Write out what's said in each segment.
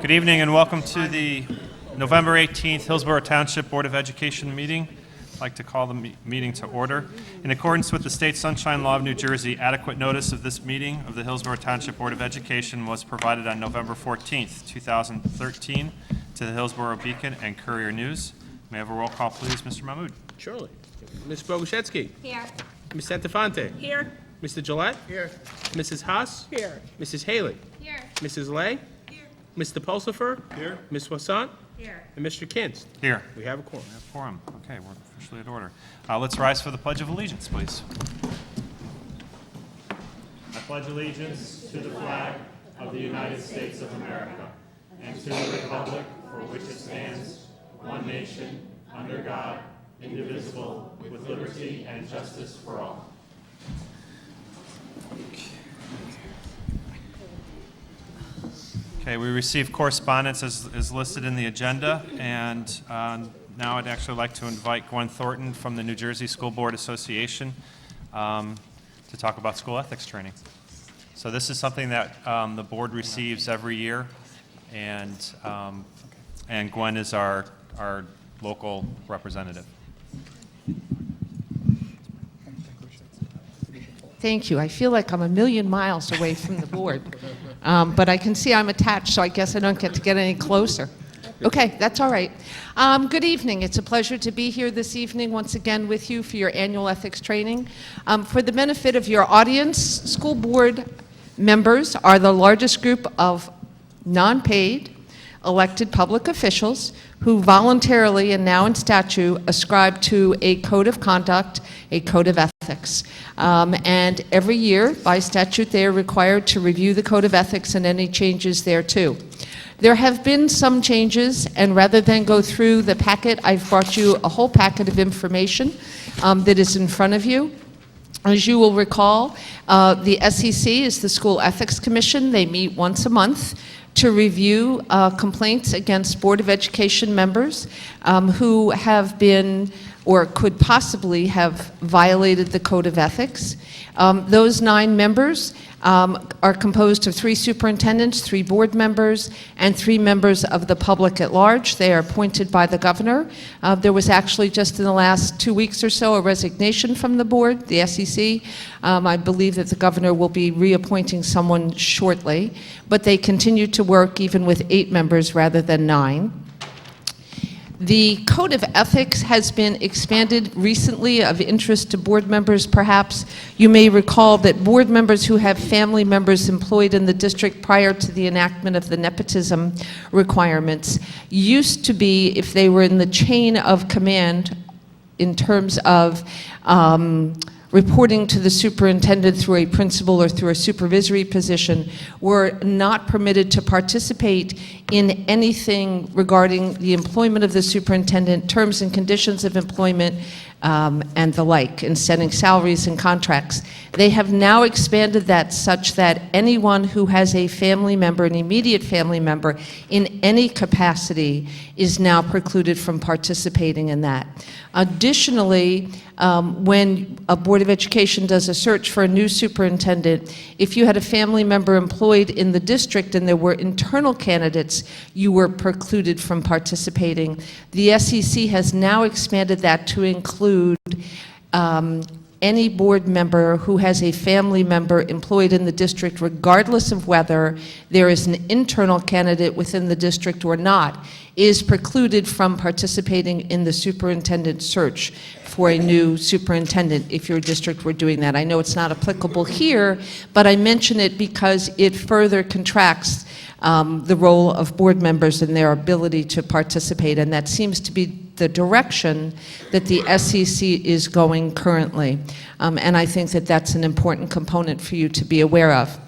Good evening and welcome to the November 18th Hillsborough Township Board of Education meeting. I'd like to call the meeting to order. In accordance with the State Sunshine Law of New Jersey, adequate notice of this meeting of the Hillsborough Township Board of Education was provided on November 14th, 2013 to the Hillsborough Beacon and Courier News. May I have a roll call, please, Mr. Mahmood? Surely. Ms. Boguszewski. Here. Ms. Santafonte. Here. Mr. Gillette. Here. Mrs. Haas. Here. Mrs. Haley. Here. Mrs. Lay. Here. Mr. Pulsifer. Here. Ms. Wassant. Here. And Mr. Kinst. Here. We have a quorum. Quorum. Okay, we're officially at order. Let's rise for the Pledge of Allegiance, please. I pledge allegiance to the flag of the United States of America and to the republic for which it stands, one nation, under God, indivisible, with liberty and justice for all. Okay, we received correspondence as listed in the agenda, and now I'd actually like to invite Gwen Thornton from the New Jersey School Board Association to talk about school ethics training. So this is something that the board receives every year, and Gwen is our local representative. Thank you. I feel like I'm a million miles away from the board, but I can see I'm attached, so I guess I don't get to get any closer. Okay, that's all right. Good evening. It's a pleasure to be here this evening once again with you for your annual ethics training. For the benefit of your audience, school board members are the largest group of non-paid elected public officials who voluntarily and now in statute ascribe to a code of conduct, a code of ethics. And every year, by statute, they are required to review the code of ethics and any changes thereto. There have been some changes, and rather than go through the packet, I've brought you a whole packet of information that is in front of you. As you will recall, the SEC is the School Ethics Commission. They meet once a month to review complaints against Board of Education members who have been or could possibly have violated the Code of Ethics. Those 9 members are composed of 3 superintendents, 3 board members, and 3 members of the public at large. They are appointed by the governor. There was actually just in the last 2 weeks or so a resignation from the board, the SEC. I believe that the governor will be reappointing someone shortly, but they continue to work even with 8 members rather than 9. The Code of Ethics has been expanded recently of interest to board members, perhaps. You may recall that board members who have family members employed in the district prior to the enactment of the nepotism requirements used to be, if they were in the chain of command in terms of reporting to the superintendent through a principal or through a supervisory position, were not permitted to participate in anything regarding the employment of the superintendent, terms and conditions of employment, and the like, in setting salaries and contracts. They have now expanded that such that anyone who has a family member, an immediate family member, in any capacity is now precluded from participating in that. Additionally, when a Board of Education does a search for a new superintendent, if you had a family member employed in the district and there were internal candidates, you were precluded from participating. The SEC has now expanded that to include any board member who has a family member employed in the district, regardless of whether there is an internal candidate within the district or not, is precluded from participating in the superintendent search for a new superintendent if your district were doing that. I know it's not applicable here, but I mention it because it further contracts the role of board members and their ability to participate, and that seems to be the direction that the SEC is going currently. And I think that that's an important component for you to be aware of.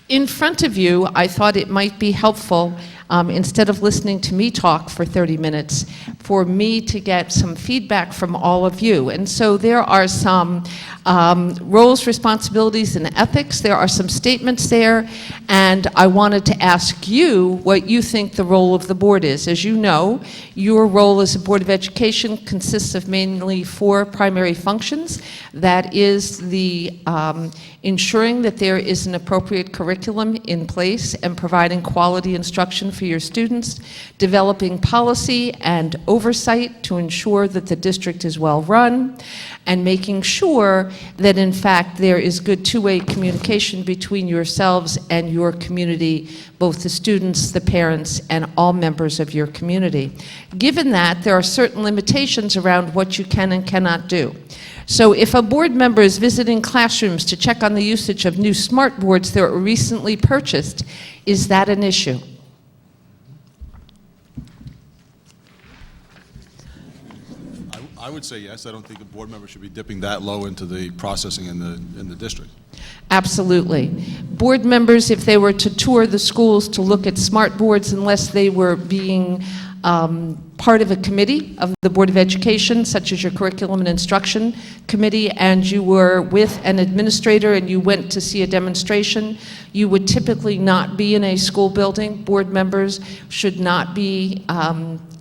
In front of you, I thought it might be helpful instead of listening to me talk for 30 minutes, for me to get some feedback from all of you. And so there are some roles, responsibilities, and ethics. There are some statements there, and I wanted to ask you what you think the role of the board is. As you know, your role as a Board of Education consists of mainly 4 primary functions. That is the ensuring that there is an appropriate curriculum in place and providing quality instruction for your students, developing policy and oversight to ensure that the district is well run, and making sure that in fact there is good two-way communication between yourselves and your community, both the students, the parents, and all members of your community. Given that, there are certain limitations around what you can and cannot do. So if a board member is visiting classrooms to check on the usage of new smart boards that were recently purchased, is that an issue? I would say yes. I don't think a board member should be dipping that low into the processing in the district. Absolutely. Board members, if they were to tour the schools to look at smart boards, unless they were being part of a committee of the Board of Education, such as your Curriculum and Instruction Committee, and you were with an administrator and you went to see a demonstration, you would typically not be in a school building. Board members should not be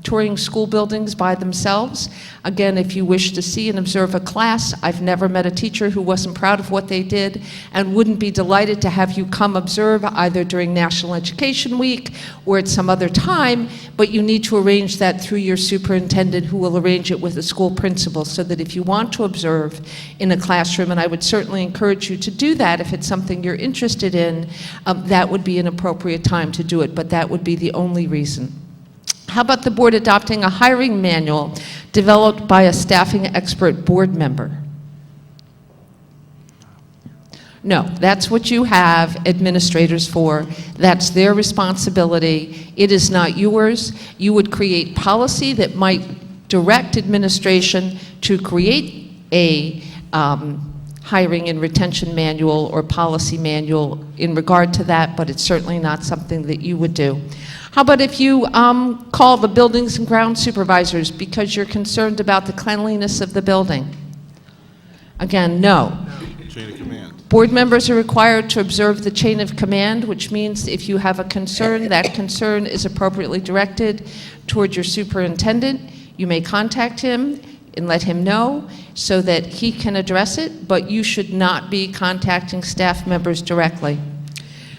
touring school buildings by themselves. Again, if you wish to see and observe a class, I've never met a teacher who wasn't proud of what they did and wouldn't be delighted to have you come observe either during National Education Week or at some other time, but you need to arrange that through your superintendent, who will arrange it with the school principal, so that if you want to observe in a classroom, and I would certainly encourage you to do that if it's something you're interested in, that would be an appropriate time to do it, but that would be the only reason. How about the board adopting a hiring manual developed by a staffing expert board member? No, that's what you have administrators for. That's their responsibility. It is not yours. You would create policy that might direct administration to create a hiring and retention manual or policy manual in regard to that, but it's certainly not something that you would do. How about if you call the buildings and ground supervisors because you're concerned about the cleanliness of the building? Again, no. Chain of command. Board members are required to observe the chain of command, which means if you have a concern, that concern is appropriately directed toward your superintendent. You may contact him and let him know so that he can address it, but you should not be contacting staff members directly.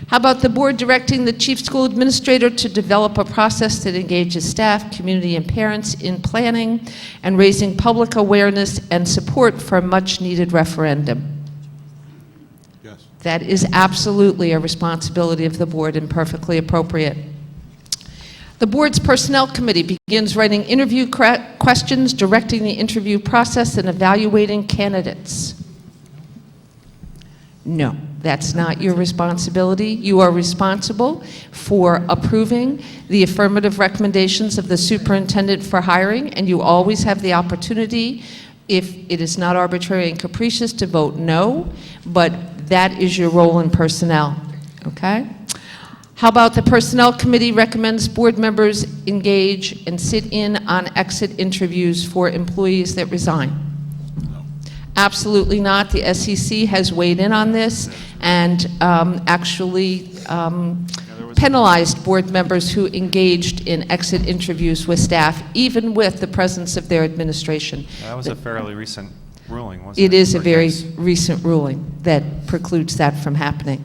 How about the board directing the chief school administrator to develop a process that engages staff, community, and parents in planning and raising public awareness and support for a much-needed referendum? Yes. That is absolutely a responsibility of the board and perfectly appropriate. The board's personnel committee begins writing interview questions, directing the interview process, and evaluating candidates. No, that's not your responsibility. You are responsible for approving the affirmative recommendations of the superintendent for hiring, and you always have the opportunity, if it is not arbitrary and capricious, to vote no, but that is your role in personnel, okay? How about the Personnel Committee recommends board members engage and sit in on exit interviews for employees that resign? No. Absolutely not. The SEC has weighed in on this and actually penalized board members who engaged in exit interviews with staff, even with the presence of their administration. That was a fairly recent ruling, wasn't it? It is a Or very case? recent ruling that precludes that from happening.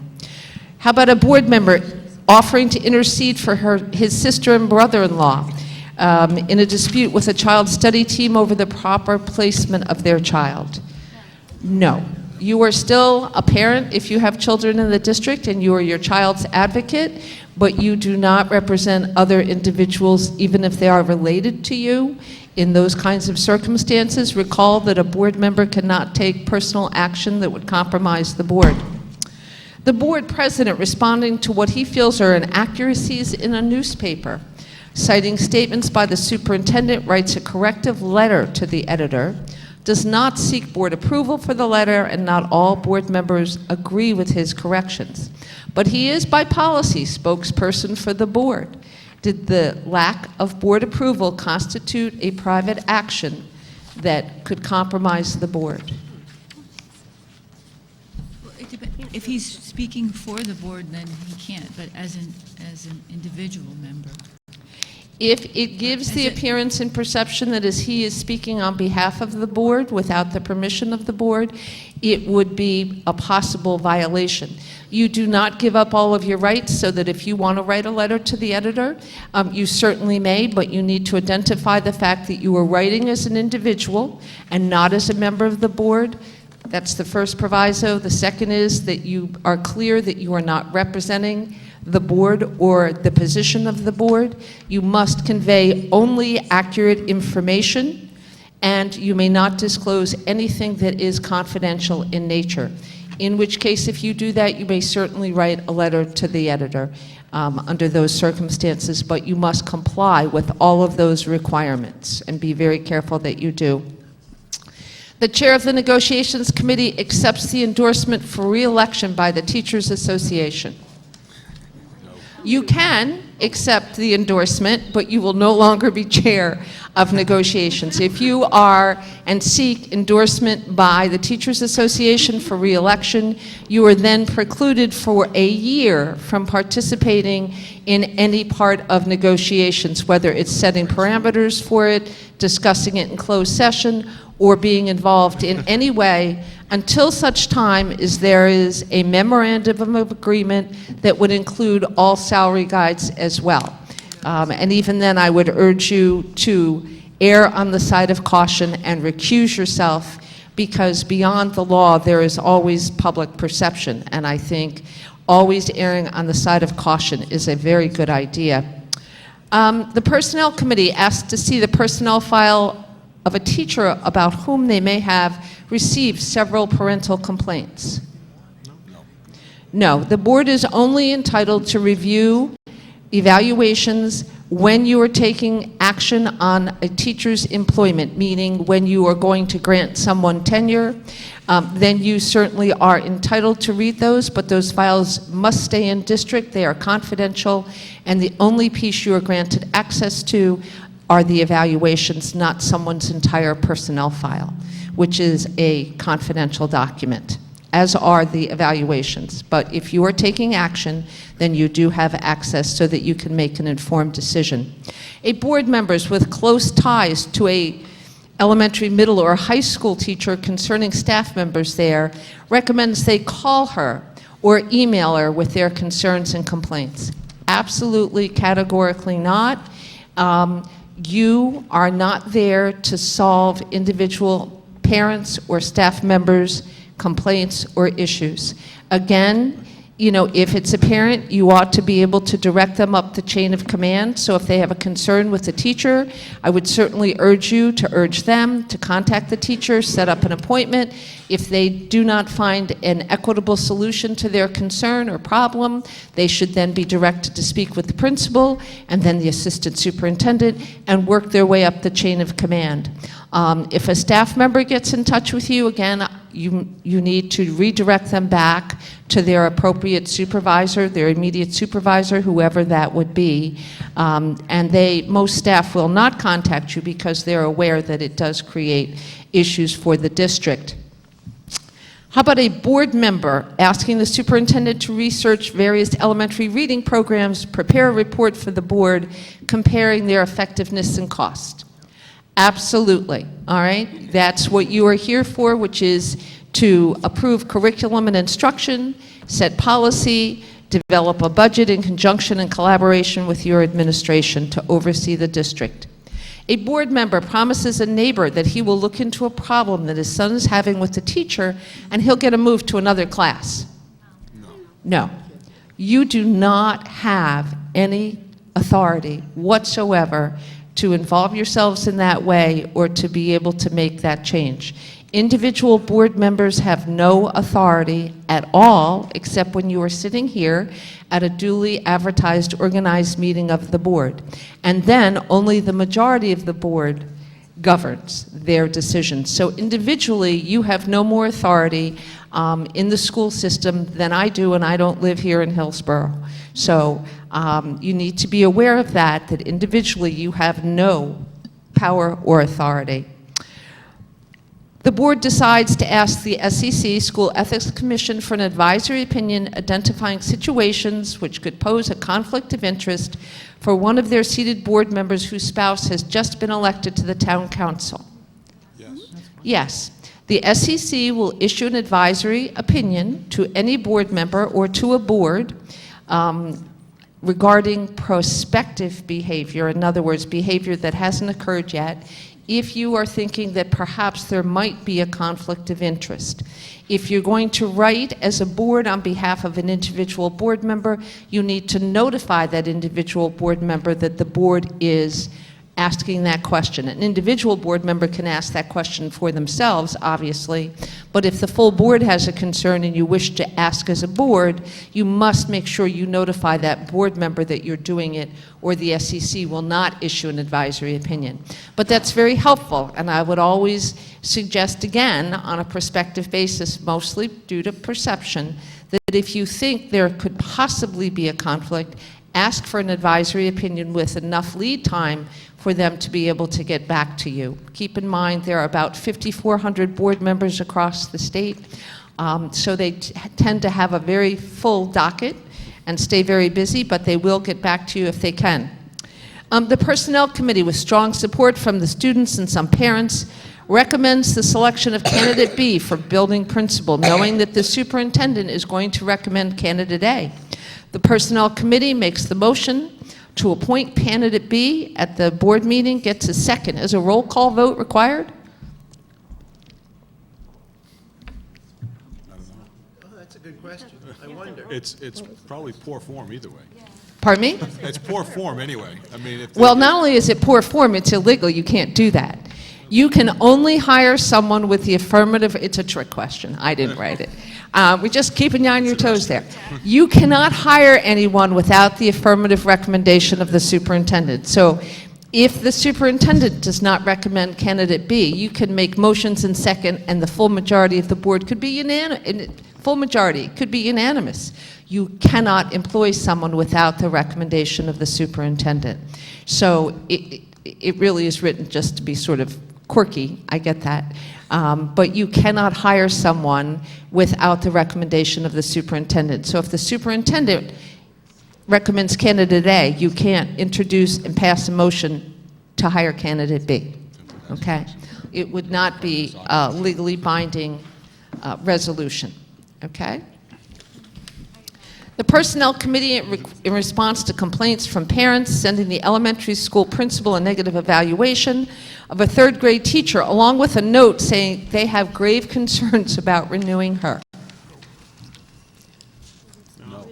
How about a board member offering to intercede for his sister and brother-in-law in a dispute with a child study team over the proper placement of their child? No. You are still a parent if you have children in the district, and you are your child's advocate, but you do not represent other individuals, even if they are related to you. In those kinds of circumstances, recall that a board member cannot take personal action that would compromise the board. The board president, responding to what he feels are inaccuracies in a newspaper, citing statements by the superintendent, writes a corrective letter to the editor, does not seek board approval for the letter, and not all board members agree with his corrections. But he is, by policy, spokesperson for the board. did the lack of board approval constitute a private action that could compromise the board? If he's speaking for the board, then he can't, but as an individual member. If it gives the appearance and perception that as he is speaking on behalf of the board without the permission of the board, it would be a possible violation. You do not give up all of your rights, so that if you want to write a letter to the editor, you certainly may, but you need to identify the fact that you are writing as an individual and not as a member of the board. That's the first proviso. The second is that you are clear that you are not representing the board or the position of the board. You must convey only accurate information, and you may not disclose anything that is confidential in nature. In which case, if you do that, you may certainly write a letter to the editor under those circumstances, but you must comply with all of those requirements and be very careful that you do. The chair of the negotiations committee accepts the endorsement for re-election by the Teachers Association. You can accept the endorsement, but you will no longer be chair of negotiations. If you are and seek endorsement by the Teachers Association for re-election, you are then precluded for a year from participating in any part of negotiations, whether it's setting parameters for it, discussing it in closed session, or being involved in any way until such time as there is a memorandum of agreement that would include all salary guides as well. And even then, I would urge you to err on the side of caution and recuse yourself, because beyond the law, there is always public perception. And I think always erring on the side of caution is a very good idea. The Personnel Committee asked to see the personnel file of a teacher about whom they may have received several parental complaints. No, the board is only entitled to review evaluations when you are taking action on a teacher's employment, meaning when you are going to grant someone tenure, then you certainly are entitled to read those, but those files must stay in district. They are confidential, and the only piece you are granted access to are the evaluations, not someone's entire personnel file, which is a confidential document, as are the evaluations. But if you are taking action, then you do have access so that you can make an informed decision. A board members with close ties to a elementary, middle, or high school teacher concerning staff members there recommends they call her or email her with their concerns and complaints. Absolutely, categorically not. You are not there to solve individual parents or staff members' complaints or issues. Again, you know, if it's a parent, you ought to be able to direct them up the chain of command. So if they have a concern with the teacher, I would certainly urge you to urge them to contact the teacher, set up an appointment. If they do not find an equitable solution to their concern or problem, they should then be directed to speak with the principal and then the assistant superintendent and work their way up the chain of command. If a staff member gets in touch with you, again, you need to redirect them back to their appropriate supervisor, their immediate supervisor, whoever that would be. And most staff will not contact you because they're aware that it does create issues for the district. How about a board member asking the superintendent to research various elementary reading programs, prepare a report for the board, comparing their effectiveness and cost? Absolutely, all right? That's what you are here for, which is to approve curriculum and instruction, set policy, develop a budget in conjunction and collaboration with your administration to oversee the district. A board member promises a neighbor that he will look into a problem that his son is having with the teacher and he'll get a move to another class. No. You do not have any authority whatsoever to involve yourselves in that way or to be able to make that change. Individual board members have no authority at all except when you are sitting here at a duly advertised, organized meeting of the board. And then only the majority of the board governs their decisions. So individually, you have no more authority in the school system than I do, and I don't live here in Hillsborough. So you need to be aware of that, that individually you have no power or authority. The board decides to ask the SEC, School Ethics Commission, for an advisory opinion identifying situations which could pose a conflict of interest for one of their seated board members whose spouse has just been elected to the town council. Yes. Yes. The SEC will issue an advisory opinion to any board member or to a board regarding prospective behavior, in other words, behavior that hasn't occurred yet, if you are thinking that perhaps there might be a conflict of interest. If you're going to write as a board on behalf of an individual board member, you need to notify that individual board member that the board is asking that question. An individual board member can ask that question for themselves, obviously, but if the full board has a concern and you wish to ask as a board, you must make sure you notify that board member that you're doing it, or the SEC will not issue an advisory opinion. But that's very helpful, and I would always suggest, again, on a prospective basis, mostly due to perception, that if you think there could possibly be a conflict, ask for an advisory opinion with enough lead time for them to be able to get back to you. Keep in mind there are about 5,400 board members across the state, so they tend to have a very full docket and stay very busy, but they will get back to you if they can. The Personnel Committee, with strong support from the students and some parents, recommends the selection of candidate B for building principal, knowing that the superintendent is going to recommend candidate A. The Personnel Committee makes the motion to appoint candidate B at the board meeting, gets a second. Is a roll call vote required? Oh, that's a good question. I wonder. It's probably poor form either way. Pardon me? It's poor form anyway. I mean, if. Well, not only is it poor form, it's illegal. You can't do that. You can only hire someone with the affirmative. It's a trick question. I didn't write it. We're just keeping you on your toes there. You cannot hire anyone without the affirmative recommendation of the superintendent. So if the superintendent does not recommend candidate B, you can make motions in second, and the full majority of the board could be unanimous. Full majority could be unanimous. You cannot employ someone without the recommendation of the superintendent. So it really is written just to be sort of quirky, I get that. But you cannot hire someone without the recommendation of the superintendent. So if the superintendent recommends candidate A, you can't introduce and pass a motion to hire candidate B, okay? It would not be a legally binding resolution, okay? The Personnel Committee, in response to complaints from parents sending the elementary school principal a negative evaluation of a third grade teacher, along with a note saying they have grave concerns about renewing her. No.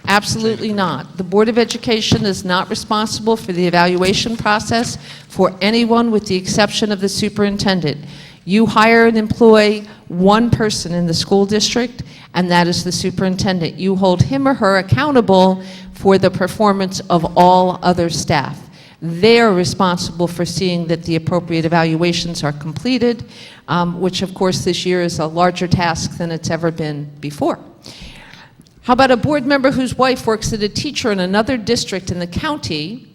Absolutely not. The Board of Education is not responsible for the evaluation process for anyone with the exception of the superintendent. You hire and employ one person in the school district, and that is the superintendent. You hold him or her accountable for the performance of all other staff. They're responsible for seeing that the appropriate evaluations are completed, which of course this year is a larger task than it's ever been before. How about a board member whose wife works as a teacher in another district in the county,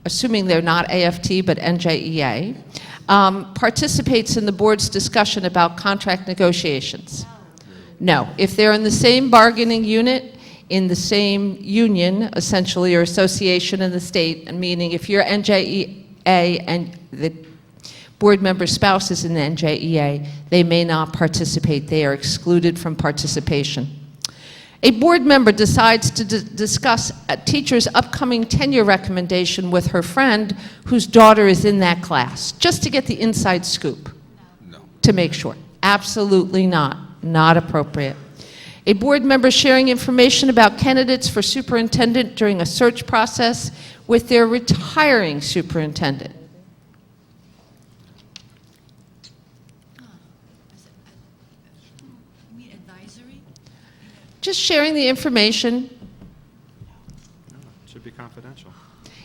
assuming they're not AFT but NJEA, participates in the board's discussion about contract negotiations? No. If they're in the same bargaining unit, in the same union, essentially, or association in the state, and meaning if you're NJEA and the board member's spouse is in the NJEA, they may not participate. They are excluded from participation. A board member decides to discuss a teacher's upcoming tenure recommendation with her friend whose daughter is in that class, just to get the inside scoop. No. To make sure. Absolutely not. Not appropriate. A board member sharing information about candidates for superintendent during a search process with their retiring superintendent. You mean advisory? Just sharing the information. It should be confidential.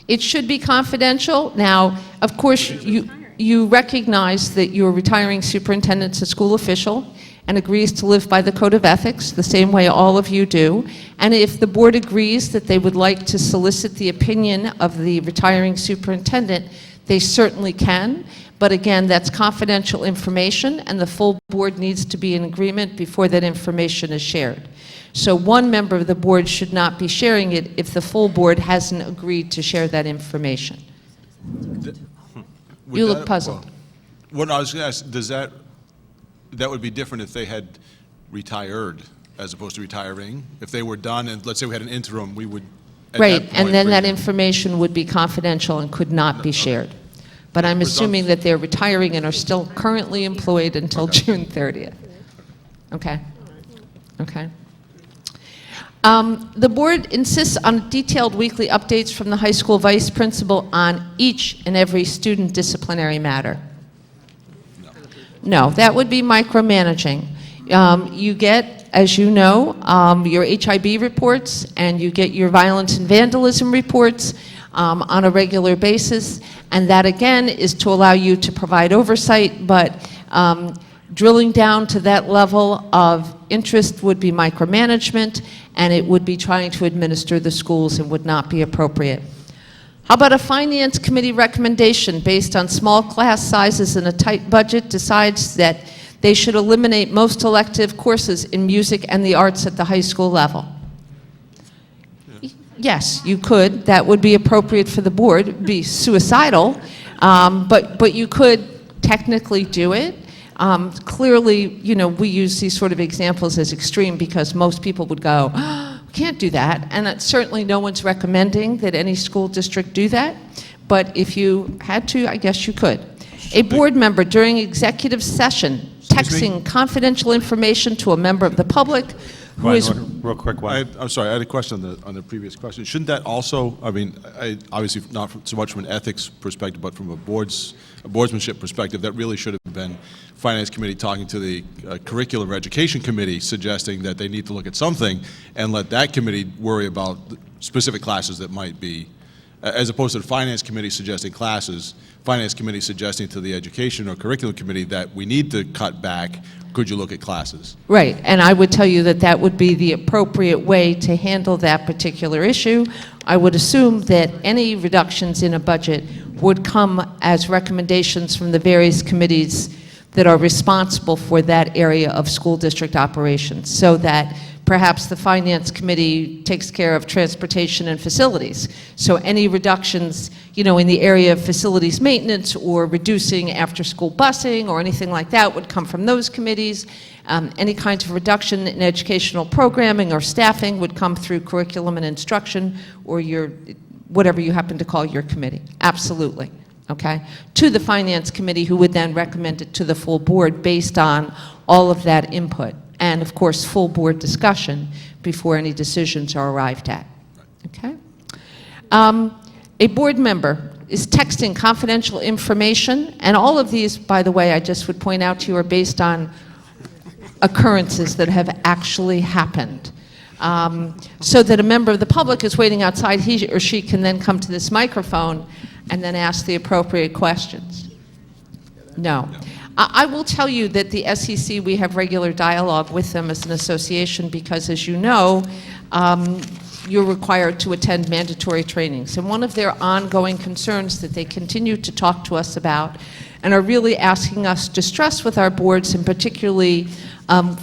It should be confidential. Now, of course, you... you recognize that your retiring superintendent's a school official and agrees to live by the code of ethics the same way all of you do. And if the board agrees that they would like to solicit the opinion of the retiring superintendent, they certainly can. But again, that's confidential information, and the full board needs to be in agreement before that information is shared. So one member of the board should not be sharing it if the full board hasn't agreed to share that information. Would You look that- puzzled. Well, I was going to ask, that would be different if they had retired as opposed to retiring? If they were done, and let's say we had an interim, we would, at Right, that and point, then that bring- information would be confidential and could not be shared. But I'm assuming that they're retiring and are still currently employed until June 30th. Okay? Okay. The board insists on detailed weekly updates from the high school vice principal on each and every student disciplinary matter. No, that would be micromanaging. You get, as you know, your HIB reports, and you get your violence and vandalism reports on a regular basis, and that again is to allow you to provide oversight, but drilling down to that level of interest would be micromanagement, and it would be trying to administer the schools and would not be appropriate. How about a finance committee recommendation based on small class sizes and a tight budget decides that they should eliminate most elective courses in music and the arts at the high school level? Yes, you could. That would be appropriate for the board. It'd be suicidal, but you could technically do it. Clearly, you know, we use these sort of examples as extreme because most people would go, oh, we can't do that. And certainly no one's recommending that any school district do that. But if you had to, I guess you could. A board member during executive session texting confidential information to a member of the public who is... Real quick one. I'm sorry, I had a question on the previous question. Shouldn't that also, I mean, obviously not so much from an ethics perspective, but from a boardsmanship perspective, that really should have been Finance Committee talking to the Curriculum Education Committee, suggesting that they need to look at something, and let that committee worry about specific classes that might be, as opposed to the Finance Committee suggesting classes, Finance Committee suggesting to the Education or Curriculum Committee that we need to cut back. Could you look at classes? Right, and I would tell you that that would be the appropriate way to handle that particular issue. I would assume that any reductions in a budget would come as recommendations from the various committees that are responsible for that area of school district operations, so that perhaps the Finance Committee takes care of transportation and facilities. So any reductions, you know, in the area of facilities maintenance or reducing after-school busing or anything like that would come from those committees. Any kind of reduction in educational programming or staffing would come through curriculum and instruction or your, whatever you happen to call your committee. Absolutely. Okay? To the Finance Committee, who would then recommend it to the full board based on all of that input. And of course, full board discussion before any decisions are arrived at. Okay? A board member is texting confidential information, and all of these, by the way, I just would point out to you, are based on occurrences that have actually happened. So that a member of the public is waiting outside, he or she can then come to this microphone and then ask the appropriate questions. No. I will tell you that the SEC, we have regular dialogue with them as an association because, as you know, you're required to attend mandatory trainings. And one of their ongoing concerns that they continue to talk to us about and are really asking us to stress with our boards, and particularly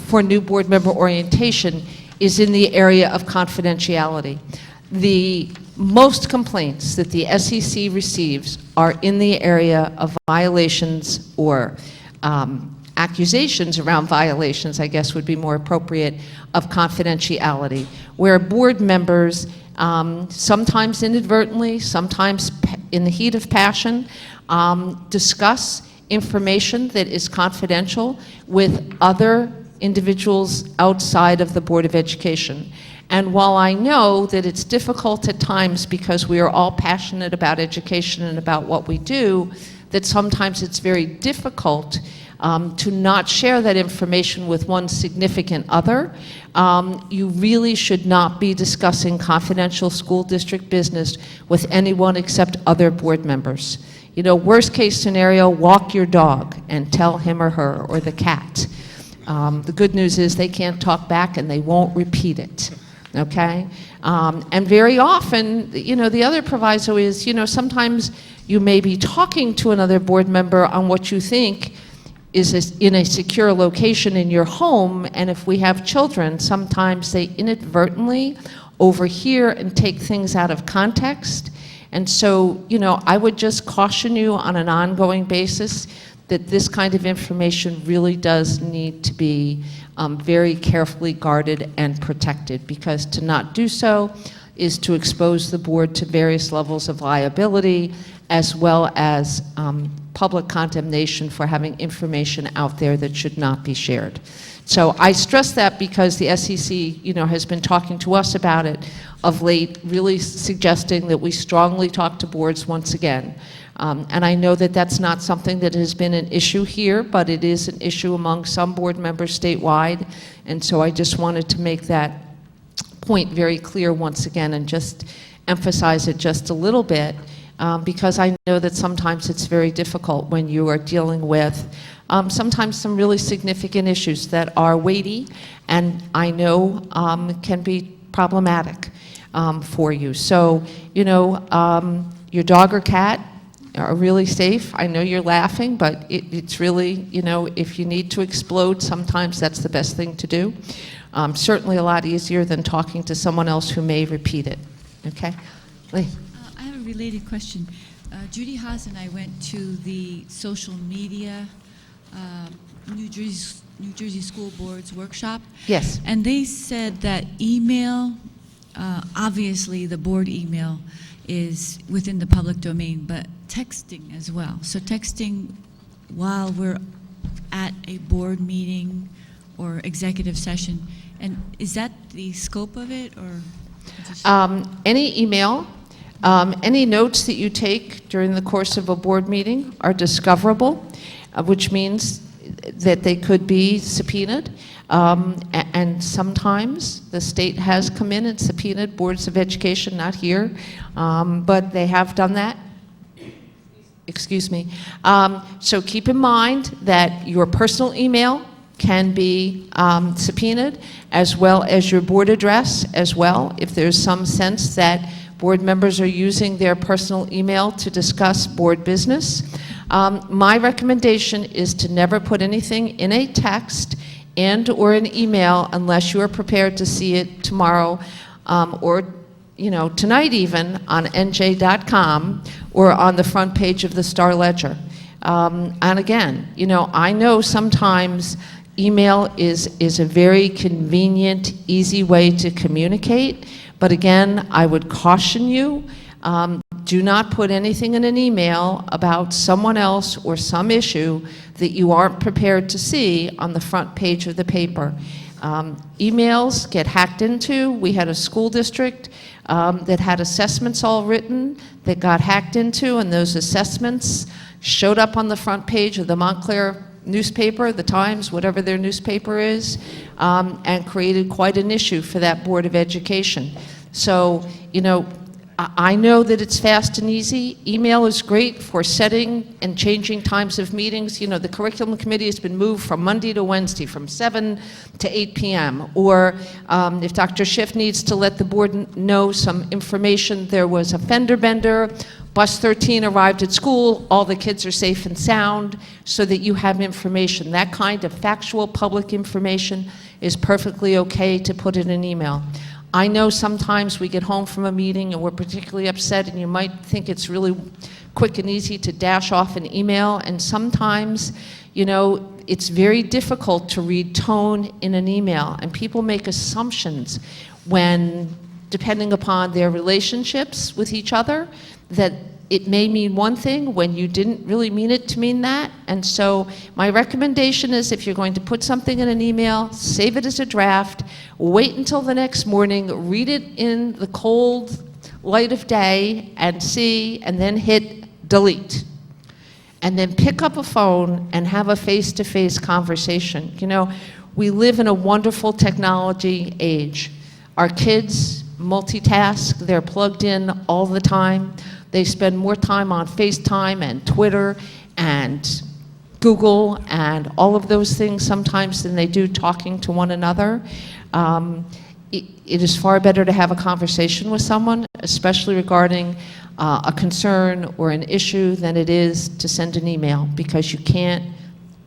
for new board member orientation, is in the area of confidentiality. The most complaints that the SEC receives are in the area of violations or accusations around violations, I guess would be more appropriate, of confidentiality, where board members, sometimes inadvertently, sometimes in the heat of passion, discuss information that is confidential with other individuals outside of the Board of Education. And while I know that it's difficult at times because we are all passionate about education and about what we do, that sometimes it's very difficult to not share that information with one significant other. You really should not be discussing confidential school district business with anyone except other board members. Worst case scenario, walk your dog and tell him or her or the cat. The good news is they can't talk back and they won't repeat it, okay? And very often, the other proviso is, sometimes you may be talking to another board member on what you think is in a secure location in your home, and if we have children, sometimes they inadvertently overhear and take things out of context. And so, I would just caution you on an ongoing basis that this kind of information really does need to be very carefully guarded and protected, because to not do so is to expose the board to various levels of liability, as well as public condemnation for having information out there that should not be shared. So I stress that because the SEC, has been talking to us about it of late, really suggesting that we strongly talk to boards once again. And I know that that's not something that has been an issue here, but it is an issue among some board members statewide. And so I just wanted to make that point very clear once again and just emphasize it just a little bit, because I know that sometimes it's very difficult when you are dealing with sometimes some really significant issues that are weighty and I know can be problematic for you. So, your dog or cat are really safe. I know you're laughing, but it's really, if you need to explode, sometimes that's the best thing to do. Certainly a lot easier than talking to someone else who may repeat it. Okay? Lee. I have a related question. Judy Haas and I went to the social media New Jersey School Board's workshop. Yes. And they said that email, obviously the board email is within the public domain, but texting as well. So texting while we're at a board meeting or executive session, and is that the scope of it, or? Any email, any notes that you take during the course of a board meeting are discoverable, which means that they could be subpoenaed. And sometimes the state has come in and subpoenaed boards of education, not here, but they have done that. Excuse me. So keep in mind that your personal email can be subpoenaed, as well as your board address as well, if there's some sense that board members are using their personal email to discuss board business. My recommendation is to never put anything in a text and or an email unless you are prepared to see it tomorrow or tonight even on nj.com or on the front page of the Star Ledger. And again, I know sometimes email is a very convenient, easy way to communicate, but again, I would caution you, do not put anything in an email about someone else or some issue that you aren't prepared to see on the front page of the paper. Emails get hacked into. We had a school district that had assessments all written that got hacked into, and those assessments showed up on the front page of the Montclair newspaper, the Times, whatever their newspaper is, and created quite an issue for that Board of Education. So, I know that it's fast and easy. Email is great for setting and changing times of meetings. The curriculum committee has been moved from Monday to Wednesday from 7 to 8 p.m. Or if Dr. Schiff needs to let the board know some information, there was a fender bender, bus 13 arrived at school, all the kids are safe and sound, so that you have information. That kind of factual public information is perfectly okay to put in an email. I know sometimes we get home from a meeting and we're particularly upset, and you might think it's really quick and easy to dash off an email, and sometimes, it's very difficult to read tone in an email, and people make assumptions when, depending upon their relationships with each other, that it may mean one thing when you didn't really mean it to mean that. And so my recommendation is, if you're going to put something in an email, save it as a draft, wait until the next morning, read it in the cold light of day and see, and then hit delete. And then pick up a phone and have a face-to-face conversation. We live in a wonderful technology age. Our kids multitask, they're plugged in all the time. They spend more time on FaceTime and Twitter and Google and all of those things sometimes than they do talking to one another. It is far better to have a conversation with someone, especially regarding a concern or an issue, than it is to send an email, because you can't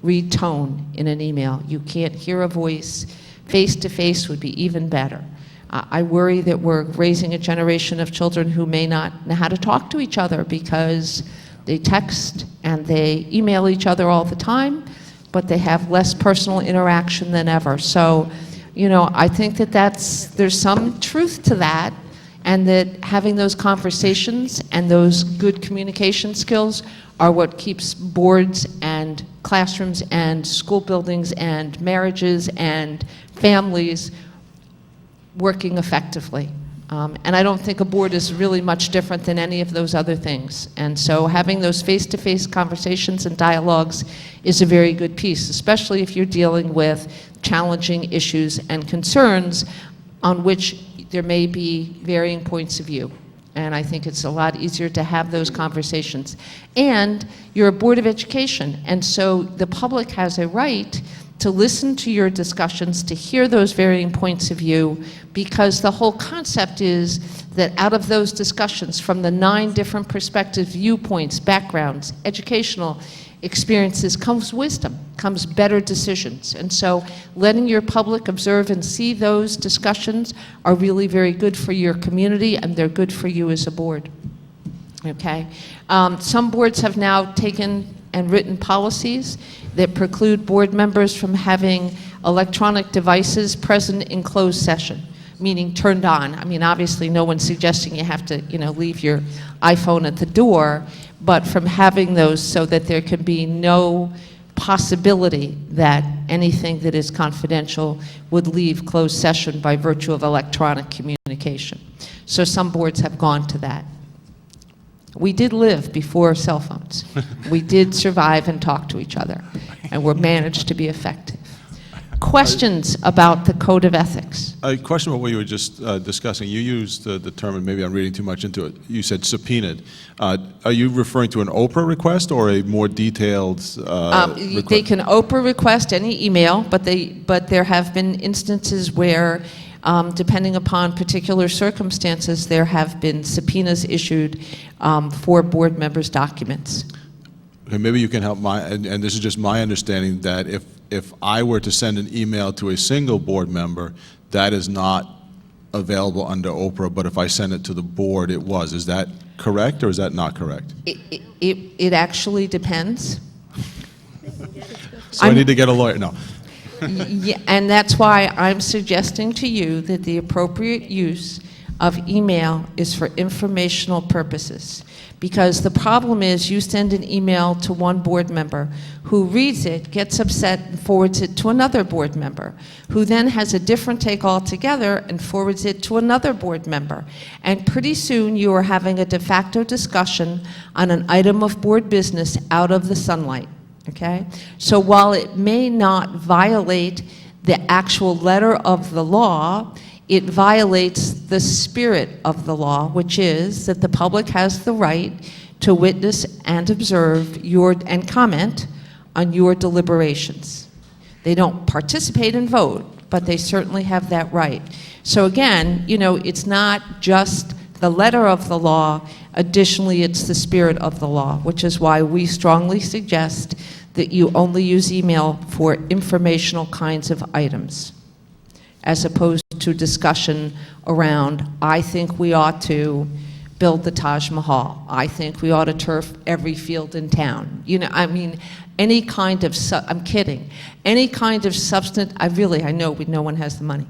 read tone in an email. You can't hear a voice. Face-to-face would be even better. I worry that we're raising a generation of children who may not know how to talk to each other because they text and they email each other all the time, but they have less personal interaction than ever. So, you know, I think that there's some truth to that, and that having those conversations and those good communication skills are what keeps boards and classrooms and school buildings and marriages and families working effectively. And I don't think a board is really much different than any of those other things. And so having those face-to-face conversations and dialogues is a very good piece, especially if you're dealing with challenging issues and concerns on which there may be varying points of view. And I think it's a lot easier to have those conversations. And you're a Board of Education, and so the public has a right to listen to your discussions, to hear those varying points of view, because the whole concept is that out of those discussions, from the 9 different perspectives, viewpoints, backgrounds, educational experiences, comes wisdom, comes better decisions. And so letting your public observe and see those discussions are really very good for your community, and they're good for you as a board. Okay? Some boards have now taken and written policies that preclude board members from having electronic devices present in closed session, meaning turned on. I mean, obviously, no one's suggesting you have to, you know, leave your iPhone at the door, but from having those so that there can be no possibility that anything that is confidential would leave closed session by virtue of electronic communication. So some boards have gone to that. We did live before cell phones. We did survive and talk to each other, and we managed to be effective. Questions about the Code of Ethics? A question about what you were just discussing. You used the term, and maybe I'm reading too much into it. You said subpoenaed. Are you referring to an Oprah request or a more detailed request? They can Oprah request any email, but there have been instances where, depending upon particular circumstances, there have been subpoenas issued for board members' documents. Okay, maybe you can help and this is just my understanding, that if I were to send an email to a single board member, that is not available under Oprah, but if I send it to the board, it was. Is that correct, or is that not correct? It actually depends. So I need to get a lawyer? No. Yeah, and that's why I'm suggesting to you that the appropriate use of email is for informational purposes. Because the problem is you send an email to one board member who reads it, gets upset, and forwards it to another board member, who then has a different take altogether and forwards it to another board member. And pretty soon you are having a de facto discussion on an item of board business out of the sunlight. Okay? So while it may not violate the actual letter of the law, it violates the spirit of the law, which is that the public has the right to witness and observe and comment on your deliberations. They don't participate and vote, but they certainly have that right. So again, you know, it's not just the letter of the law, additionally it's the spirit of the law, which is why we strongly suggest that you only use email for informational kinds of items, as opposed to discussion around, I think we ought to build the Taj Mahal. I think we ought to turf every field in town. You know, I mean, any kind of, I'm kidding, any kind of I know no one has the money.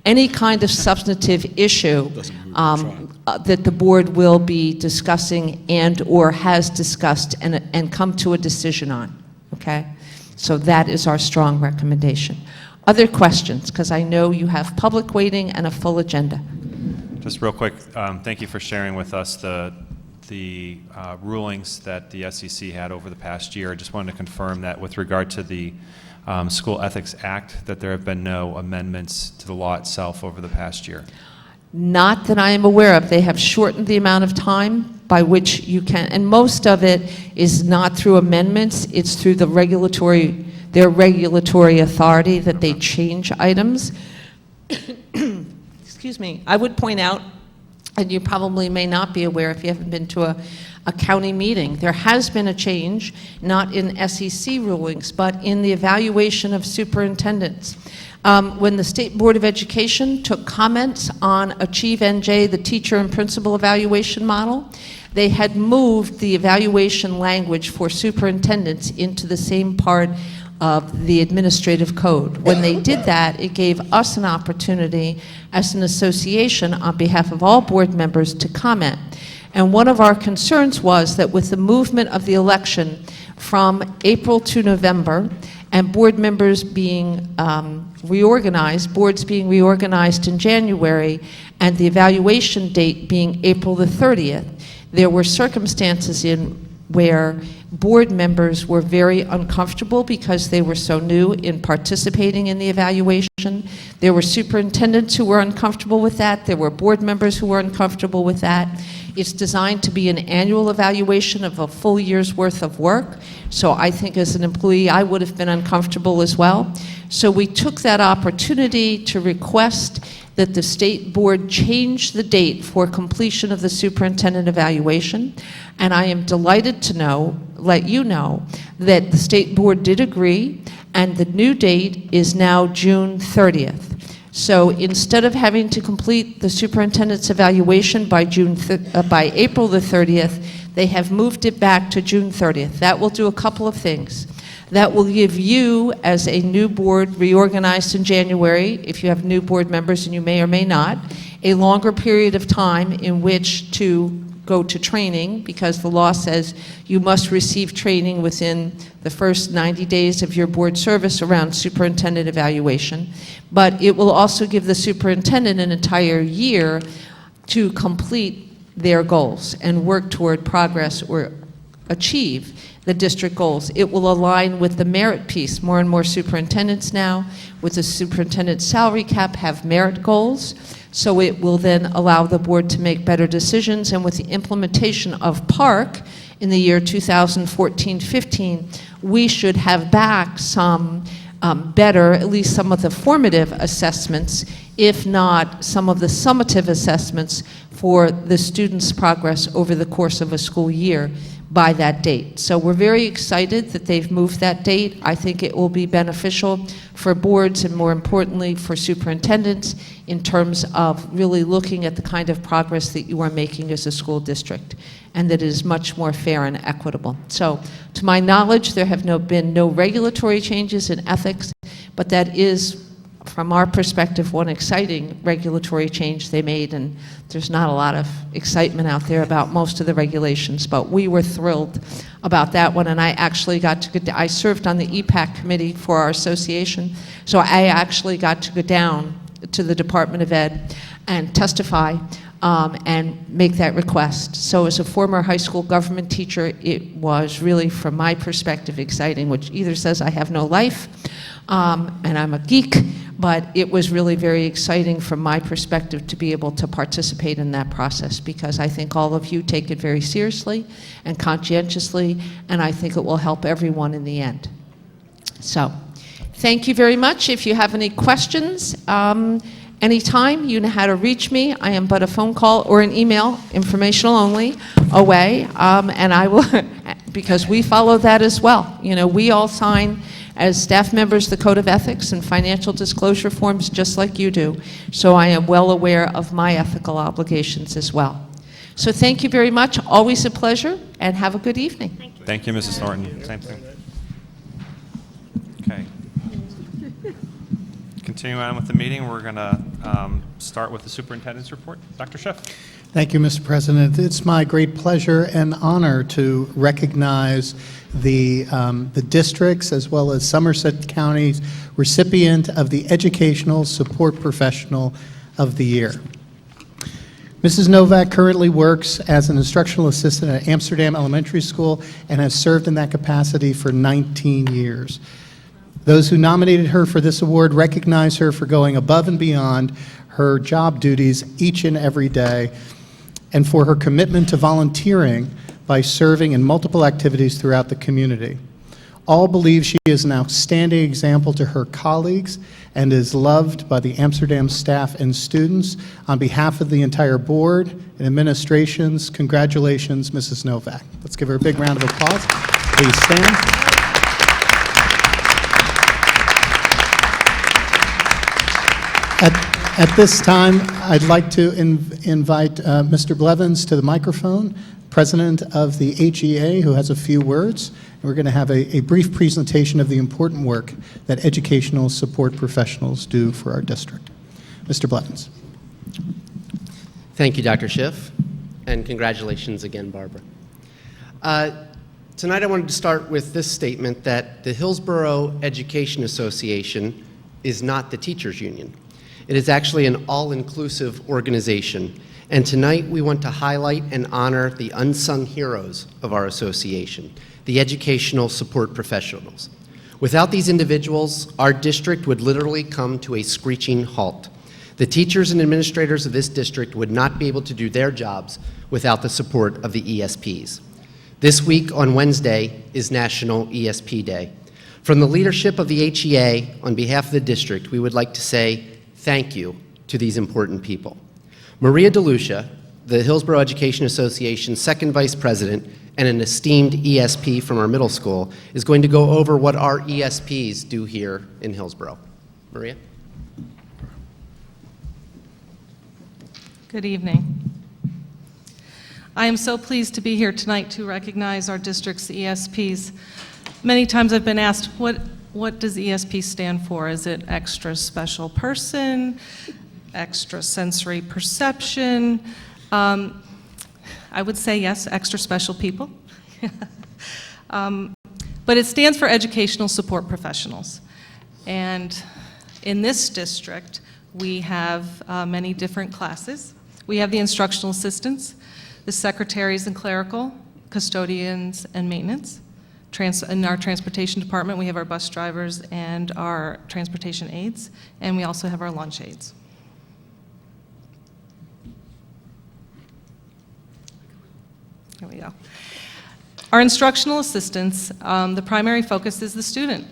Any kind of substantive issue that the board will be discussing and or has discussed and come to a decision on, okay? So that is our strong recommendation. Other questions, because I know you have public waiting and a full agenda. Just real quick, thank you for sharing with us the rulings that the SEC had over the past year. I just wanted to confirm that with regard to the School Ethics Act, that there have been no amendments to the law itself over the past year. Not that I am aware of. They have shortened the amount of time by which you can, and most of it is not through amendments, it's through their regulatory authority that they change items. Excuse me. I would point out, and you probably may not be aware if you haven't been to a county meeting, there has been a change, not in SEC rulings, but in the evaluation of superintendents. When the State Board of Education took comments on Achieve NJ, the teacher and principal evaluation model, they had moved the evaluation language for superintendents into the same part of the administrative code. When they did that, it gave us an opportunity as an association on behalf of all board members to comment. And one of our concerns was that with the movement of the election from April to November, and board members being reorganized, boards being reorganized in January, and the evaluation date being April the 30th, there were circumstances where board members were very uncomfortable because they were so new in participating in the evaluation. There were superintendents who were uncomfortable with that. There were board members who were uncomfortable with that. It's designed to be an annual evaluation of a full year's worth of work. So I think as an employee, I would have been uncomfortable as well. So we took that opportunity to request that the state board change the date for completion of the superintendent evaluation. And I am delighted to let you know that the state board did agree, and the new date is now June 30th. So instead of having to complete the superintendent's evaluation by April the 30th, they have moved it back to June 30th. That will do a couple of things. That will give you, as a new board reorganized in January, if you have new board members, and you may or may not, a longer period of time in which to go to training, because the law says you must receive training within the first 90 days of your board service around superintendent evaluation. But it will also give the superintendent an entire year to complete their goals and work toward progress or achieve the district goals. It will align with the merit piece. More and more superintendents now, with the superintendent salary cap, have merit goals. So it will then allow the board to make better decisions. And with the implementation of PARC in the year 2014-15, we should have back some better, at least some of the formative assessments, if not some of the summative assessments for the students' progress over the course of a school year by that date. So we're very excited that they've moved that date. I think it will be beneficial for boards and, more importantly, for superintendents in terms of really looking at the kind of progress that you are making as a school district, and that it is much more fair and equitable. So to my knowledge, there have been no regulatory changes in ethics, but that is, from our perspective, one exciting regulatory change they made, and there's not a lot of excitement out there about most of the regulations, but we were thrilled about that one. And I actually I served on the EPAC committee for our association, so I actually got to go down to the Department of Ed and testify and make that request. So as a former high school government teacher, it was really, from my perspective, exciting, which either says I have no life and I'm a geek, but it was really very exciting from my perspective to be able to participate in that process, because I think all of you take it very seriously and conscientiously, and I think it will help everyone in the end. So thank you very much. If you have any questions, anytime, you know how to reach me. I am but a phone call or an email, informational only, away, and I will, because we follow that as well. You know, we all sign as staff members the Code of Ethics and financial disclosure forms just like you do. So I am well aware of my ethical obligations as well. So thank you very much. Always a pleasure, and have a good evening. Thank you, Mrs. Thornton. Same thing. Okay. Continuing on with the meeting, we're going to start with the superintendent's report. Dr. Schiff. Thank you, Mr. President. It's my great pleasure and honor to recognize the districts as well as Somerset County's recipient of the Educational Support Professional of the Year. Mrs. Novak currently works as an instructional assistant at Amsterdam Elementary School and has served in that capacity for 19 years. Those who nominated her for this award recognize her for going above and beyond her job duties each and every day, and for her commitment to volunteering by serving in multiple activities throughout the community. All believe she is an outstanding example to her colleagues and is loved by the Amsterdam staff and students. On behalf of the entire board and administrations, congratulations, Mrs. Novak. Let's give her a big round of applause. Please stand. At this time, I'd like to invite Mr. Blevins to the microphone, president of the HEA, who has a few words. And we're going to have a brief presentation of the important work that educational support professionals do for our district. Mr. Blevins. Thank you, Dr. Schiff, and congratulations again, Barbara. Tonight I wanted to start with this statement that the Hillsborough Education Association is not the teachers' union. It is actually an all-inclusive organization, and tonight we want to highlight and honor the unsung heroes of our association, the educational support professionals. Without these individuals, our district would literally come to a screeching halt. The teachers and administrators of this district would not be able to do their jobs without the support of the ESPs. This week on Wednesday is National ESP Day. From the leadership of the HEA, on behalf of the district, we would like to say thank you to these important people. Maria DeLucia, the Hillsborough Education Association's second vice president and an esteemed ESP from our middle school, is going to go over what our ESPs do here in Hillsborough. Maria? Good evening. I am so pleased to be here tonight to recognize our district's ESPs. Many times I've been asked, what does ESP stand for? Is it extra special person, extra sensory perception? I would say yes, extra special people. But it stands for educational support professionals. And in this district, we have many different classes. We have the instructional assistants, the secretaries and clerical, custodians and maintenance. In our transportation department, we have our bus drivers and our transportation aides, and we also have our lunch aides. Here we go. Our instructional assistants, the primary focus is the student.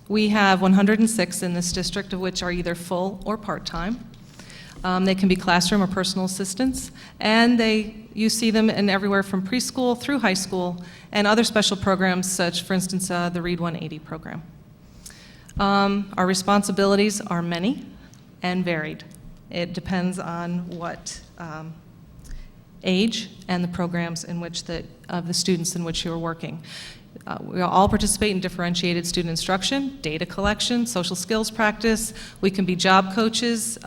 We have 106 in this district, of which are either full or part-time. They can be classroom or personal assistants, and you see them in everywhere from preschool through high school and other special programs such, for instance, the Read 180 program. Our responsibilities are many and varied. It depends on what age and the programs in which of the students in which you are working. We all participate in differentiated student instruction, data collection, social skills practice. We can be job coaches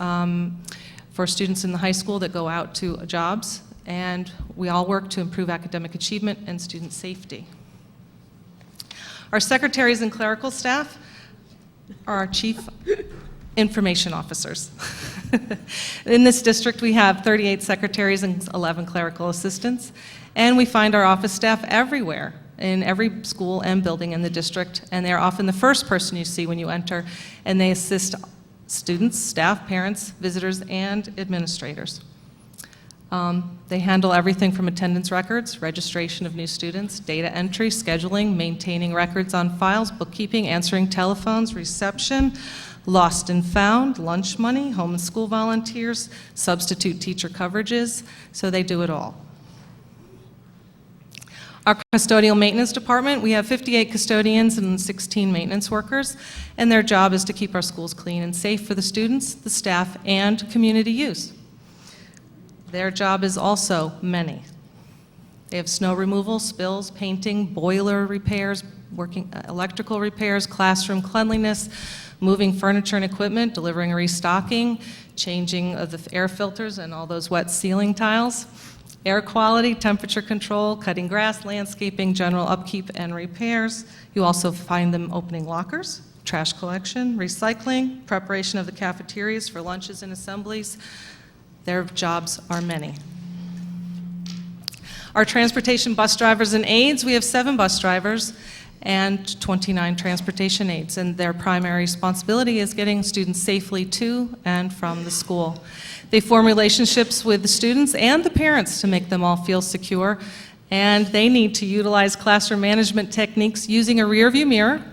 for students in the high school that go out to jobs, and we all work to improve academic achievement and student safety. Our secretaries and clerical staff are our chief information officers. In this district, we have 38 secretaries and 11 clerical assistants, and we find our office staff everywhere, in every school and building in the district, and they're often the first person you see when you enter, and they assist students, staff, parents, visitors, and administrators. They handle everything from attendance records, registration of new students, data entry, scheduling, maintaining records on files, bookkeeping, answering telephones, reception, lost and found, lunch money, home and school volunteers, substitute teacher coverages, so they do it all. Our custodial maintenance department, we have 58 custodians and 16 maintenance workers, and their job is to keep our schools clean and safe for the students, the staff, and community use. Their job is also many. They have snow removal, spills, painting, boiler repairs, electrical repairs, classroom cleanliness, moving furniture and equipment, delivering and restocking, changing of the air filters and all those wet ceiling tiles, air quality, temperature control, cutting grass, landscaping, general upkeep and repairs. You also find them opening lockers, trash collection, recycling, preparation of the cafeterias for lunches and assemblies. Their jobs are many. Our transportation bus drivers and aides, we have 7 bus drivers, and 29 transportation aides. And their primary responsibility is getting students safely to and from the school. They form relationships with the students and the parents to make them all feel secure. And they need to utilize classroom management techniques using a rearview mirror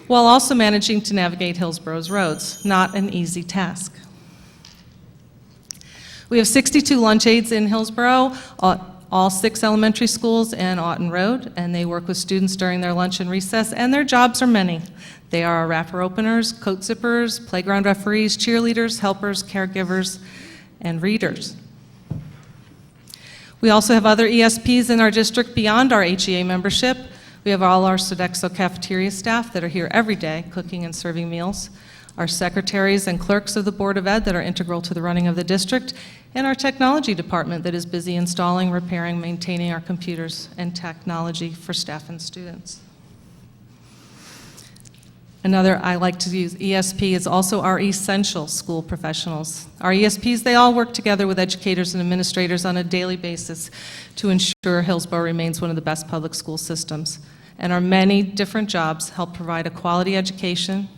while also managing to navigate Hillsborough's roads. Not an easy task. We have 62 lunch aides in Hillsborough, all 6 elementary schools and Auten Road, and they work with students during their lunch and recess, and their jobs are many. They are wrapper openers, coat zippers, playground referees, cheerleaders, helpers, caregivers, and readers. We also have other ESPs in our district beyond our HEA membership. We have all our Sodexo cafeteria staff that are here every day cooking and serving meals, our secretaries and clerks of the Board of Ed that are integral to the running of the district, and our technology department that is busy installing, repairing, maintaining our computers and technology for staff and students. Another I like to use, ESP, is also our essential school professionals. Our ESPs, they all work together with educators and administrators on a daily basis to ensure Hillsborough remains one of the best public school systems. And our many different jobs help provide a quality education,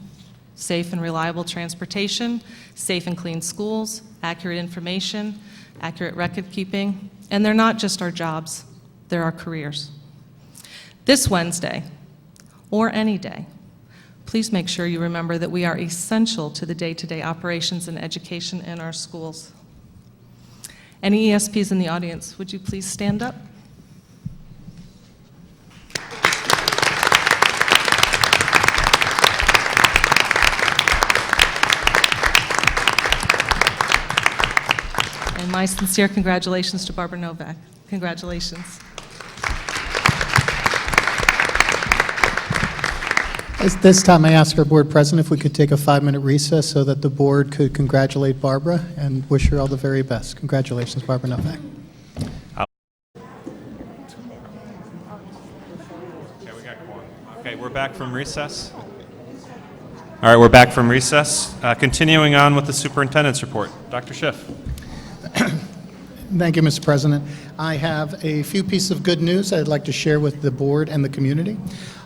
safe and reliable transportation, safe and clean schools, accurate information, accurate record keeping, and they're not just our jobs, they're our careers. This Wednesday, or any day, please make sure you remember that we are essential to the day-to-day operations and education in our schools. Any ESPs in the audience, would you please stand up? And my sincere congratulations to Barbara Novak. Congratulations. At this time, I ask our board president if we could take a 5-minute recess so that the board could congratulate Barbara and wish her all the very best. Congratulations, Barbara Novak. Okay, we got quorum. Okay, we're back from recess. All right, we're back from recess. Continuing on with the superintendent's report. Dr. Schiff. Thank you, Mr. President. I have a few pieces of good news I'd like to share with the board and the community.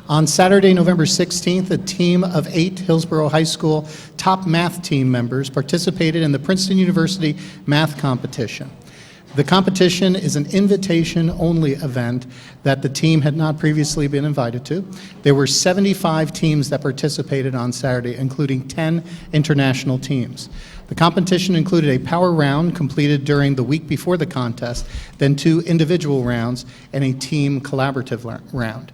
On Saturday, November 16th, a team of 8 Hillsborough High School top math team members participated in the Princeton University math competition. The competition is an invitation-only event that the team had not previously been invited to. There were 75 teams that participated on Saturday, including 10 international teams. The competition included a power round completed during the week before the contest, then 2 individual rounds, and a team collaborative round.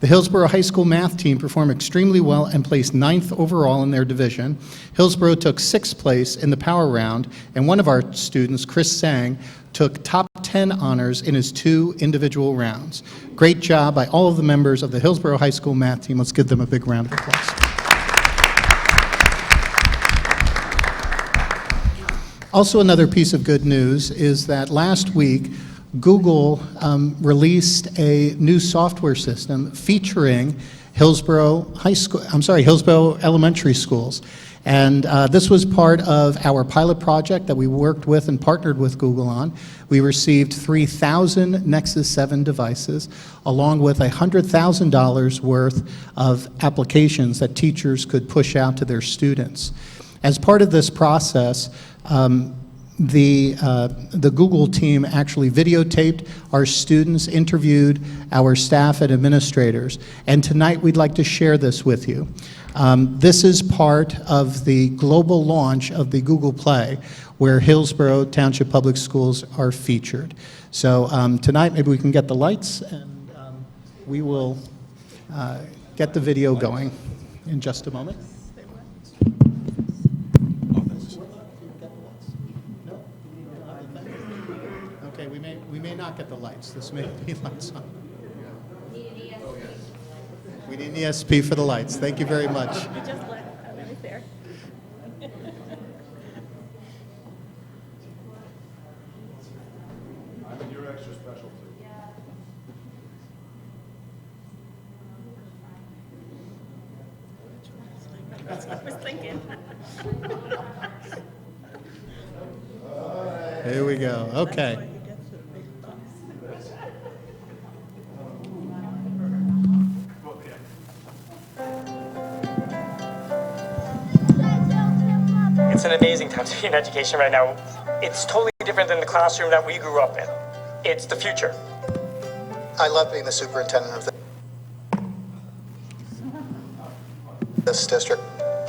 The Hillsborough High School math team performed extremely well and placed 9th overall in their division. Hillsborough took 6th place in the power round, and one of our students, Chris Sang, took top 10 honors in his 2 individual rounds. Great job by all of the members of the Hillsborough High School math team. Let's give them a big round of applause. Also, another piece of good news is that last week, Google released a new software system featuring Hillsborough elementary schools. And this was part of our pilot project that we worked with and partnered with Google on. We received 3,000 Nexus 7 devices, along with $100,000 worth of applications that teachers could push out to their students. As part of this process, the Google team actually videotaped our students, interviewed our staff and administrators, and tonight we'd like to share this with you. This is part of the global launch of the Google Play, where Hillsborough Township Public Schools are featured. So tonight maybe we can get the lights, and we will get the video going in just a moment. Okay, we may not get the lights. This may be lights on. We need an ESP for the lights. Thank you very much. You just let right there. You're extra special too. That's what I was thinking. Here we go. Okay. an amazing time to be in education right now. It's totally different than the classroom that we grew up in. It's the future. I love being the superintendent of this district.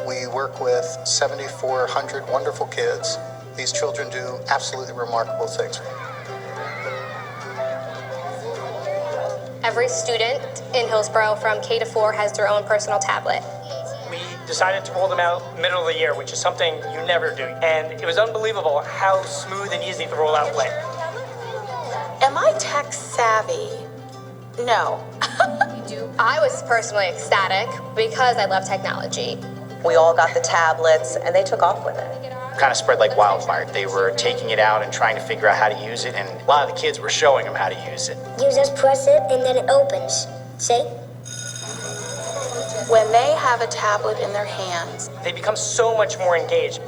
We work with 7,400 wonderful kids. These children do absolutely remarkable things. Every student in Hillsborough from K to 4 has their own personal tablet. We decided to roll them out middle of the year, which is something you never do. And it was unbelievable how smooth and easy the rollout went. Am I tech savvy? No. I was personally ecstatic because I love technology. We all got the tablets and they took off with it. Kind of spread like wildfire. They were taking it out and trying to figure out how to use it, and a lot of the kids were showing them how to use it. You just press it and then it opens. See? When they have a tablet in their hands, They become so much more engaged.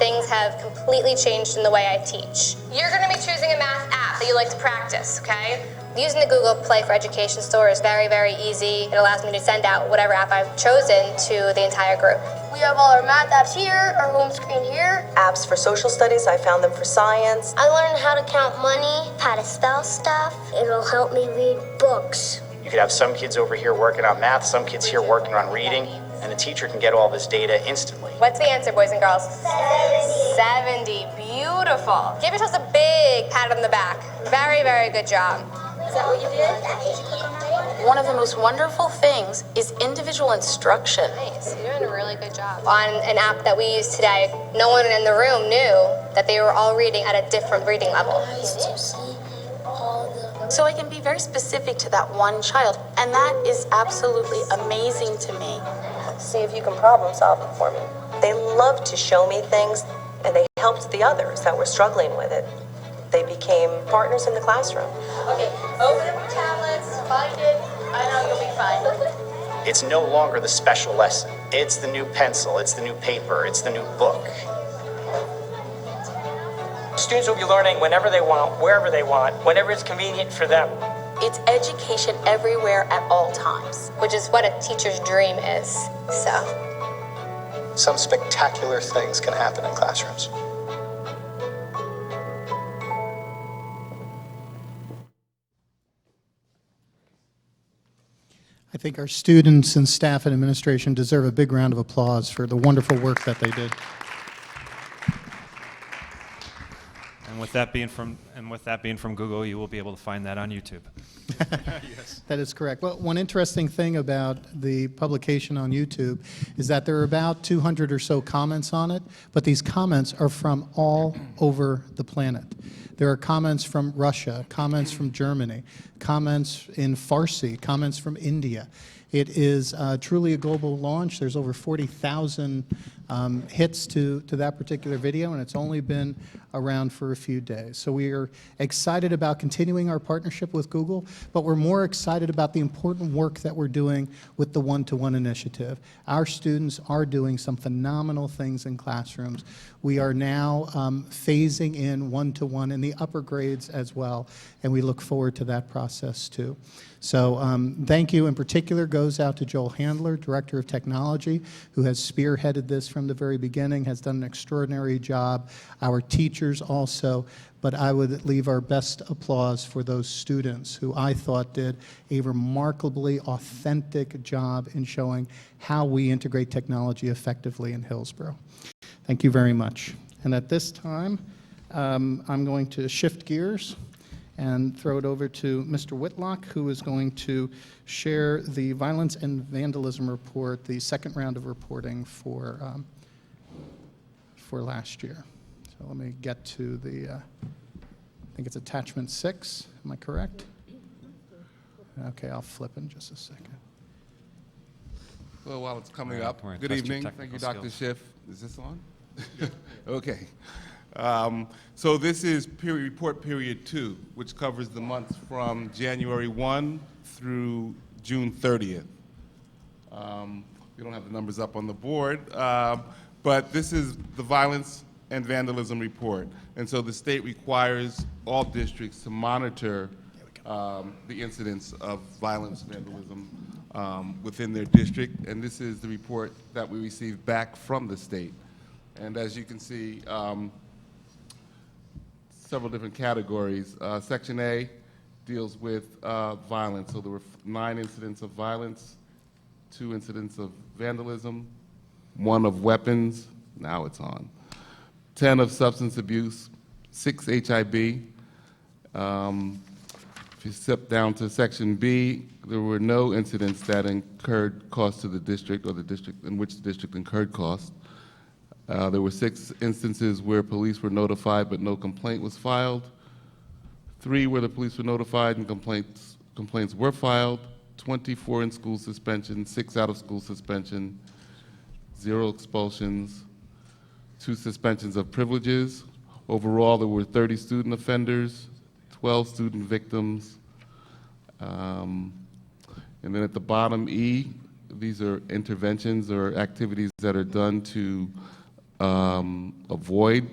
Things have completely changed in the way I teach. You're going to be choosing a math app that you like to practice, okay? Using the Google Play for Education store is very, very easy. It allows me to send out whatever app I've chosen to the entire group. We have all our math apps here, our home screen here. apps for social studies, I found them for science. I learned how to count money, how to spell stuff. It'll help me read books. You could have some kids over here working on math, some kids here working on reading, and the teacher can get all this data instantly. What's the answer, boys and girls? 70. Beautiful. Give yourselves a big pat on the back. Very, very good job. Is that what you did? One of the most wonderful things is individual instruction. Nice. You're doing a really good job. On an app that we use today, no one in the room knew that they were all reading at a different reading level. So I can be very specific to that one child, and that is absolutely amazing to me. See if you can problem solve it for me. They loved to show me things, and they helped the others that were struggling with it. They became partners in the classroom. Okay, open up your tablets, find it. I know you'll be fine. It's no longer the special lesson. It's the new pencil, it's the new paper, it's the new book. Students will be learning whenever they want, wherever they want, whenever it's convenient for them. It's education everywhere at all times. Which is what a teacher's dream is. So, Some spectacular things can happen in classrooms. I think our students and staff and administration deserve a big round of applause for the wonderful work that they did. And with that being from Google, you will be able to find that on YouTube. Yes. That is correct. Well, one interesting thing about the publication on YouTube is that there are about 200 or so comments on it, but these comments are from all over the planet. There are comments from Russia, comments from Germany, comments in Farsi, comments from India. It is truly a global launch. There's over 40,000 hits to that particular video, and it's only been around for a few days. So we are excited about continuing our partnership with Google, but we're more excited about the important work that we're doing with the one-to-one initiative. Our students are doing some phenomenal things in classrooms. We are now phasing in one-to-one in the upper grades as well, and we look forward to that process too. So thank you in particular goes out to Joel Handler, Director of Technology, who has spearheaded this from the very beginning, has done an extraordinary job. Our teachers also, but I would leave our best applause for those students who I thought did a remarkably authentic job in showing how we integrate technology effectively in Hillsborough. Thank you very much. And at this time, I'm going to shift gears and throw it over to Mr. Whitlock, who is going to share the violence and vandalism report, the second round of reporting for last year. So let me get to the, I think it's attachment 6, am I correct? Okay, I'll flip in just a second. Well, while it's coming up, we're gonna good test your evening. Thank you, technical Dr. skills. Schiff. Is this on? Okay. So this is report period 2, which covers the months from January 1 through June 30th. We don't have the numbers up on the board, but this is the violence and vandalism report. And so the state requires all districts to monitor the incidents of violence and vandalism within their district. And this is the report that we received back from the state. And as you can see, several different categories. Section A deals with violence. So there were 9 incidents of violence, 2 incidents of vandalism, 1 of weapons, now it's on, 10 of substance abuse, 6 HIB. If you step down to Section B, there were no incidents that incurred cost to the district or the district in which the district incurred cost. There were 6 instances where police were notified but no complaint was filed. 3 where the police were notified and complaints were filed. 24 in-school suspension, 6 out-of-school suspension, 0 expulsions, 2 suspensions of privileges. Overall, there were 30 student offenders, 12 student victims. And then at the bottom, E, these are interventions or activities that are done to avoid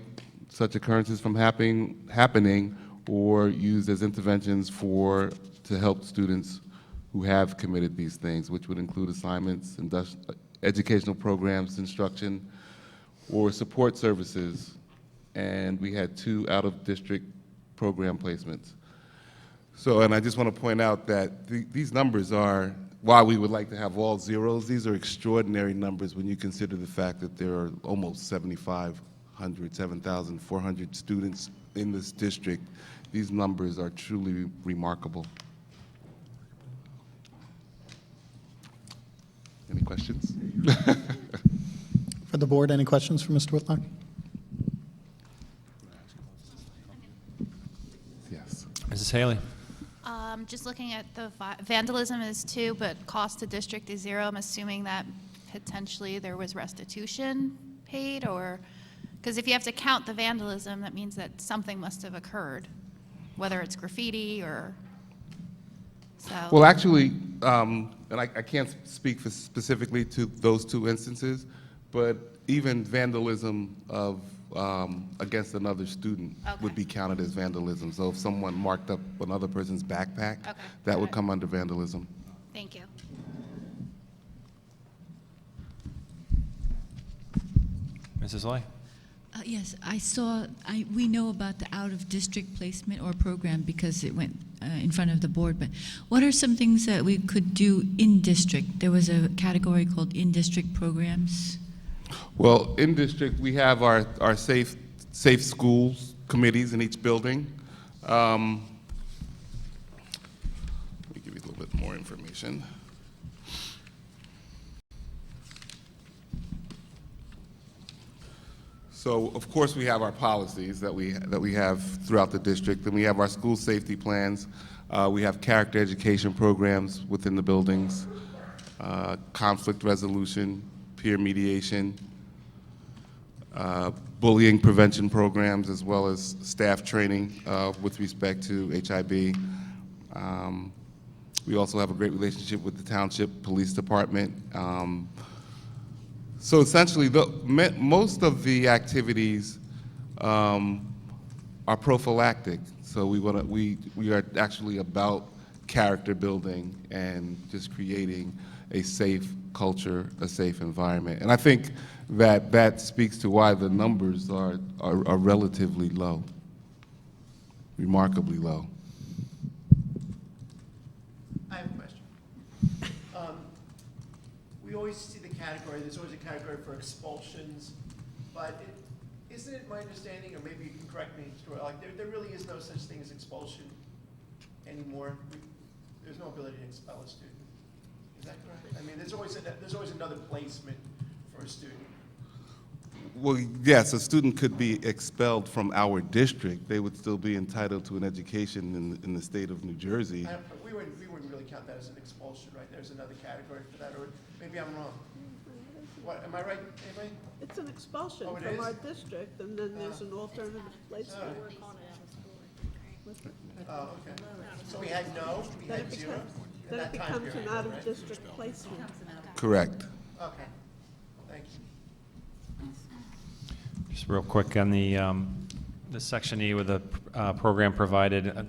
such occurrences from happening or used as interventions to help students who have committed these things, which would include assignments, educational programs, instruction, or support services. And we had 2 out-of-district program placements. So, and I just want to point out that these numbers are, while we would like to have all zeros, these are extraordinary numbers when you consider the fact that there are almost 7,500, 7,400 students in this district. These numbers are truly remarkable. Any questions? For the board, any questions for Mr. Whitlock? Yes. Mrs. Haley. Just looking at the vandalism is 2, but cost to district is 0. I'm assuming that potentially there was restitution paid, or because if you have to count the vandalism, that means that something must have occurred, whether it's graffiti or so. Well, actually, and I can't speak specifically to those 2 instances, but even vandalism of against another student would be counted as vandalism. So if someone marked up another person's backpack, that would come under vandalism. Thank you. Mrs. Lai. Yes, we know about the out-of-district placement or program because it went in front of the board, but what are some things that we could do in district? There was a category called in-district programs. Well, in district, we have our safe schools committees in each building. Let me give you a little bit more information. So, of course, we have our policies that we have throughout the district, and we have our school safety plans. We have character education programs within the buildings, conflict resolution, peer mediation, bullying prevention programs, as well as staff training with respect to HIB. We also have a great relationship with the Township Police Department. So essentially, most of the activities are prophylactic. So we are actually about character building and just creating a safe culture, a safe environment. And I think that speaks to why the numbers are relatively low, remarkably low. I have a question. We always see the category, there's always a category for expulsions, but isn't it my understanding, or maybe you can correct me, Stuart, like there really is no such thing as expulsion anymore? There's no ability to expel a student. Is that correct? I mean, there's always another placement for a student. Well, yes, a student could be expelled from our district. They would still be entitled to an education in the state of New Jersey. We wouldn't really count that as an expulsion, right? There's another category for that, or maybe I'm wrong. What, am I right, anybody? It's an expulsion Oh, it from is? our district, and then there's an alternative placement. Oh, okay. So we had no, we Then had it 0? becomes, in then that it time becomes an period, right? out-of-district placement. Correct. Okay, thank you. Just real quick on the Section E with the program provided,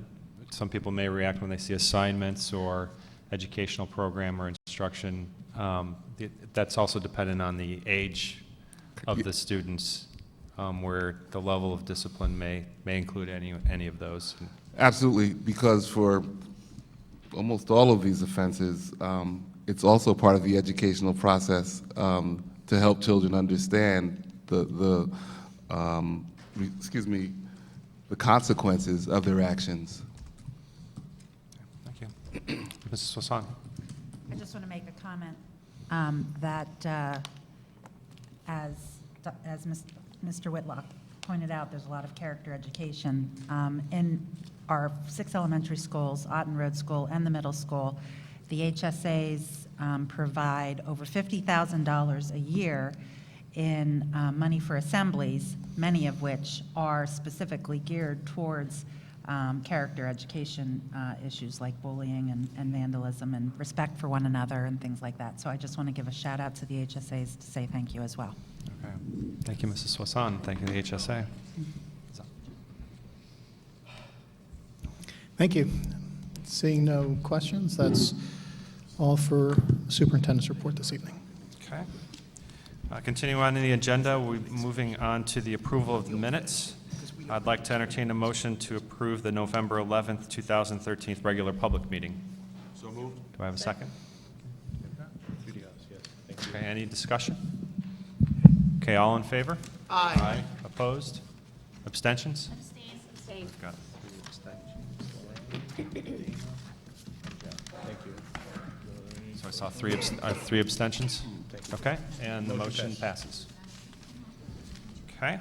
some people may react when they see assignments or educational program or instruction. That's also dependent on the age of the students, where the level of discipline may include any of those. Absolutely, because for almost all of these offenses, it's also part of the educational process to help children understand the consequences of their actions. Thank you. Mrs. Swasan. I just want to make a comment that as Mr. Whitlock pointed out, there's a lot of character education. In our 6 elementary schools, Otten Road School and the middle school, the HSAs provide over $50,000 a year in money for assemblies, many of which are specifically geared towards character education issues like bullying and vandalism and respect for one another and things like that. So I just want to give a shout out to the HSAs to say thank you as well. Okay. Thank you, Mrs. Swasan. Thank you, the HSA. Thank you. Seeing no questions, that's all for superintendent's report this evening. Okay. Continuing on in the agenda, we're moving on to the approval of the minutes. I'd like to entertain a motion to approve the November 11th, 2013 regular public meeting. So moved. Do I have a second? Okay, any discussion? Okay, all in favor? Aye. Opposed? Abstentions? Abstain. Got it. So I saw three abstentions? Okay, and the motion passes. Okay.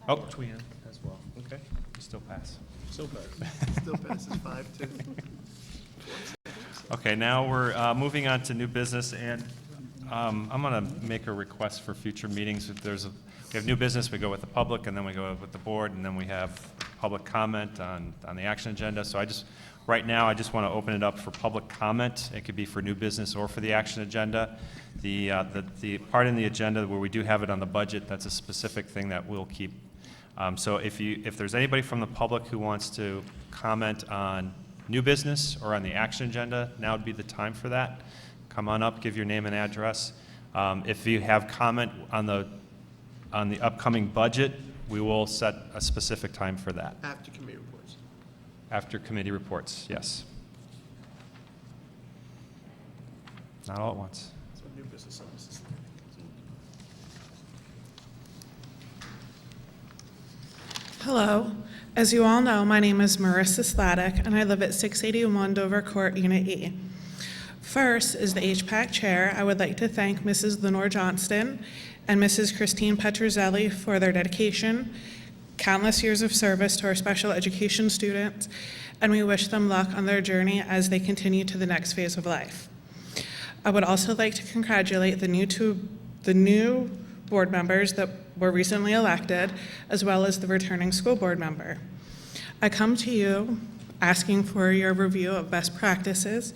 Oh, Twean as well. Okay, still pass. Still pass. Still passes 5-2. Okay, now we're moving on to new business, and I'm going to make a request for future meetings. If we have new business, we go with the public, and then we go with the board, and then we have public comment on the action agenda. So right now, I just want to open it up for public comment. It could be for new business or for the action agenda. The part in the agenda where we do have it on the budget, that's a specific thing that we'll keep. So if there's anybody from the public who wants to comment on new business or on the action agenda, now would be the time for that. Come on up, give your name and address. If you have comment on the upcoming budget, we will set a specific time for that. After committee reports. After committee reports, yes. Not all at once. So new business services. Hello. As you all know, my name is Marissa Sladek, and I live at 681 Dover Court, Unit E. First, as the HPAC chair, I would like to thank Mrs. Lenore Johnston and Mrs. Christine Petruzzelli for their dedication, countless years of service to our special education students, and we wish them luck on their journey as they continue to the next phase of life. I would also like to congratulate the new board members that were recently elected, as well as the returning school board member. I come to you asking for your review of best practices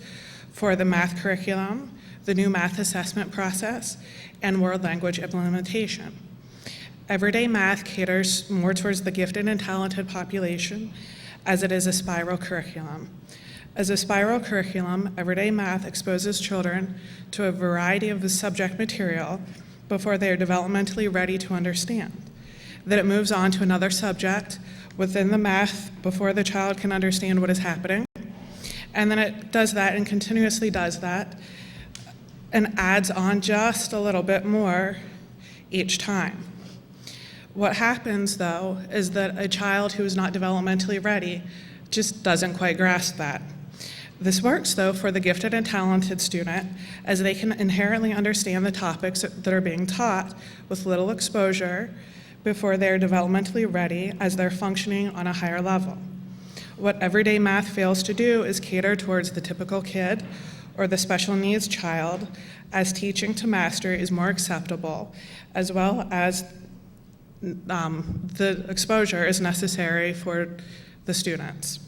for the math curriculum, the new math assessment process, and world language implementation. Everyday math caters more towards the gifted and talented population, as it is a spiral curriculum. As a spiral curriculum, everyday math exposes children to a variety of the subject material before they are developmentally ready to understand. That it moves on to another subject within the math before the child can understand what is happening. And then it does that and continuously does that and adds on just a little bit more each time. What happens, though, is that a child who is not developmentally ready just doesn't quite grasp that. This works, though, for the gifted and talented student, as they can inherently understand the topics that are being taught with little exposure before they're developmentally ready as they're functioning on a higher level. What everyday math fails to do is cater towards the typical kid or the special needs child, as teaching to master is more acceptable, as well as the exposure is necessary for the students.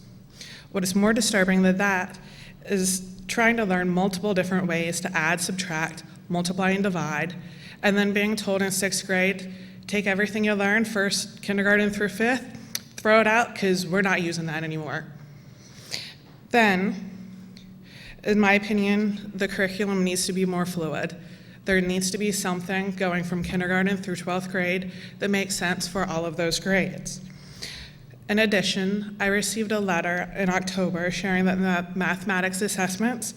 What is more disturbing than that is trying to learn multiple different ways to add, subtract, multiply, and divide, and then being told in 6th grade, take everything you learned first kindergarten through 5th, throw it out because we're not using that anymore. Then, in my opinion, the curriculum needs to be more fluid. There needs to be something going from kindergarten through 12th grade that makes sense for all of those grades. In addition, I received a letter in October sharing that the mathematics assessments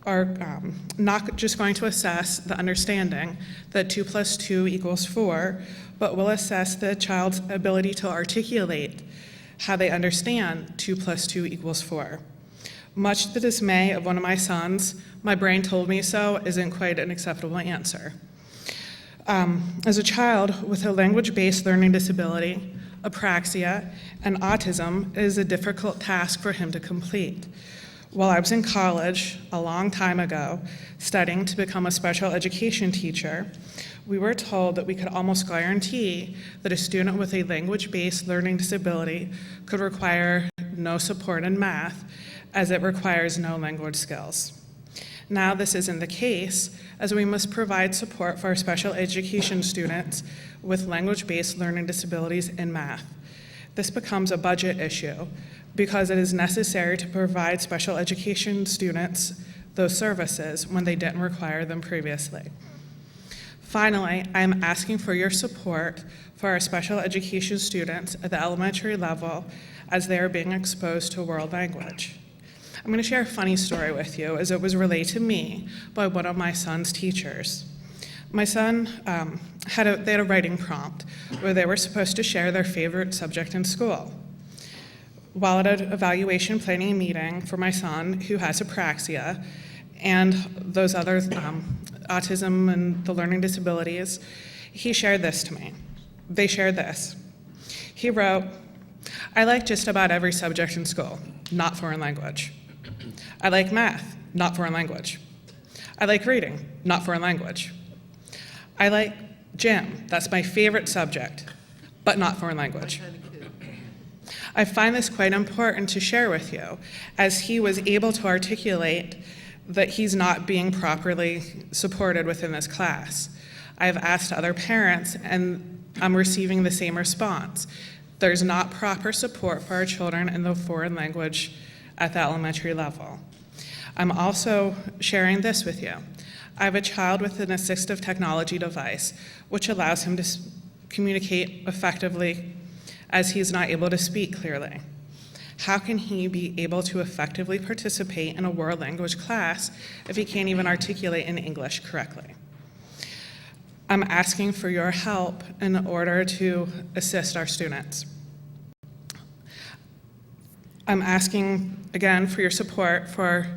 are not just going to assess the understanding that 2 + 2 = 4, but will assess the child's ability to articulate how they understand 2 + 2 = 4. Much to the dismay of one of my sons, my brain told me so isn't quite an acceptable answer. As a child with a language-based learning disability, apraxia, and autism, it is a difficult task for him to complete. While I was in college a long time ago, studying to become a special education teacher, we were told that we could almost guarantee that a student with a language-based learning disability could require no support in math, as it requires no language skills. Now this isn't the case, as we must provide support for our special education students with language-based learning disabilities in math. This becomes a budget issue because it is necessary to provide special education students those services when they didn't require them previously. Finally, I am asking for your support for our special education students at the elementary level as they are being exposed to world language. I'm going to share a funny story with you as it was relayed to me by one of my son's teachers. My son had a writing prompt where they were supposed to share their favorite subject in school. While at an evaluation planning meeting for my son who has apraxia and those other autism and the learning disabilities, he shared this to me. They shared this. He wrote, "I like just about every subject in school, not foreign language. I like math, not foreign language. I like reading, not foreign language. I like gym, that's my favorite subject, but not foreign language." I find this quite important to share with you, as he was able to articulate that he's not being properly supported within this class. I have asked other parents, and I'm receiving the same response. There's not proper support for our children in the foreign language at the elementary level. I'm also sharing this with you. I have a child with an assistive technology device, which allows him to communicate effectively as he's not able to speak clearly. How can he be able to effectively participate in a world language class if he can't even articulate in English correctly? I'm asking for your help in order to assist our students. I'm asking, again, for your support for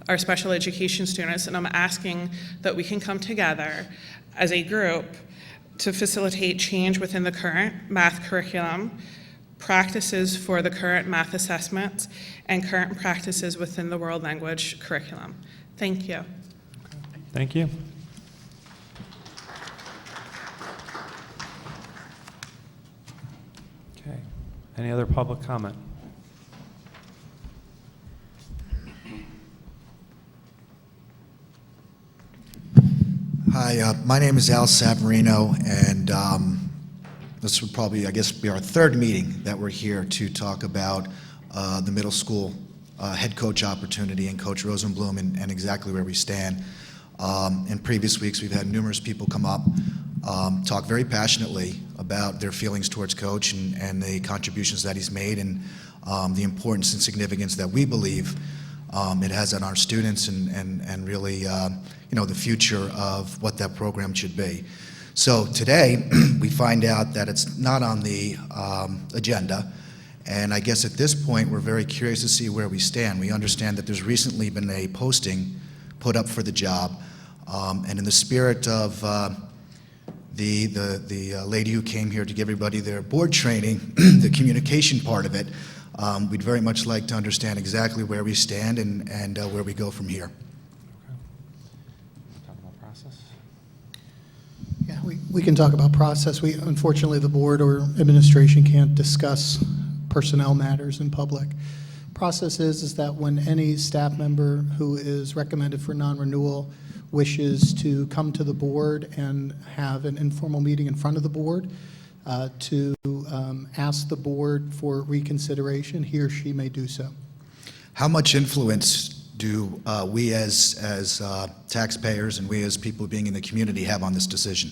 our special education students, and I'm asking that we can come together as a group to facilitate change within the current math curriculum, practices for the current math assessments, and current practices within the world language curriculum. Thank you. Thank you. Okay. Any other public comment? Hi, my name is Al Savarino, and this would probably, I guess, be our third meeting that we're here to talk about the middle school head coach opportunity and Coach Rosenblum and exactly where we stand. In previous weeks, we've had numerous people come up, talk very passionately about their feelings towards Coach and the contributions that he's made and the importance and significance that we believe it has on our students and really, the future of what that program should be. So today, we find out that it's not on the agenda, and I guess at this point, we're very curious to see where we stand. We understand that there's recently been a posting put up for the job, and in the spirit of the lady who came here to give everybody their board training, the communication part of it, we'd very much like to understand exactly where we stand and where we go from here. Talk about process. Yeah, we can talk about process. Unfortunately, the board or administration can't discuss personnel matters in public. Process is that when any staff member who is recommended for non-renewal wishes to come to the board and have an informal meeting in front of the board to ask the board for reconsideration, he or she may do so. How much influence do we as taxpayers and we as people being in the community have on this decision?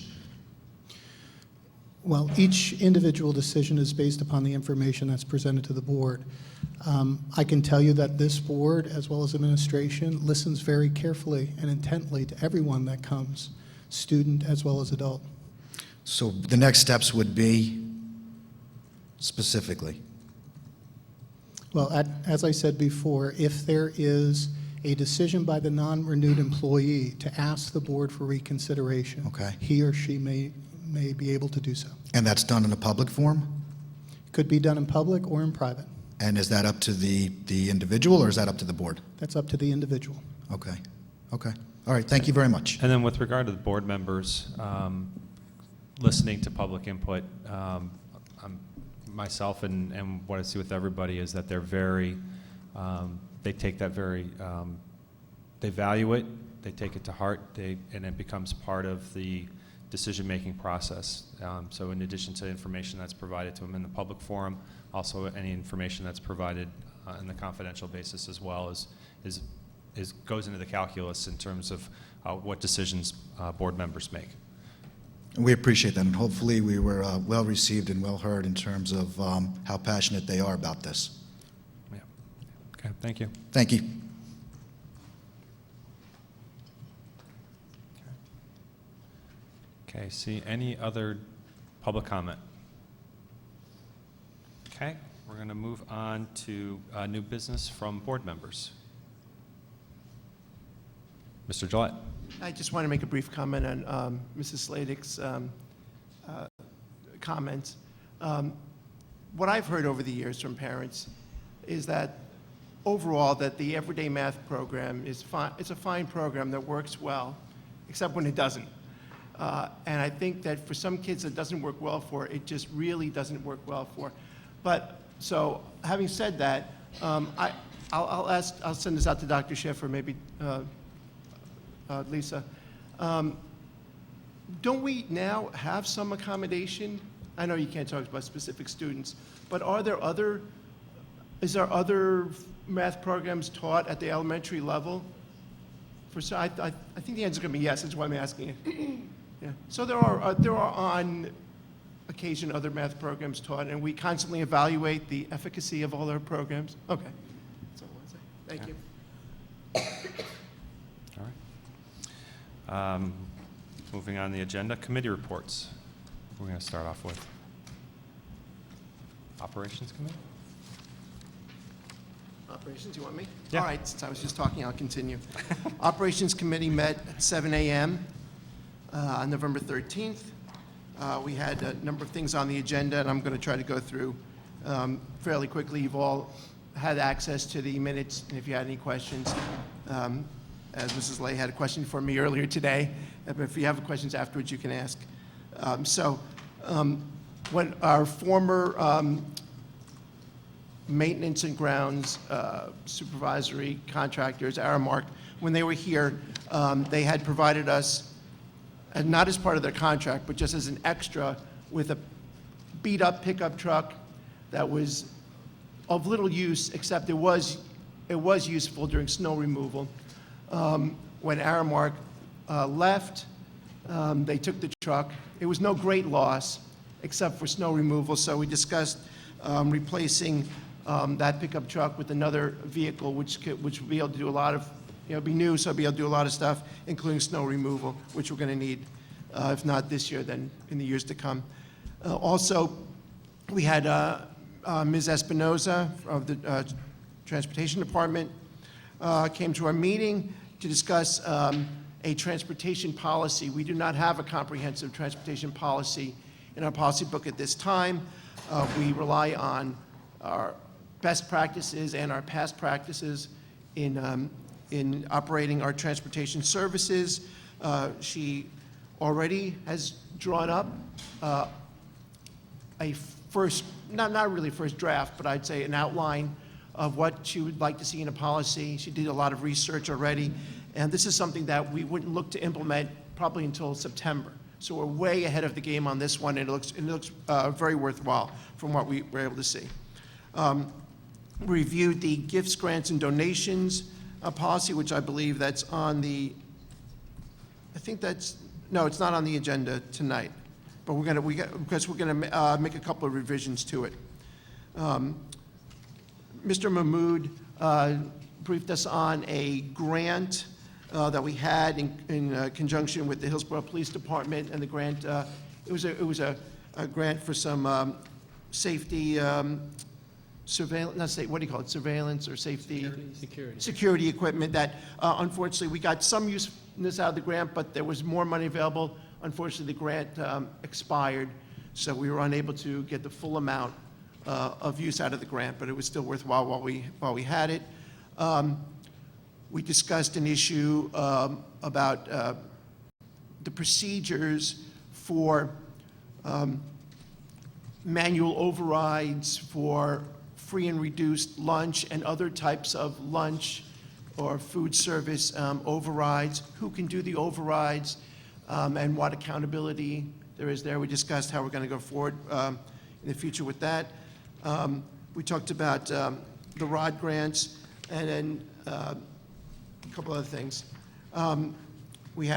Well, each individual decision is based upon the information that's presented to the board. I can tell you that this board, as well as administration, listens very carefully and intently to everyone that comes, student as well as adult. So the next steps would be specifically? Well, as I said before, if there is a decision by the non-renewed employee to ask the board for reconsideration, Okay. he or she may be able to do so. And that's done in a public forum? Could be done in public or in private. And is that up to the individual, or is that up to the board? That's up to the individual. Okay. Okay. All right. Thank you very much. And then with regard to the board members, listening to public input, myself and what I see with everybody is that they're very, they take that very, they value it, they take it to heart, and it becomes part of the decision-making process. So in addition to information that's provided to them in the public forum, also any information that's provided in the confidential basis as well goes into the calculus in terms of what decisions board members make. We appreciate that, and hopefully we were well received and well heard in terms of how passionate they are about this. Yeah. Okay, thank you. Thank you. Okay, see any other public comment? Okay, we're going to move on to new business from board members. Mr. Gillette. I just want to make a brief comment on Mrs. Sladek's comments. What I've heard over the years from parents is that overall that the everyday math program is fine. It's a fine program that works well, except when it doesn't. And I think that for some kids it doesn't work well for, it just really doesn't work well for. But so having said that, I'll send this out to Dr. Schiffer, maybe Lisa. Don't we now have some accommodation? I know you can't talk about specific students, but is there other math programs taught at the elementary level? I think the answer is going to be yes. That's why I'm asking it. Yeah. So there are on occasion other math programs taught, and we constantly evaluate the efficacy of all our programs. Okay. That's all I want to say. Thank you. All right. Moving on the agenda, committee reports. We're going to start off with Operations Committee. Operations, you want me? Yeah. All right, since I was just talking, I'll continue. Operations Committee met at 7 a.m. On November 13th. We had a number of things on the agenda, and I'm going to try to go through fairly quickly. You've all had access to the minutes, and if you had any questions, as Mrs. Lay had a question for me earlier today, but if you have questions afterwards, you can ask. When our former maintenance and grounds supervisory contractors, Aramark, when they were here, they had provided us, and not as part of their contract, but just as an extra, with a beat-up pickup truck that was of little use, except it was useful during snow removal. When Aramark left, they took the truck. It was no great loss, except for snow removal, so we discussed replacing that pickup truck with another vehicle, which would be able to do a lot of, be new, so be able to do a lot of stuff, including snow removal, which we're going to need, if not this year, then in the years to come. Also, we had Ms. Espinoza of the Transportation Department came to our meeting to discuss a transportation policy. We do not have a comprehensive transportation policy in our policy book at this time. We rely on our best practices and our past practices in operating our transportation services. She already has drawn up a first, not really first draft, but I'd say an outline of what she would like to see in a policy. She did a lot of research already, and this is something that we wouldn't look to implement probably until September. So we're way ahead of the game on this one, and it looks very worthwhile from what we were able to see. Reviewed the gifts, grants, and donations policy, which I believe that's on the, no, it's not on the agenda tonight, but because we're gonna make a couple of revisions to it. Mr. Mahmood briefed us on a grant that we had in conjunction with the Hillsborough Police Department, and the grant, it was a grant for some safety surveillance, not say, what do you call it, surveillance or safety? Security equipment that, unfortunately, we got some usefulness out of the grant, but there was more money available. Unfortunately, the grant expired, so we were unable to get the full amount of use out of the grant, but it was still worthwhile while we had it. We discussed an issue about the procedures for manual overrides for free and reduced lunch and other types of lunch or food service overrides, who can do the overrides, and what accountability there is there. We discussed how we're going to go forward in the future with that. We talked about the ROD grants, and then a couple other things. We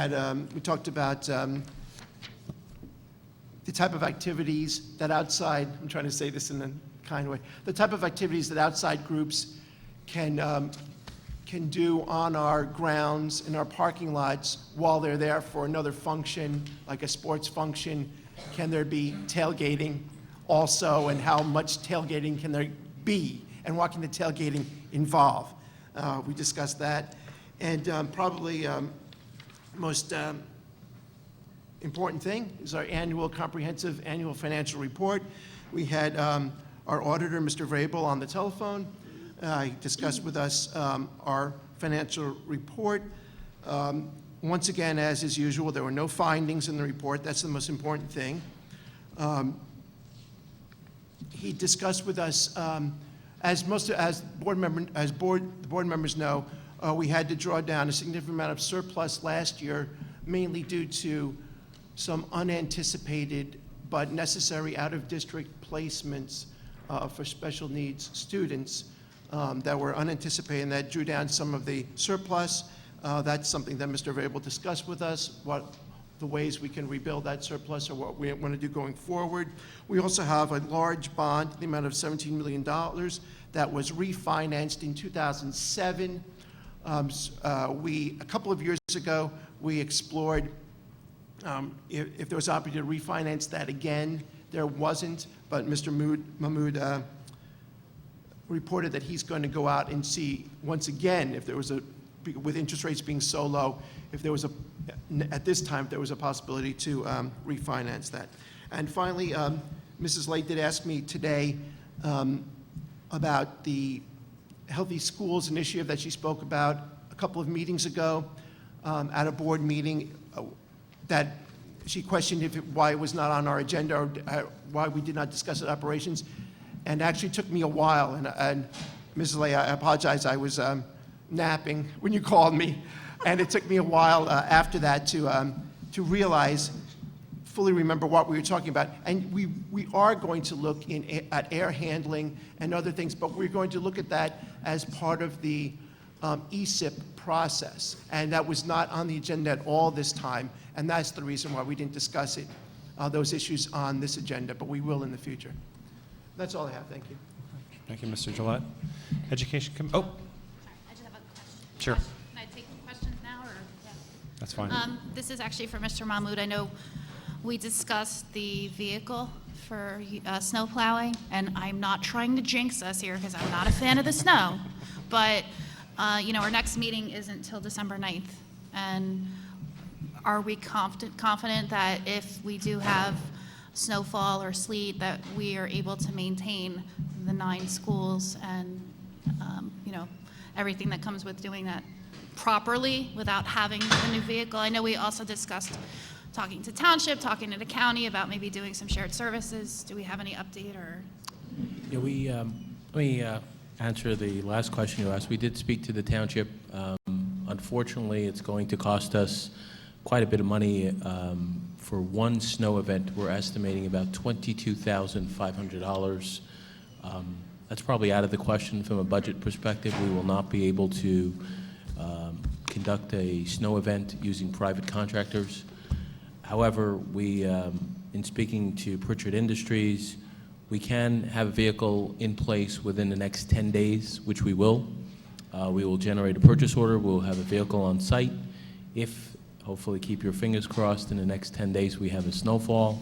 talked about the type of activities that outside, I'm trying to say this in a kind way, the type of activities that outside groups can do on our grounds, in our parking lots, while they're there for another function, like a sports function. Can there be tailgating also, and how much tailgating can there be, and what can the tailgating involve? We discussed that. And probably most important thing is our comprehensive annual financial report. We had our auditor, Mr. Vrabel, on the telephone. He discussed with us our financial report. Once again, as is usual, there were no findings in the report. That's the most important thing. He discussed with us, as the board members know, we had to draw down a significant amount of surplus last year, mainly due to some unanticipated but necessary out-of-district placements for special needs students that were unanticipated, and that drew down some of the surplus. That's something that Mr. Vrabel discussed with us, what the ways we can rebuild that surplus or what we want to do going forward. We also have a large bond, the amount of $17 million, that was refinanced in 2007. A couple of years ago, we explored if there was an opportunity to refinance that again. There wasn't, but Mr. Mahmood reported that he's going to go out and see once again if there was with interest rates being so low, if there was at this time, there was a possibility to refinance that. And finally, Mrs. Lake did ask me today about the Healthy Schools initiative that she spoke about a couple of meetings ago at a board meeting, that she questioned why it was not on our agenda or why we did not discuss it at operations. And actually took me a while, and Mrs. Lay, I apologize, I was napping when you called me, and it took me a while after that to realize, fully remember what we were talking about. And we are going to look at air handling and other things, but we're going to look at that as part of the ESIP process, and that was not on the agenda at all this time, and that's the reason why we didn't discuss it, those issues on this agenda, but we will in the future. That's all I have. Thank you. Thank you, Mr. Gillette. Education I just have a question. Sure. Can I take questions now, or? Yeah. That's fine. This is actually for Mr. Mahmood. I know we discussed the vehicle for snow plowing, and I'm not trying to jinx us here because I'm not a fan of the snow, but our next meeting isn't until December 9th, and are we confident that if we do have snowfall or sleet, that we are able to maintain the 9 schools and everything that comes with doing that properly without having the new vehicle? I know we also discussed talking to Township, talking to the county about maybe doing some shared services. Do we have any update or? Yeah, let me answer the last question you asked. We did speak to the Township. Unfortunately, it's going to cost us quite a bit of money for one snow event. We're estimating about $22,500. That's probably out of the question from a budget perspective. We will not be able to conduct a snow event using private contractors. However, we, in speaking to Pritchard Industries, we can have a vehicle in place within the next 10 days, which we will. We will generate a purchase order. We'll have a vehicle on site. If, hopefully keep your fingers crossed, in the next 10 days we have a snowfall,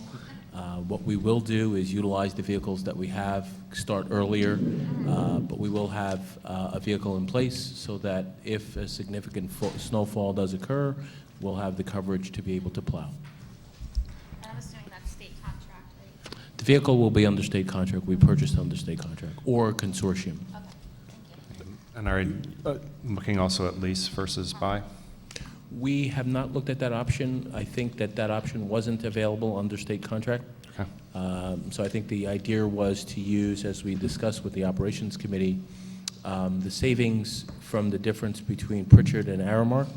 what we will do is utilize the vehicles that we have, start earlier, but we will have a vehicle in place so that if a significant snowfall does occur, we'll have the coverage to be able to plow. And I'm assuming that's state contract, right? The vehicle will be under state contract. We purchased under state contract or consortium. And are you looking also at lease versus buy? We have not looked at that option. I think that that option wasn't available under state contract. Okay. So I think the idea was to use, as we discussed with the operations committee, the savings from the difference between Pritchard and Aramark,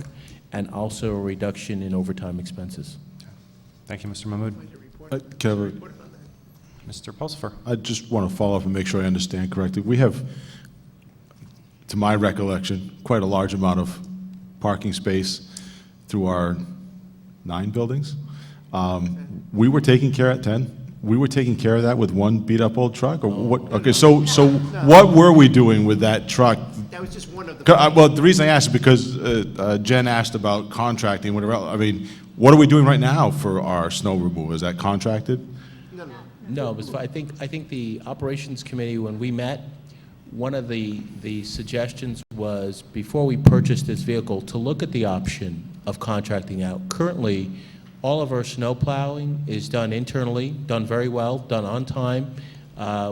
and also a reduction in overtime expenses. Thank you, Mr. Mahmood. Kevin, Mr. Pulsifer. I just want to follow up and make sure I understand correctly. We have, to my recollection, quite a large amount of parking space through our 9 buildings. We were taking care of 10. We were taking care of that with one beat-up old truck, or what? Okay, so what were we doing with that truck? That was just one of the. Well, the reason I asked is because Jen asked about contracting, whatever else. I mean, what are we doing right now for our snow removal? Is that contracted? No, but I think the operations committee, when we met, one of the suggestions was, before we purchased this vehicle, to look at the option of contracting out. Currently, all of our snow plowing is done internally, done very well, done on time.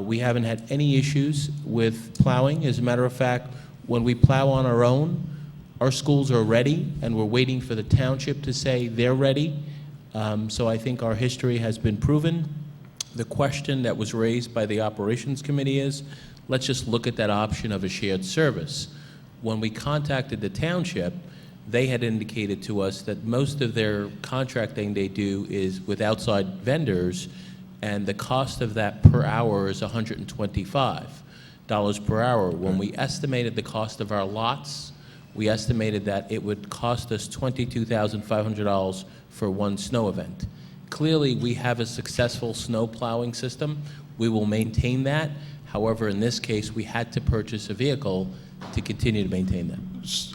We haven't had any issues with plowing. As a matter of fact, when we plow on our own, our schools are ready, and we're waiting for the township to say they're ready. So I think our history has been proven. The question that was raised by the operations committee is, let's just look at that option of a shared service. When we contacted the township, they had indicated to us that most of their contracting they do is with outside vendors, and the cost of that per hour is $125 per hour. When we estimated the cost of our lots, we estimated that it would cost us $22,500 for one snow event. Clearly, we have a successful snow plowing system. We will maintain that. However, in this case, we had to purchase a vehicle to continue to maintain that.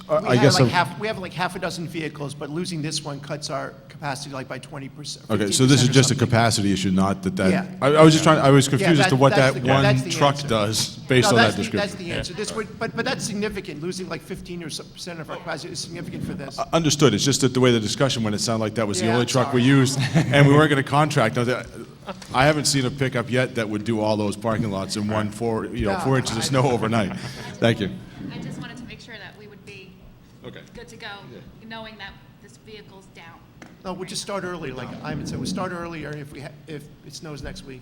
I guess We have like half a dozen vehicles, but losing this one cuts our capacity like by 20%. Okay, so this is just a capacity issue, not that. Yeah. I was just trying. I was confused as to what that that's one the truck answer. does based on that description. That's the answer. This would, but that's significant. Losing like 15% of our capacity is significant for this. Understood. It's just that the way the discussion went, it sounded like that was the Yeah, only I'm truck we sorry. used, and we weren't going to contract. I haven't seen a pickup yet that would do all those parking lots in 4 inches of snow overnight. Thank you. I just wanted to make sure that we would be Okay. good to go, knowing that this vehicle's down. No, we'll just start early, like Ivan said. We'll start earlier if it snows next week.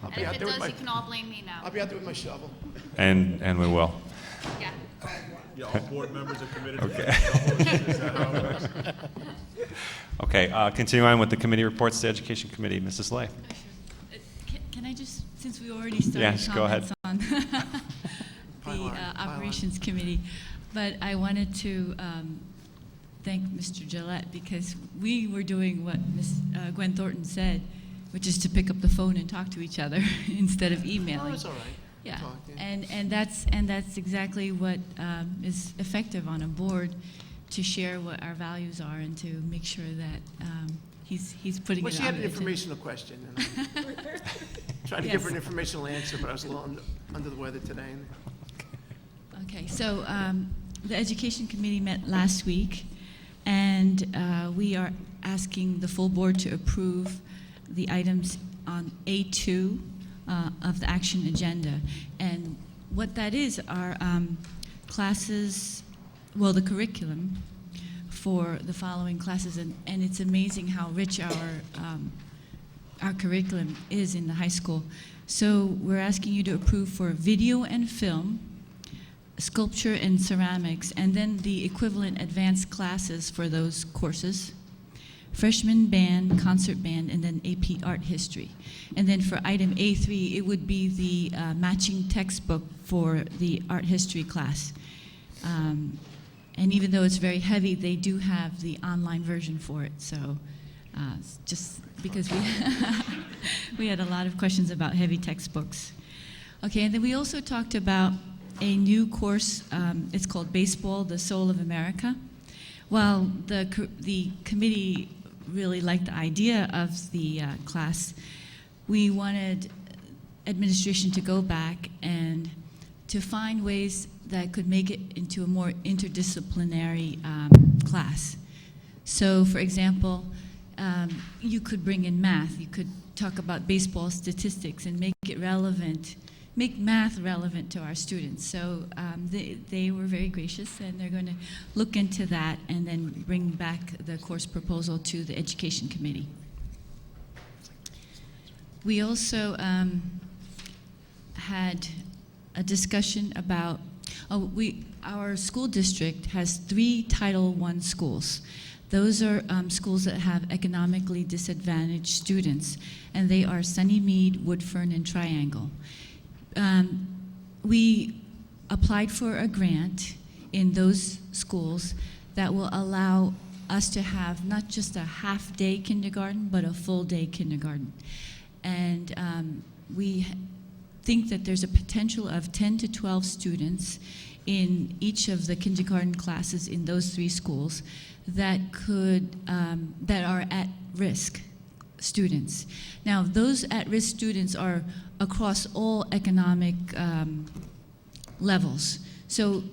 And if it does, you can all blame me now. I'll be out there with my shovel. And we will. Yeah. Yeah, all board members are committed. Okay. Okay, continuing on with the committee reports, the Education Committee, Mrs. Lay. Can I just, since we already started Yes, go ahead. comments on the Operations Committee, but I wanted to thank Mr. Gillette, because we were doing what Ms. Gwen Thornton said, which is to pick up the phone and talk to each other instead of emailing. Oh, that's all right. Yeah, Talk, yeah. and that's exactly what is effective on a board, to share what our values are and to make sure that he's putting Well, it she on had an the agenda. informational question. And I tried to give her an informational answer, but I was a little under the weather today. Okay, so the Education Committee met last week, and we are asking the full board to approve the items on A2 of the action agenda. And what that is are classes, well, the curriculum for the following classes, and it's amazing how rich our curriculum is in the high school. So we're asking you to approve for video and film, sculpture and ceramics, and then the equivalent advanced classes for those courses, freshman band, concert band, and then AP art history. And then for item A3, it would be the matching textbook for the art history class. And even though it's very heavy, they do have the online version for it. So just because we had a lot of questions about heavy textbooks. Okay, and then we also talked about a new course. It's called Baseball, the Soul of America. While the committee really liked the idea of the class, we wanted administration to go back and to find ways that could make it into a more interdisciplinary class. So, for example, you could bring in math. You could talk about baseball statistics and make it relevant, make math relevant to our students. So they were very gracious, and they're going to look into that and then bring back the course proposal to the Education Committee. We also had a discussion about, our school district has 3 Title I schools. Those are schools that have economically disadvantaged students, and they are Sunnymead, Woodfern, and Triangle. We applied for a grant in those schools that will allow us to have not just a half-day kindergarten, but a full-day kindergarten. And we think that there's a potential of 10 to 12 students in each of the kindergarten classes in those 3 schools that that are at-risk students. Now, those at-risk students are across all economic levels. So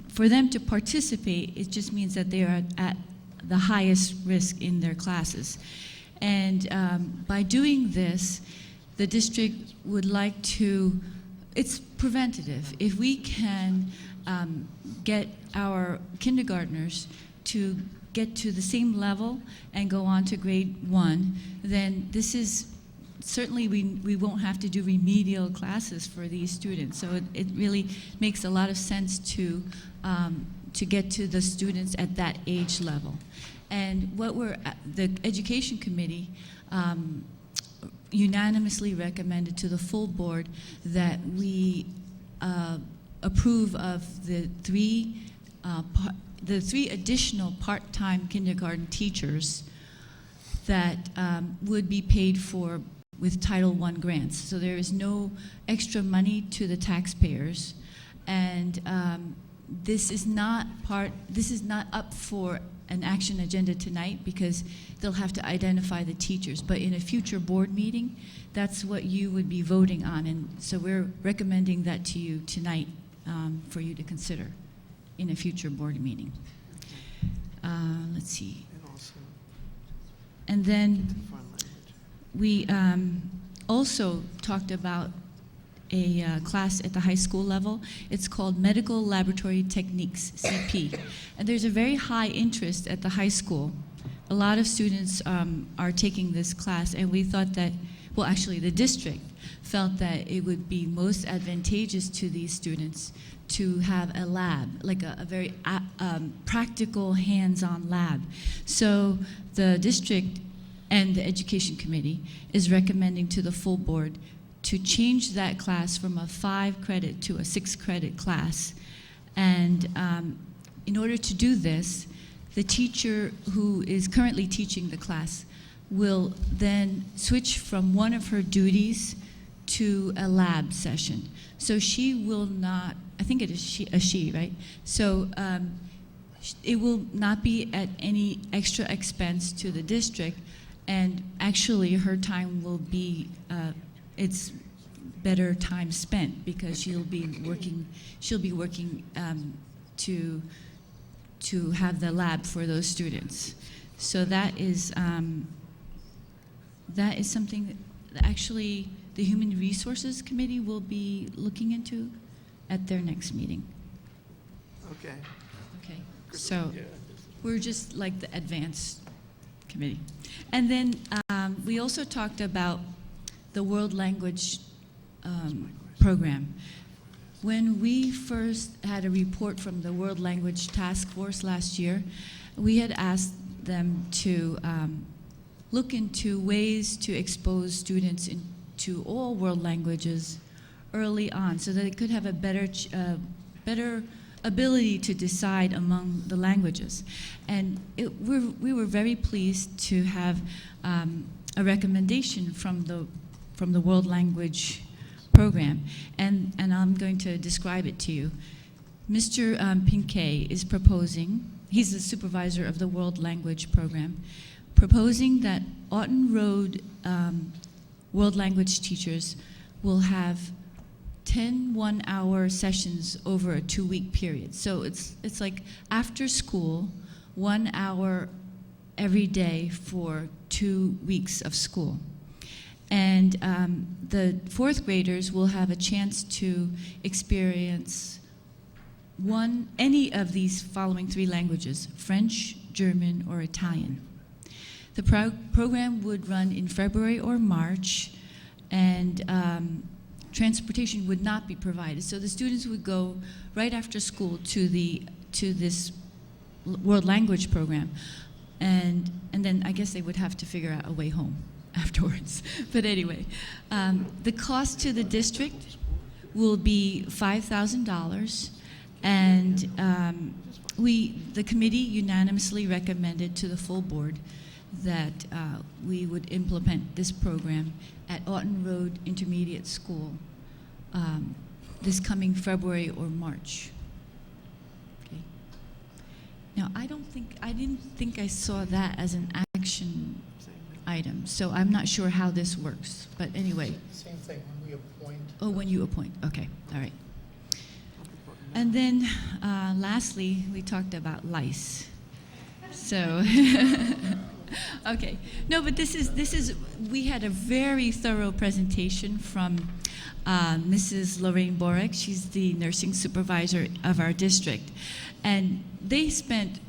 for them to participate, it just means that they are at the highest risk in their classes. And by doing this, the district would like to, it's preventative. If we can get our kindergartners to get to the same level and go on to grade 1, then this is, certainly we won't have to do remedial classes for these students. So it really makes a lot of sense to get to the students at that age level. And what the Education Committee unanimously recommended to the full board that we approve of the 3 additional part-time kindergarten teachers that would be paid for with Title I grants. So there is no extra money to the taxpayers, and this is not up for an action agenda tonight because they'll have to identify the teachers. But in a future board meeting, that's what you would be voting on, and so we're recommending that to you tonight for you to consider in a future board meeting. Let's see. And then we also talked about a class at the high school level. It's called Medical Laboratory Techniques, CP. And there's a very high interest at the high school. A lot of students are taking this class, and we thought that, well, actually the district felt that it would be most advantageous to these students to have a lab, like a very practical, hands-on lab. So the district and the Education Committee is recommending to the full board to change that class from a 5-credit to a 6-credit class. And in order to do this, the teacher who is currently teaching the class will then switch from one of her duties to a lab session. So she will not, I think it is a she, right? So it will not be at any extra expense to the district, and actually her time will be, it's better time spent because she'll be working to have the lab for those students. So that is something that actually the Human Resources Committee will be looking into at their next meeting. Okay. Okay, so we're just like the advanced committee. And then we also talked about the world language program. When we first had a report from the World Language Task Force last year, we had asked them to look into ways to expose students to all world languages early on so that they could have a better ability to decide among the languages. And we were very pleased to have a recommendation from the World Language Program, and I'm going to describe it to you. Mr. Pinkay is proposing, he's the supervisor of the World Language Program, proposing that Aughton Road World Language teachers will have 10 one-hour sessions over a 2-week period. So it's like after school, 1 hour every day for 2 weeks of school. And the 4th graders will have a chance to experience any of these following 3 languages: French, German, or Italian. The program would run in February or March, and transportation would not be provided. So the students would go right after school to this World Language Program, and then I guess they would have to figure out a way home afterwards. But anyway, the cost to the district will be $5,000, and the committee unanimously recommended to the full board that we would implement this program at Aughton Road Intermediate School this coming February or March. Okay. Now, I didn't think I saw that as an action item, so I'm not sure how this works. But anyway. Same thing when we appoint. Oh, when you appoint. Okay. All right. And then, lastly, we talked about lice. So. Okay. No, but this is. We had a very thorough presentation from Mrs. Lorraine Borek. She's the nursing supervisor of our district, and they spent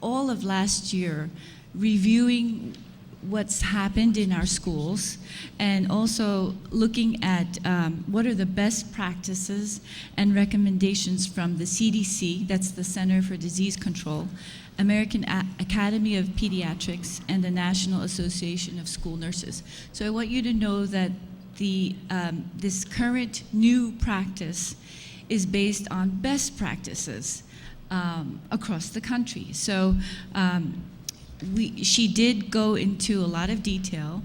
all of last year reviewing what's happened in our schools, and also looking at what are the best practices and recommendations from the CDC, that's the Center for Disease Control, American Academy of Pediatrics, and the National Association of School Nurses. So I want you to know that this current new practice is based on best practices across the country. So she did go into a lot of detail.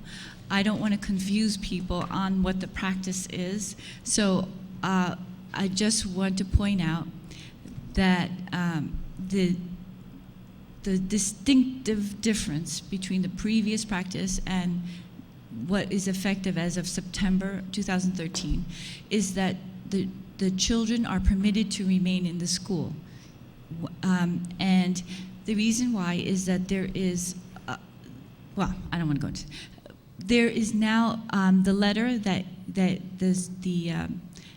I don't want to confuse people on what the practice is, so I just want to point out that the distinctive difference between the previous practice and what is effective as of September 2013 is that the children are permitted to remain in the school. And the reason why is that there is, well, I don't want to go into. There is now the letter that the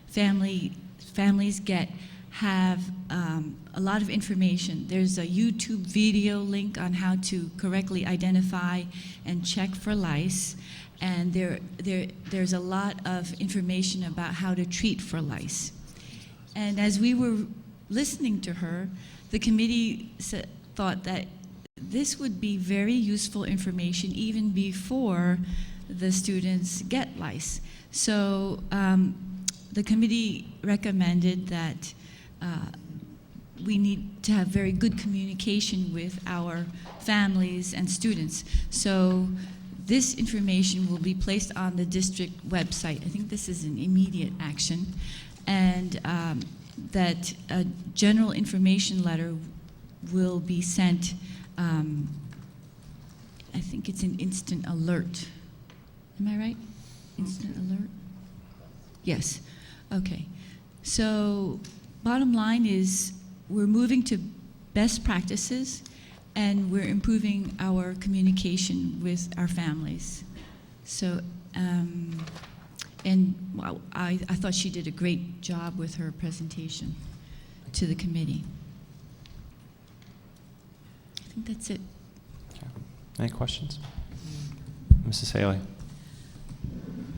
families get have a lot of information. There's a YouTube video link on how to correctly identify and check for lice, and there's a lot of information about how to treat for lice. And as we were listening to her, the committee thought that this would be very useful information even before the students get lice. So the committee recommended that we need to have very good communication with our families and students. So this information will be placed on the district website. I think this is an immediate action. And that a general information letter will be sent, I think it's an instant alert. Am I right? Instant alert? Yes. Okay. So bottom line is we're moving to best practices, and we're improving our communication with our families. So, and well, I thought she did a great job with her presentation to the committee. I think that's it. Okay. Any questions? Mrs. Haley.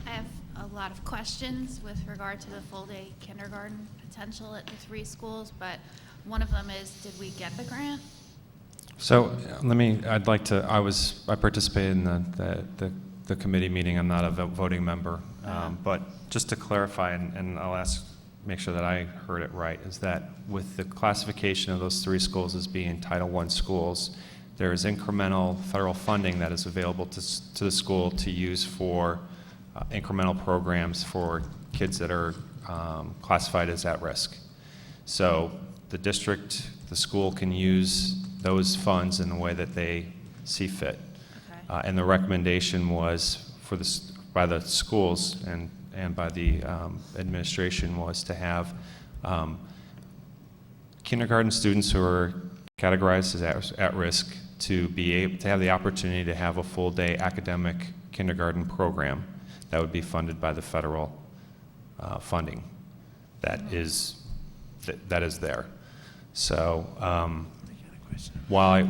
I have a lot of questions with regard to the full-day kindergarten potential at the 3 schools, but one of them is, did we get the grant? So I participated in the committee meeting. I'm not a voting member, but just to clarify, and I'll ask make sure that I heard it right, is that with the classification of those 3 schools as being Title I schools, there is incremental federal funding that is available to the school to use for incremental programs for kids that are classified as at risk. So the district, the school can use those funds in the way that they see fit. Okay. And the recommendation was by the schools and by the administration was to have kindergarten students who are categorized as at risk to be able to have the opportunity to have a full day academic kindergarten program that would be funded by the federal funding that is there. So while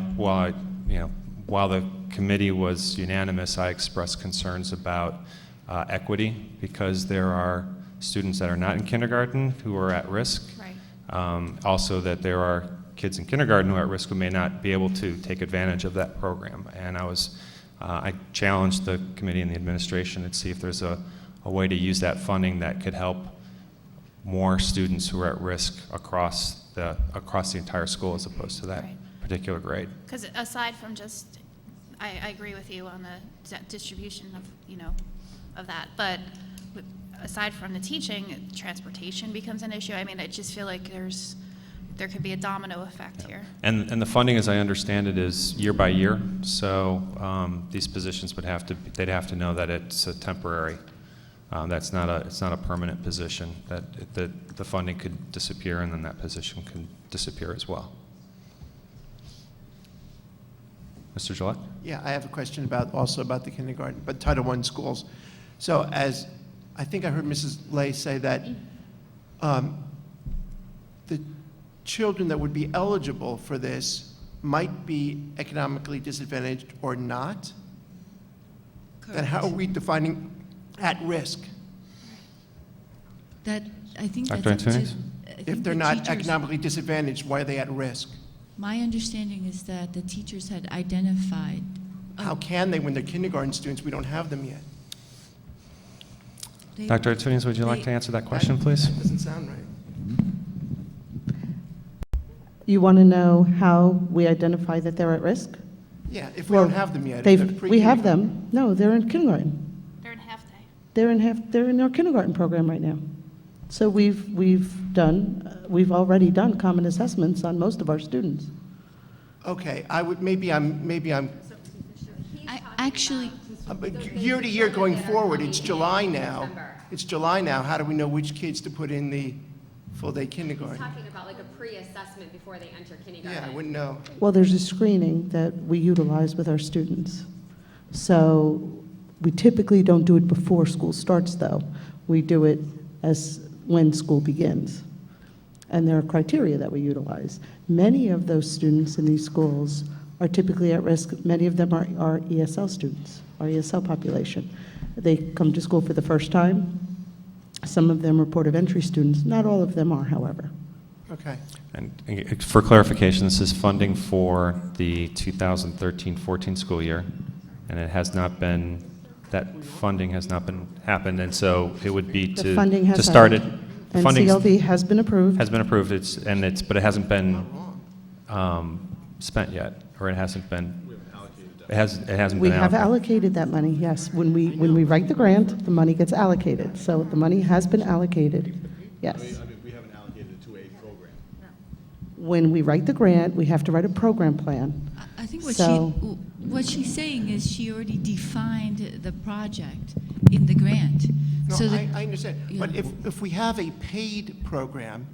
the committee was unanimous, I expressed concerns about equity because there are students that are not in kindergarten who are at risk. Right. Also that there are kids in kindergarten who are at risk who may not be able to take advantage of that program. And I challenged the committee and the administration to see if there's a way to use that funding that could help more students who are at risk across the entire school as opposed to that particular grade. Because aside from just, I agree with you on the distribution of that, but aside from the teaching, transportation becomes an issue. I mean, I just feel like there could be a domino effect here. And the funding, as I understand it, is year by year. So these positions they'd have to know that it's a temporary. It's not a permanent position. That the funding could disappear, and then that position can disappear as well. Mr. Gillette? Yeah, I have a question also about the kindergarten, but Title I schools. So as I think I heard Mrs. Lay say that the children that would be eligible for this might be economically disadvantaged or not. Correct. Then how are we defining at risk? That, I think Dr. that's up to, Antunes? If they're not economically disadvantaged, why are they at risk? My understanding is that the teachers had identified. How can they when they're kindergarten students? We don't have them yet. Dr. Antunes, would you like to answer that question, please? That doesn't sound right. You want to know how we identify that they're at risk? Yeah, if we don't have them yet. We have them. No, they're in kindergarten. They're in half day. They're in our kindergarten program right now. So we've already done common assessments on most of our students. Okay, maybe I'm Actually, year to year going forward, it's July now. It's July now. How do we know which kids to put in the full-day kindergarten? He's talking about like a pre-assessment before they enter kindergarten. Yeah, I wouldn't know. Well, there's a screening that we utilize with our students. So we typically don't do it before school starts, though. We do it when school begins. And there are criteria that we utilize. Many of those students in these schools are typically at risk. Many of them are ESL students, our ESL population. They come to school for the first time. Some of them are port of entry students. Not all of them are, however. Okay. And for clarification, this is funding for the 2013-14 school year, and it has not been, that funding has not been happened, and so it would be The funding has to start it. happened. The And funding CLD has been approved. has been approved. But it hasn't been spent yet, or it hasn't been. It hasn't We been have allocated. allocated that money, yes. When we write the grant, the money gets allocated. So the money has been allocated, yes. We haven't allocated it to a program. When we write the grant, we have to write a program plan. I think So- what she's saying is she already defined the project in the grant. No, So I understand. But if we have a paid program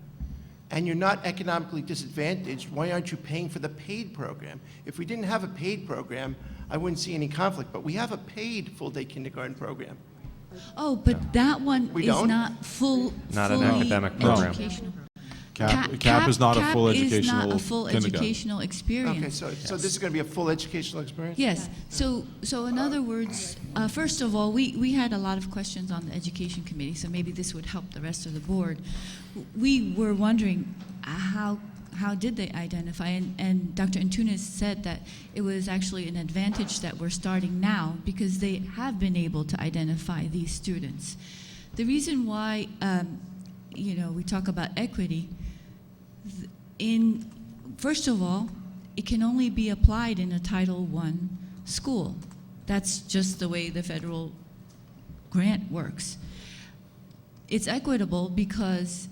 and you're not economically disadvantaged, why aren't you paying for the paid program? If we didn't have a paid program, I wouldn't see any conflict, but we have a paid full-day kindergarten program. Oh, but that one We is don't? not fully Not an academic program. educational. CAP is not a full CAP is educational not a full kindergarten. educational experience. Okay, so this is going to be a full educational experience? Yes. So in other words, first of all, we had a lot of questions on the education committee, so maybe this would help the rest of the board. We were wondering how did they identify, and Dr. Antunes said that it was actually an advantage that we're starting now because they have been able to identify these students. The reason why we talk about equity. First of all, it can only be applied in a Title I school. That's just the way the federal grant works. It's equitable because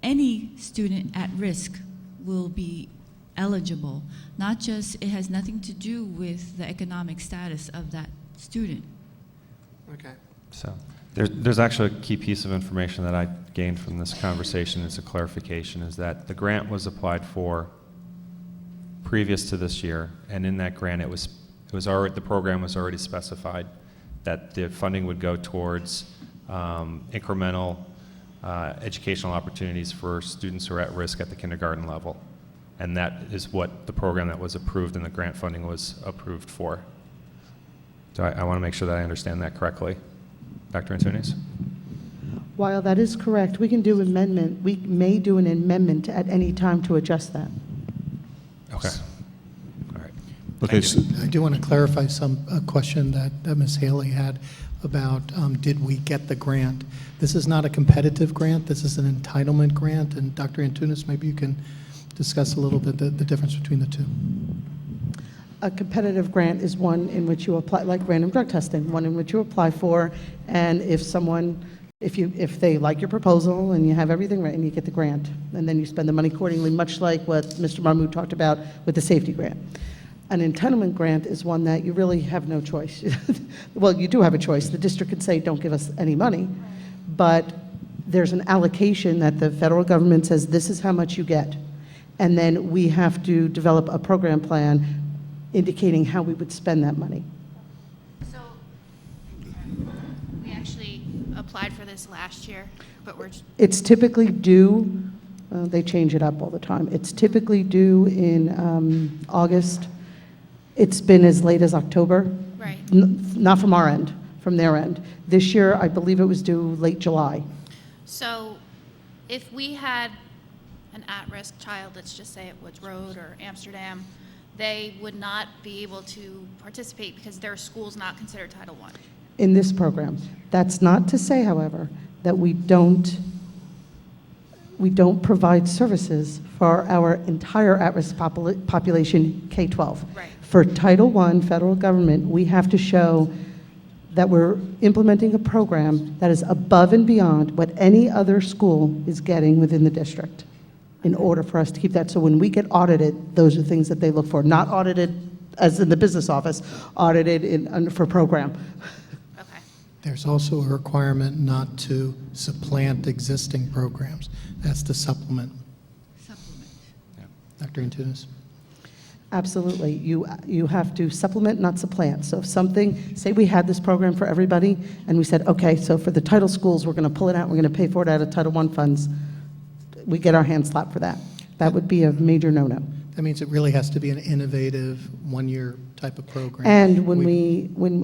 any student at risk will be eligible. Not just, it has nothing to do with the economic status of that student. Okay. So there's actually a key piece of information that I gained from this conversation as a clarification, is that the grant was applied for previous to this year, and in that grant it was already, the program was already specified that the funding would go towards incremental educational opportunities for students who are at risk at the kindergarten level. And that is what the program that was approved and the grant funding was approved for. So I want to make sure that I understand that correctly. Dr. Antunes? While that is correct, we can do amendment. We may do an amendment at any time to adjust that. Okay. All right. Okay. I do want to clarify a question that Ms. Haley had about did we get the grant? This is not a competitive grant. This is an entitlement grant. And Dr. Antunes, maybe you can discuss a little bit the difference between the two. A competitive grant is one in which you apply, like random drug testing, one in which you apply for, and if they like your proposal and you have everything right, and you get the grant, and then you spend the money accordingly, much like what Mr. Mahmood talked about with the safety grant. An entitlement grant is one that you really have no choice. Well, you do have a choice. The district could say, don't give us any money, but there's an allocation that the federal government says, this is how much you get. And then we have to develop a program plan indicating how we would spend that money. So we actually applied for this last year, but we're It's typically due, they change it up all the time. It's typically due in August. It's been as late as October. Right. Not from our end, from their end. This year, I believe it was due late July. So if we had an at-risk child, let's just say at Woods Road or Amsterdam, they would not be able to participate because their school's not considered Title I. In this program. That's not to say, however, that we don't provide services for our entire at-risk population, K-12. Right. For Title I federal government, we have to show that we're implementing a program that is above and beyond what any other school is getting within the district in order for us to keep that. So when we get audited, those are things that they look for. Not audited as in the business office, audited for program. There's also a requirement not to supplant existing programs. That's to supplement. Dr. Antunes? Absolutely. You have to supplement, not supplant. So if something, say we had this program for everybody, and we said, okay, so for the title schools, we're going to pull it out, we're going to pay for it out of Title I funds, we get our hands slapped for that. That would be a major no-no. That means it really has to be an innovative, one-year type of program. And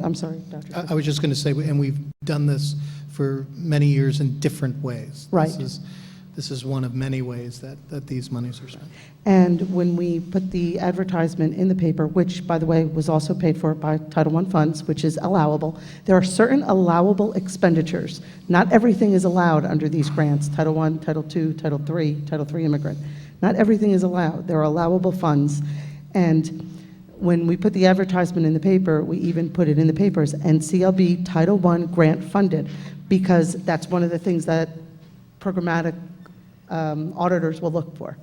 I'm sorry, Dr. I was just going to say, and we've done this for many years in different ways. Right. This is one of many ways that these monies are spent. And when we put the advertisement in the paper, which, by the way, was also paid for by Title I funds, which is allowable, there are certain allowable expenditures. Not everything is allowed under these grants, Title I, Title II, Title III immigrant. Not everything is allowed. There are allowable funds. And when we put the advertisement in the paper, we even put it in the papers, NCLB Title I grant funded, because that's one of the things that programmatic auditors will look for.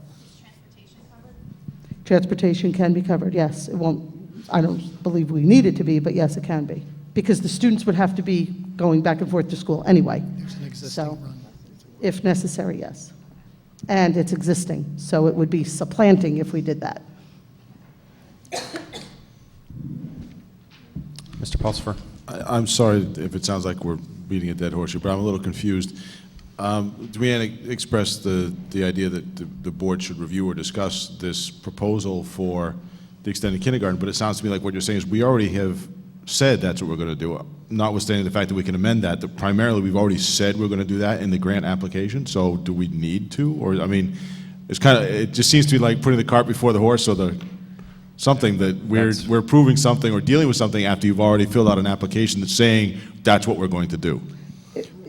Transportation can be covered, yes. It won't, I don't believe we need it to be, but yes, it can be. Because the students would have to be going back and forth to school anyway. There's an existing run. If necessary, yes. And it's existing, so it would be supplanting if we did that. Mr. Pulsifer? I'm sorry if it sounds like we're beating a dead horse here, but I'm a little confused. Deanna expressed the idea that the board should review or discuss this proposal for the extended kindergarten, but it sounds to me like what you're saying is we already have said that's what we're going to do, notwithstanding the fact that we can amend that primarily we've already said we're going to do that in the grant application, so do we need to? Or, I mean, it just seems to be like putting the cart before the horse, or something that we're approving something or dealing with something after you've already filled out an application that's saying that's what we're going to do.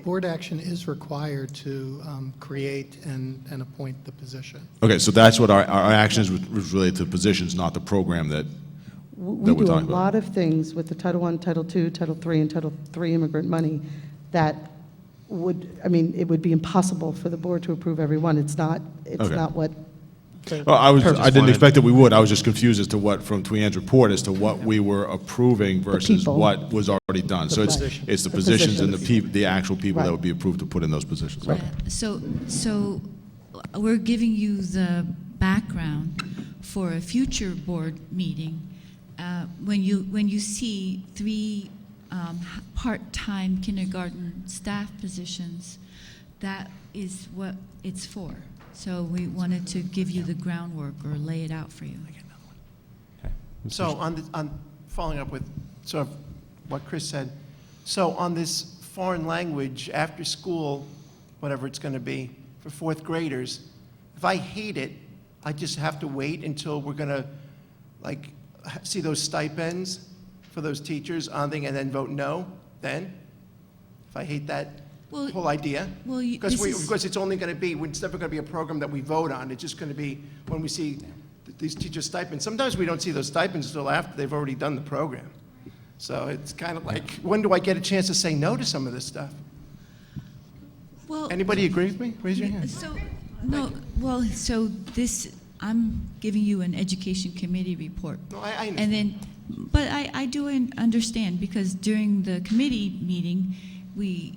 board action is required to create and appoint the position. Okay, so that's what our actions was related to positions, not the program that We we're do a talking about. lot of things with the Title I, Title II, Title III, and Title III immigrant money that would, I mean, it would be impossible for the board to approve every one. It's not Okay. what the Well, I purpose- didn't expect that we would. I was just confused as to what, from Twean's report, as to what we were approving versus people. what was already done. So it's the positions and the actual people that Right. would be approved to put in those positions. Yeah, so we're giving you the background for a future board meeting. When you see 3 part-time kindergarten staff positions, that is what it's for. So we wanted to give you the groundwork or lay it out for you. So on following up with sort of what Chris said, so on this foreign language after school, whatever it's going to be, for 4th graders, if I hate it, I just have to wait until we're going to like see those stipends for those teachers on thing and then vote no then? If I hate that whole idea? Well, Because it's only going to be, it's never going to be a program that we vote on. It's just going to be when we see these teacher stipends. Sometimes we don't see those stipends until after they've already done the program. So it's kind of like, when do I get a chance to say no to some of this stuff? Well, anybody agree with me? Raise your hand. So this, I'm giving you an education committee report. No, I understand. And then, but I do understand, because during the committee meeting, we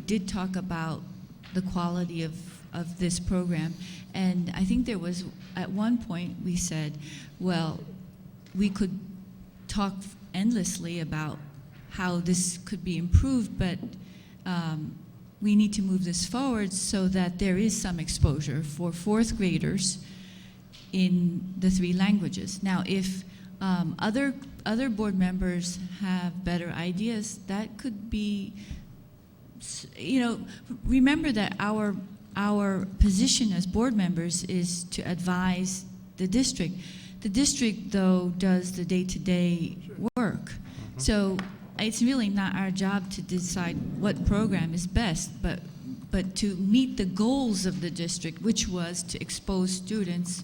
did talk about the quality of this program. And I think there was, at one point, we said, well, we could talk endlessly about how this could be improved, but we need to move this forward so that there is some exposure for 4th graders in the 3 languages. Now, if other board members have better ideas, that could be, remember that our position as board members is to advise the district. The district, though, does the day-to-day work. So it's really not our job to decide what program is best, but to meet the goals of the district, which was to expose students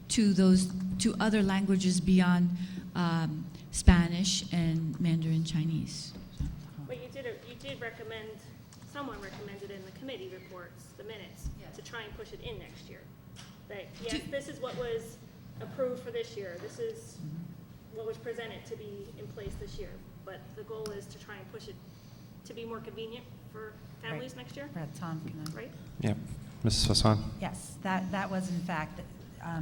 to other languages beyond Spanish and Mandarin Chinese. But you did recommend, someone recommended in the committee reports, the minutes, to try and push it in next year. That, yes, this is what was approved for this year. This is what was presented to be in place this year. But the goal is to try and push it to be more convenient for families next year? Tom, can I? Right? Yeah. Mrs. Hassan? Yes, that was in fact,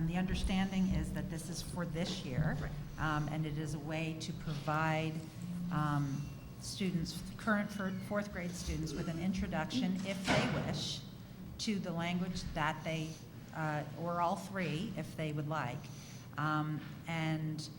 the understanding is that this is for this year, and it is a way to provide students, current 4th grade students, with an introduction, if they wish, to the language that they, or all 3, if they would like, and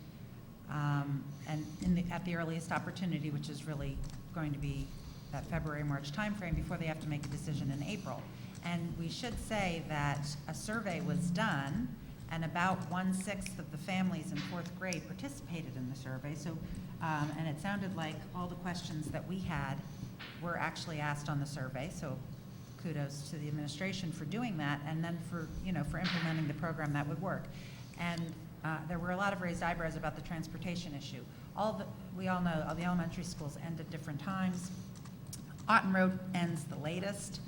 at the earliest opportunity, which is really going to be that February-March timeframe before they have to make a decision in April. And we should say that a survey was done, and about 1/6 of the families in 4th grade participated in the survey. So, and it sounded like all the questions that we had were actually asked on the survey. So, kudos to the administration for doing that, and then for implementing the program that would work. And there were a lot of raised eyebrows about the transportation issue. We all know all the elementary schools end at different times. Otten Road ends the latest.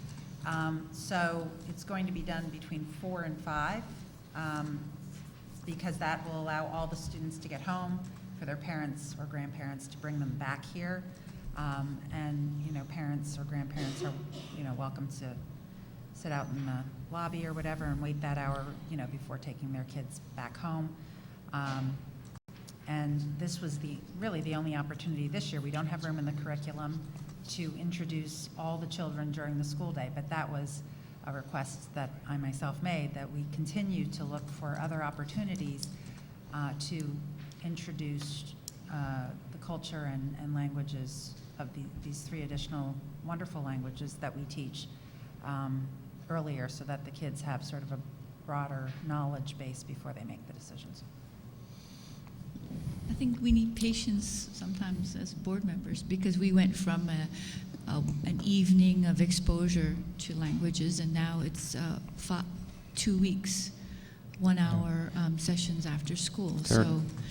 So it's going to be done between 4 and 5, because that will allow all the students to get home, for their parents or grandparents to bring them back here. And parents or grandparents are welcome to sit out in the lobby or whatever and wait that hour before taking their kids back home. And this was really the only opportunity this year. We don't have room in the curriculum to introduce all the children during the school day, but that was a request that I myself made, that we continue to look for other opportunities to introduce the culture and languages of these 3 additional wonderful languages that we teach earlier, so that the kids have sort of a broader knowledge base before they make the decisions. I think we need patience sometimes as board members, because we went from an evening of exposure to languages, and now it's 2 weeks, 1 hour sessions after school.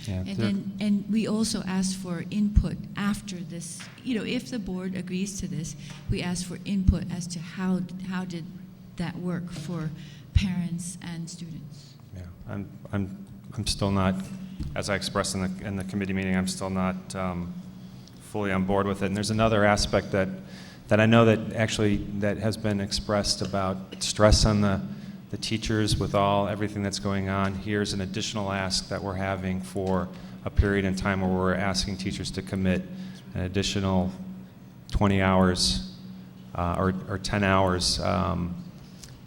And we also asked for input after this. If the board agrees to this, we asked for input as to how did that work for parents and students. Yeah, I'm still not, as I expressed in the committee meeting, I'm still not fully on board with it. And there's another aspect that I know that has been expressed about stress on the teachers with everything that's going on. Here's an additional ask that we're having for a period in time where we're asking teachers to commit an additional 20 hours or 10 hours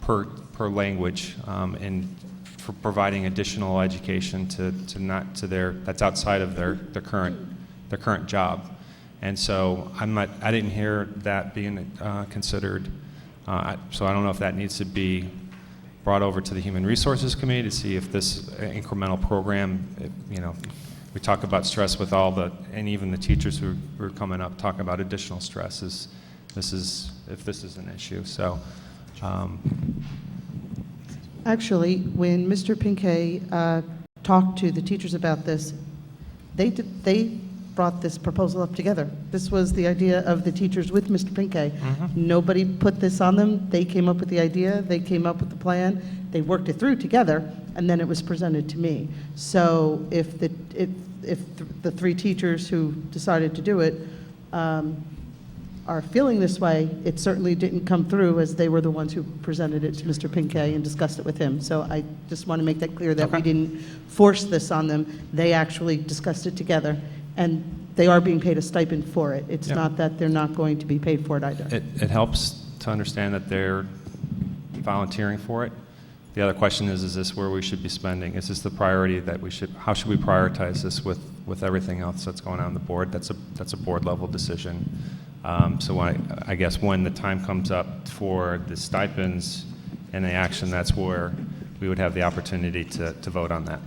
per language for providing additional education that's outside of their current job. And so I didn't hear that being considered. So I don't know if that needs to be brought over to the Human Resources Committee to see if this incremental program, we talk about stress with and even the teachers who are coming up talk about additional stress if this is an issue. So. Actually, when Mr. Pinkay talked to the teachers about this, they brought this proposal up together. This was the idea of the teachers with Mr. Pinkay. Nobody put this on them. They came up with the idea. They came up with the plan. They worked it through together, and then it was presented to me. So if the 3 teachers who decided to do it are feeling this way, it certainly didn't come through as they were the ones who presented it to Mr. Pinkay and discussed it with him. So I just want to make that clear that we didn't force this on them. They actually discussed it together, and they are being paid a stipend for it. It's not that they're not going to be paid for it either. It helps to understand that they're volunteering for it. The other question is this where we should be spending? Is this the priority how should we prioritize this with everything else that's going on the board? That's a board level decision. So I guess when the time comes up for the stipends and the action, that's where we would have the opportunity to vote on that.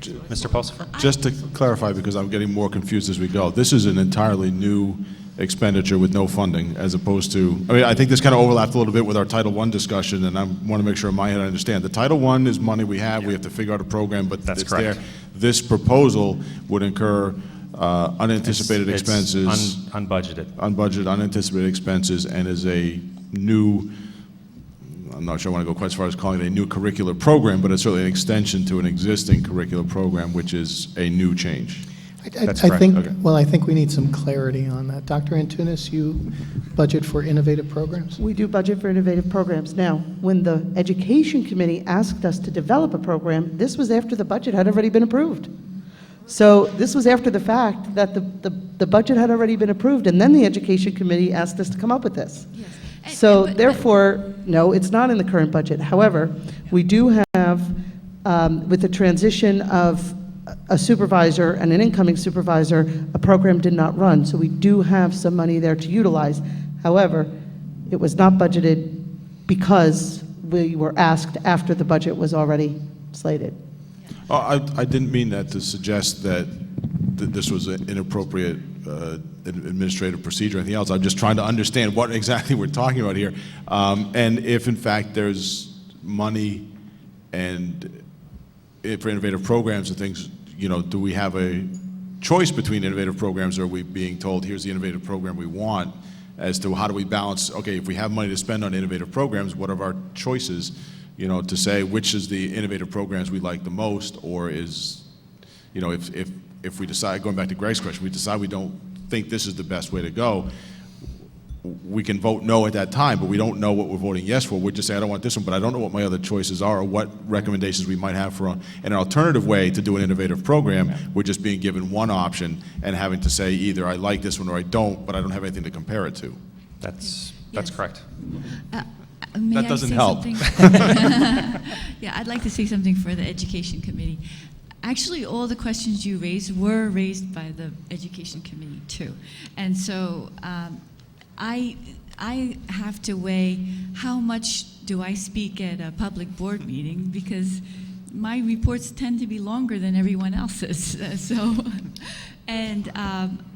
Mr. Pulsifer? Just to clarify, because I'm getting more confused as we go, this is an entirely new expenditure with no funding, as opposed to, I think this kind of overlapped a little bit with our Title I discussion, and I want to make sure in my head I understand. The Title I is money we have to figure out a program, but that's it's correct. there. This proposal would incur unanticipated expenses. Unbudgeted. Unbudgeted, unanticipated expenses, and is a new, I'm not sure I want to go quite as far as calling it a new curricular program, but it's certainly an extension to an existing curricular program, which is a new change. That's correct. I think we need some clarity on that. Dr. Antunes, you budget for innovative programs? We do budget for innovative programs. Now, when the Education Committee asked us to develop a program, this was after the budget had already been approved. So this was after the fact that the budget had already been approved, and then the Education Committee asked us to come up with this. Yes. So therefore, no, it's not in the current budget. However, we do have, with the transition of a supervisor and an incoming supervisor, a program did not run. So we do have some money there to utilize. However, it was not budgeted because we were asked after the budget was already slated. I didn't mean that to suggest that this was an inappropriate administrative procedure or anything else. I'm just trying to understand what exactly we're talking about here. And if, in fact, there's money and for innovative programs and things, do we have a choice between innovative programs, or are we being told, here's the innovative program we want, as to how do we balance, okay, if we have money to spend on innovative programs, what are our choices? To say which is the innovative programs we like the most, or is, if we decide, going back to Greg's question, we decide we don't think this is the best way to go, we can vote no at that time, but we don't know what we're voting yes for. We're just saying, I don't want this one, but I don't know what my other choices are or what recommendations we might have for an alternative way to do an innovative program. We're just being given one option and having to say either I like this one or I don't, but I don't have anything to compare it to. That's correct. That doesn't help. Yeah, I'd like to say something for the Education Committee. Actually, all the questions you raised were raised by the Education Committee too. And so I have to weigh how much do I speak at a public board meeting, because my reports tend to be longer than everyone else's. So And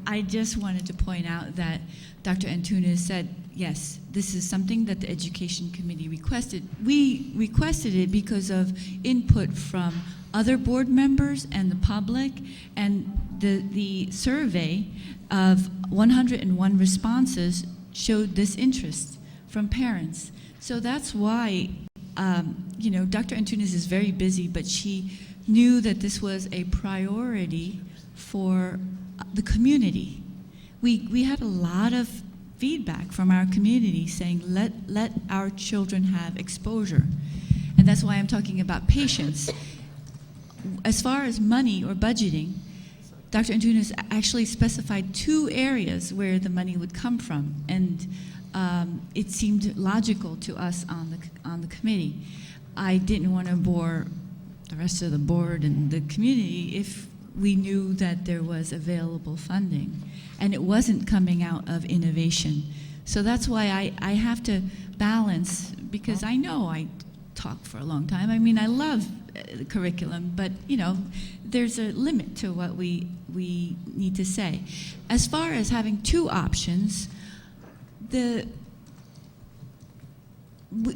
I just wanted to point out that Dr. Antunes said, yes, this is something that the Education Committee requested. We requested it because of input from other board members and the public, and the survey of 101 responses showed this interest from parents. So that's why, you know, Dr. Antunes is very busy, but she knew that this was a priority for the community. We had a lot of feedback from our community saying, let our children have exposure. And that's why I'm talking about patience. As far as money or budgeting, Dr. Antunes actually specified 2 areas where the money would come from, and it seemed logical to us on the committee. I didn't want to bore the rest of the board and the community if we knew that there was available funding, and it wasn't coming out of innovation. So that's why I have to balance, because I know I talk for a long time. I mean, I love the curriculum, but you know, there's a limit to what we need to say. As far as having 2 options,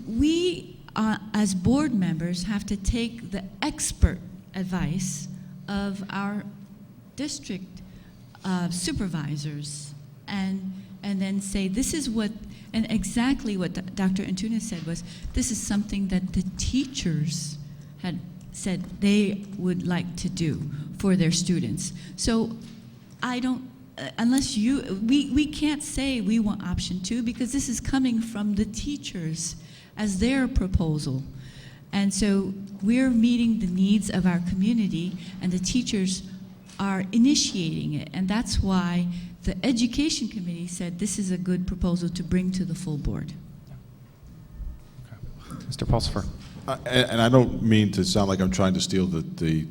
we as board members have to take the expert advice of our district supervisors and then say, this is what, and exactly what Dr. Antunes said was, this is something that the teachers had said they would like to do for their students. So I don't, unless we can't say we want option 2, because this is coming from the teachers as their proposal. And so we're meeting the needs of our community, and the teachers are initiating it. And that's why the Education Committee said this is a good proposal to bring to the full board. Mr. Pulsifer. And I don't mean to sound like I'm trying to steal the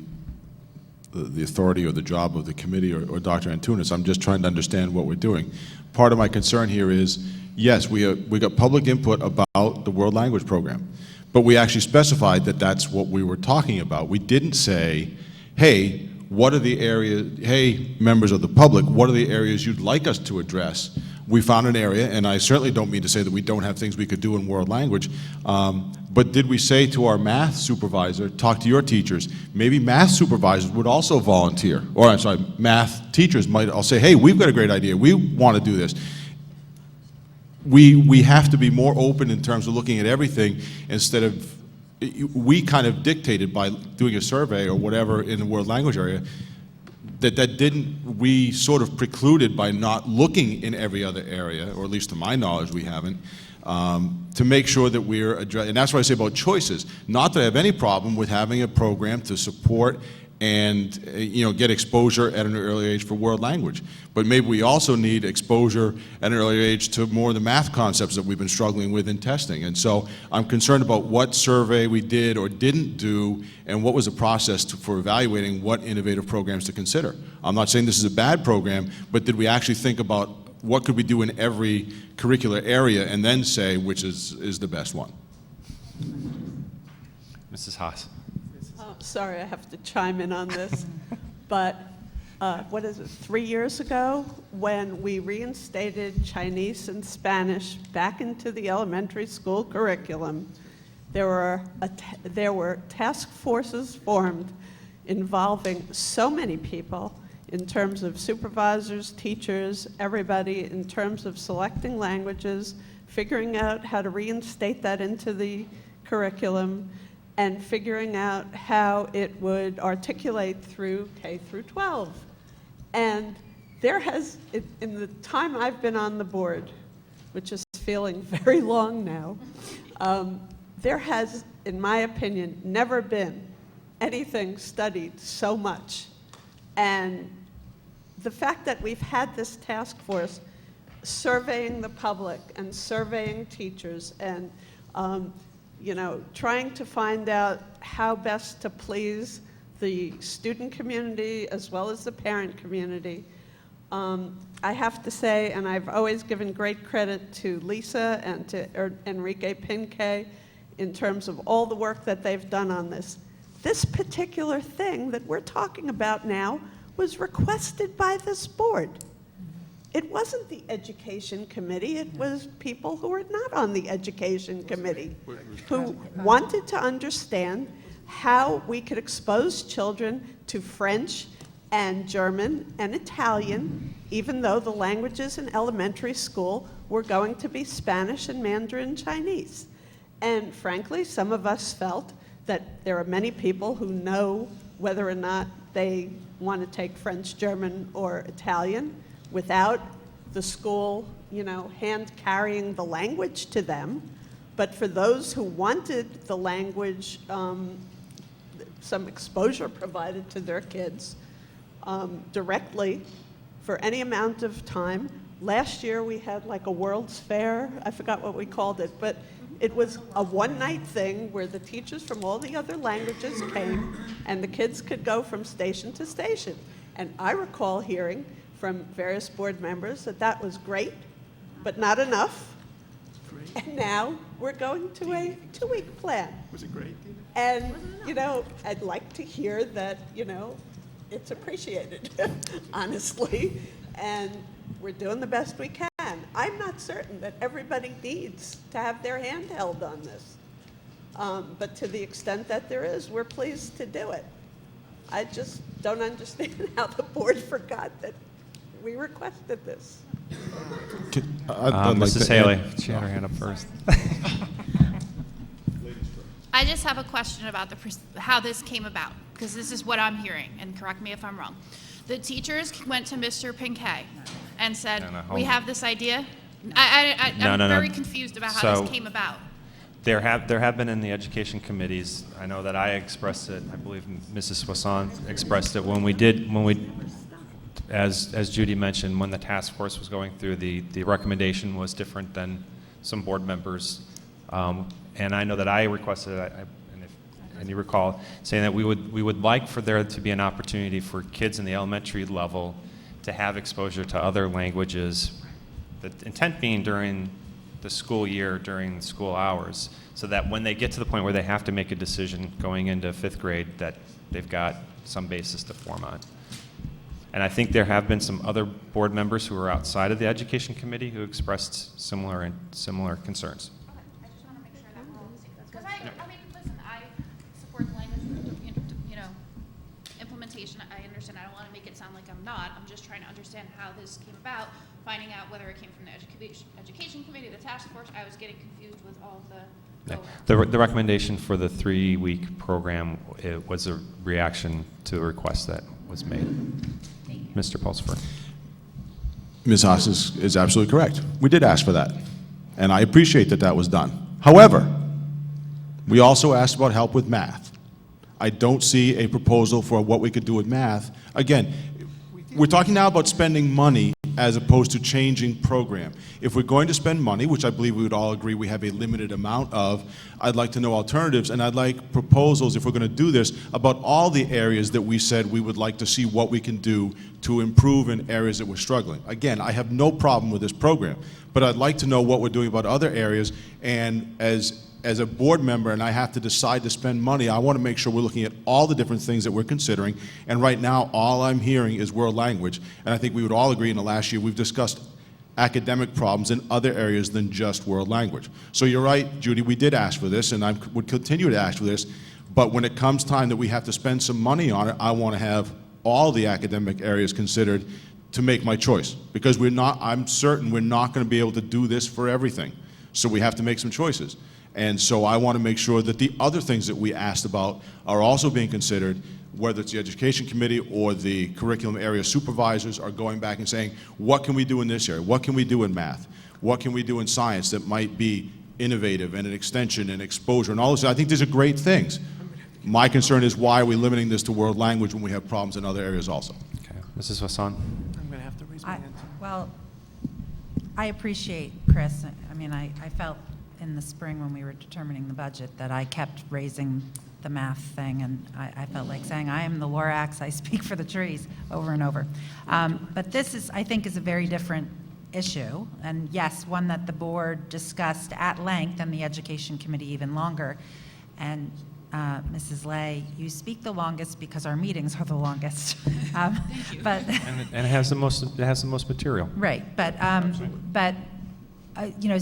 authority or the job of the committee or Dr. Antunes. I'm just trying to understand what we're doing. Part of my concern here is, yes, we got public input about the World Language Program, but we actually specified that that's what we were talking about. We didn't say, hey, what are the areas, hey, members of the public, what are the areas you'd like us to address? We found an area, and I certainly don't mean to say that we don't have things we could do in world language, but did we say to our math supervisor, talk to your teachers? Maybe math supervisors would also volunteer, or I'm sorry, math teachers might all say, hey, we've got a great idea, we want to do this. We have to be more open in terms of looking at everything instead of, we kind of dictated by doing a survey or whatever in the world language area, we sort of precluded by not looking in every other area, or at least to my knowledge we haven't, to make sure that we're addressing, and that's what I say about choices. Not that I have any problem with having a program to support and get exposure at an early age for world language. But maybe we also need exposure at an early age to more of the math concepts that we've been struggling with in testing. And so I'm concerned about what survey we did or didn't do, and what was the process for evaluating what innovative programs to consider. I'm not saying this is a bad program, but did we actually think about what could we do in every curricular area and then say which is the best one? Mrs. Haas. Sorry, I have to chime in on this, but what is it, 3 years ago, when we reinstated Chinese and Spanish back into the elementary school curriculum, there were task forces formed involving so many people in terms of supervisors, teachers, everybody, in terms of selecting languages, figuring out how to reinstate that into the curriculum, and figuring out how it would articulate through K through 12. And there has, in the time I've been on the board, which is feeling very long now, there has, in my opinion, never been anything studied so much. And the fact that we've had this task force surveying the public and surveying teachers and trying to find out how best to please the student community as well as the parent community. I have to say, and I've always given great credit to Lisa and to Enrique Pinque in terms of all the work that they've done on this. This particular thing that we're talking about now was requested by this board. It wasn't the education committee, it was people who were not on the education committee who wanted to understand how we could expose children to French and German and Italian, even though the languages in elementary school were going to be Spanish and Mandarin Chinese. And frankly, some of us felt that there are many people who know whether or not they want to take French, German, or Italian without the school, hand carrying the language to them. But for those who wanted the language, some exposure provided to their kids directly for any amount of time. Last year we had like a World's Fair, I forgot what we called it, but it was a one-night thing where the teachers from all the other languages came and the kids could go from station to station. And I recall hearing from various board members that that was great, but not enough. And now we're going to a 2-week plan. Was it great? And, I'd like to hear that, it's appreciated, honestly. And we're doing the best we can. I'm not certain that everybody needs to have their hand held on this. But to the extent that there is, we're pleased to do it. I just don't understand how the board forgot that we requested this. Mrs. Haley, she had her hand up first. I just have a question about how this came about, because this is what I'm hearing, and correct me if I'm wrong. The teachers went to Mr. Pinkay and said, we have this idea. I'm very confused about how this came about. There have been in the education committees, I know that I expressed it, I believe Mrs. Swasan expressed it, as Judy mentioned, when the task force was going through, the recommendation was different than some board members. And I know that I requested, and you recall, saying that we would like for there to be an opportunity for kids in the elementary level to have exposure to other languages, the intent being during the school year, during school hours, so that when they get to the point where they have to make a decision going into 5th grade, that they've got some basis to form on. And I think there have been some other board members who are outside of the education committee who expressed similar concerns. Because I support the language, implementation. I understand. I don't want to make it sound like I'm not. I'm just trying to understand how this came about, finding out whether it came from the education committee, the task force. I was getting confused with all of the... The recommendation for the 3-week program, it was a reaction to a request that was made. Mr. Pulsifer. Ms. Haas is absolutely correct. We did ask for that, and I appreciate that that was done. However, we also asked about help with math. I don't see a proposal for what we could do with math. Again, we're talking now about spending money as opposed to changing program. If we're going to spend money, which I believe we would all agree we have a limited amount of, I'd like to know alternatives, and I'd like proposals, if we're going to do this, about all the areas that we said we would like to see what we can do to improve in areas that we're struggling. Again, I have no problem with this program, but I'd like to know what we're doing about other areas, and as a board member and I have to decide to spend money, I want to make sure we're looking at all the different things that we're considering. And right now, all I'm hearing is world language. And I think we would all agree in the last year we've discussed academic problems in other areas than just world language. So you're right, Judy, we did ask for this, and I would continue to ask for this. But when it comes time that we have to spend some money on it, I want to have all the academic areas considered to make my choice. Because I'm certain we're not going to be able to do this for everything. So we have to make some choices. And so I want to make sure that the other things that we asked about are also being considered, whether it's the education committee or the curriculum area supervisors are going back and saying, what can we do in this area? What can we do in math? What can we do in science that might be innovative and an extension and exposure and all this? I think these are great things. My concern is, why are we limiting this to world language when we have problems in other areas also? Okay. Mrs. Hassan? I'm going to have to raise my hand. Well, I appreciate, Chris. I mean, I felt in the spring when we were determining the budget that I kept raising the math thing, and I felt like saying, I am the Lorax, I speak for the trees, over and over. But this I think is a very different issue, and yes, one that the board discussed at length and the education committee even longer. And Mrs. Lay, you speak the longest because our meetings are the longest. Thank you. But And it has the most material. right, but you know,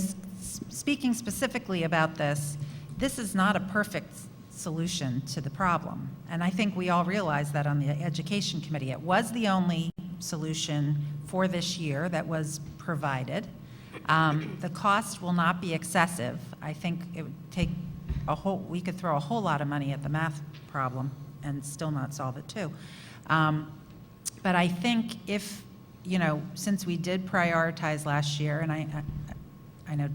speaking specifically about this, this is not a perfect solution to the problem, and I think we all realize that on the Education Committee. It was the only solution for this year that was provided. The cost will not be excessive. I think it would take we could throw a whole lot of money at the math problem and still not solve it too. But I think if, you know, since we did prioritize last year, and I know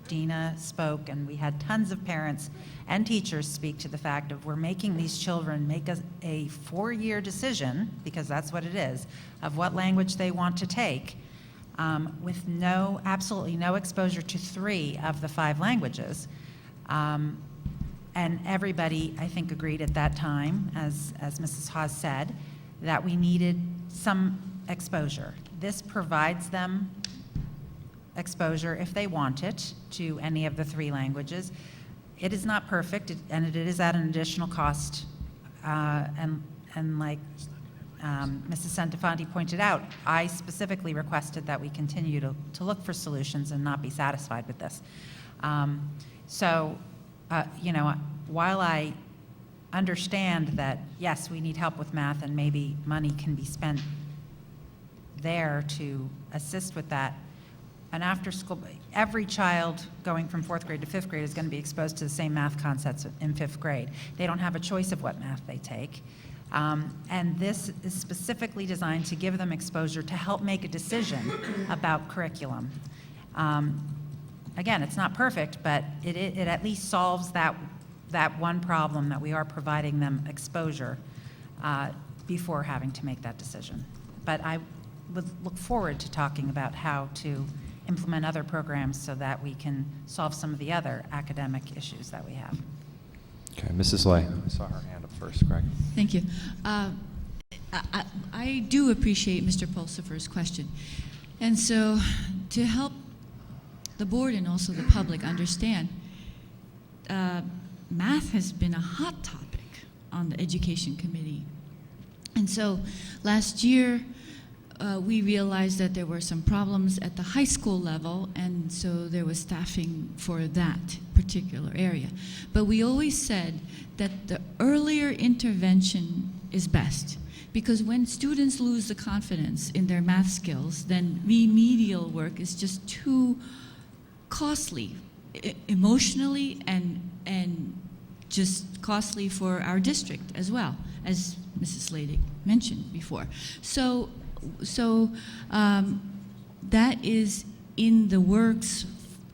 Dina spoke, and we had tons of parents and teachers speak to the fact of we're making these children make a 4-year decision, because that's what it is, of what language they want to take, with absolutely no exposure to 3 of the 5 languages. And everybody, I think, agreed at that time, as Mrs. Hawes said, that we needed some exposure. This provides them exposure, if they want it, to any of the 3 languages. It is not perfect, and it is at an additional cost. And like Mrs. Santafanti pointed out, I specifically requested that we continue to look for solutions and not be satisfied with this. You know, while I understand that, yes, we need help with math and maybe money can be spent there to assist with that, and after school, every child going from 4th grade to 5th grade is going to be exposed to the same math concepts in 5th grade. They don't have a choice of what math they take. And this is specifically designed to give them exposure to help make a decision about curriculum. Again, it's not perfect, but it at least solves that one problem, that we are providing them exposure before having to make that decision. But I would look forward to talking about how to implement other programs so that we can solve some of the other academic issues that we have. Okay, Mrs. Lay, I saw her hand up first, Greg. Thank you. I do appreciate Mr. Pulsifer's question. And so to help the board and also the public understand, math has been a hot topic on the Education Committee. And so last year, we realized that there were some problems at the high school level, and so there was staffing for that particular area. But we always said that the earlier intervention is best, because when students lose the confidence in their math skills, then remedial work is just too costly, emotionally and just costly for our district as well, as Mrs. Sladig mentioned before. So that is in the works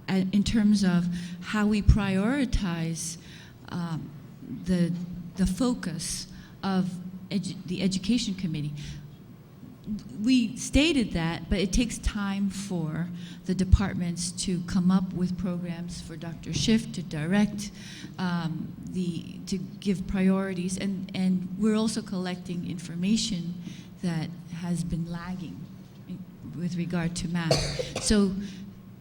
in terms of how we prioritize the focus of the Education Committee. We stated that, but it takes time for the departments to come up with programs for Dr. Schiff to direct, to give priorities, and we're also collecting information that has been lagging with regard to math. So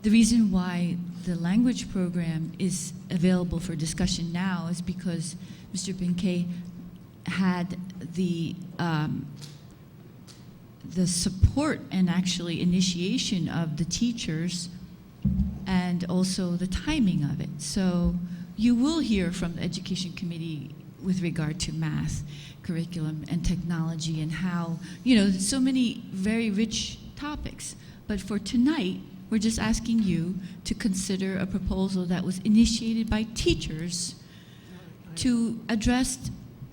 the reason why the language program is available for discussion now is because Mr. Pinkay had the support and actually initiation of the teachers and also the timing of it. So you will hear from the Education Committee with regard to math, curriculum, and technology, and how, you know, so many very rich topics. But for tonight, we're just asking you to consider a proposal that was initiated by teachers to address,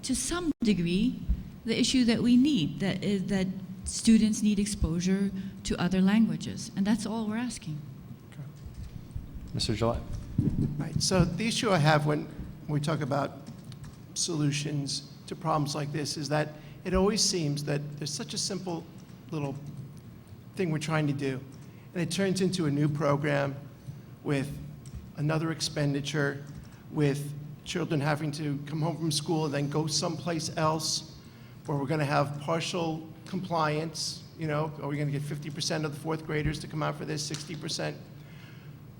to some degree, the issue that we need, that is that students need exposure to other languages, and that's all we're asking. Mr. Gillette. Right, so the issue I have when we talk about solutions to problems like this is that it always seems that there's such a simple little thing we're trying to do, and it turns into a new program with another expenditure, with children having to come home from school and then go someplace else, where we're going to have partial compliance. You know, are we going to get 50% of the 4th graders to come out for this, 60%?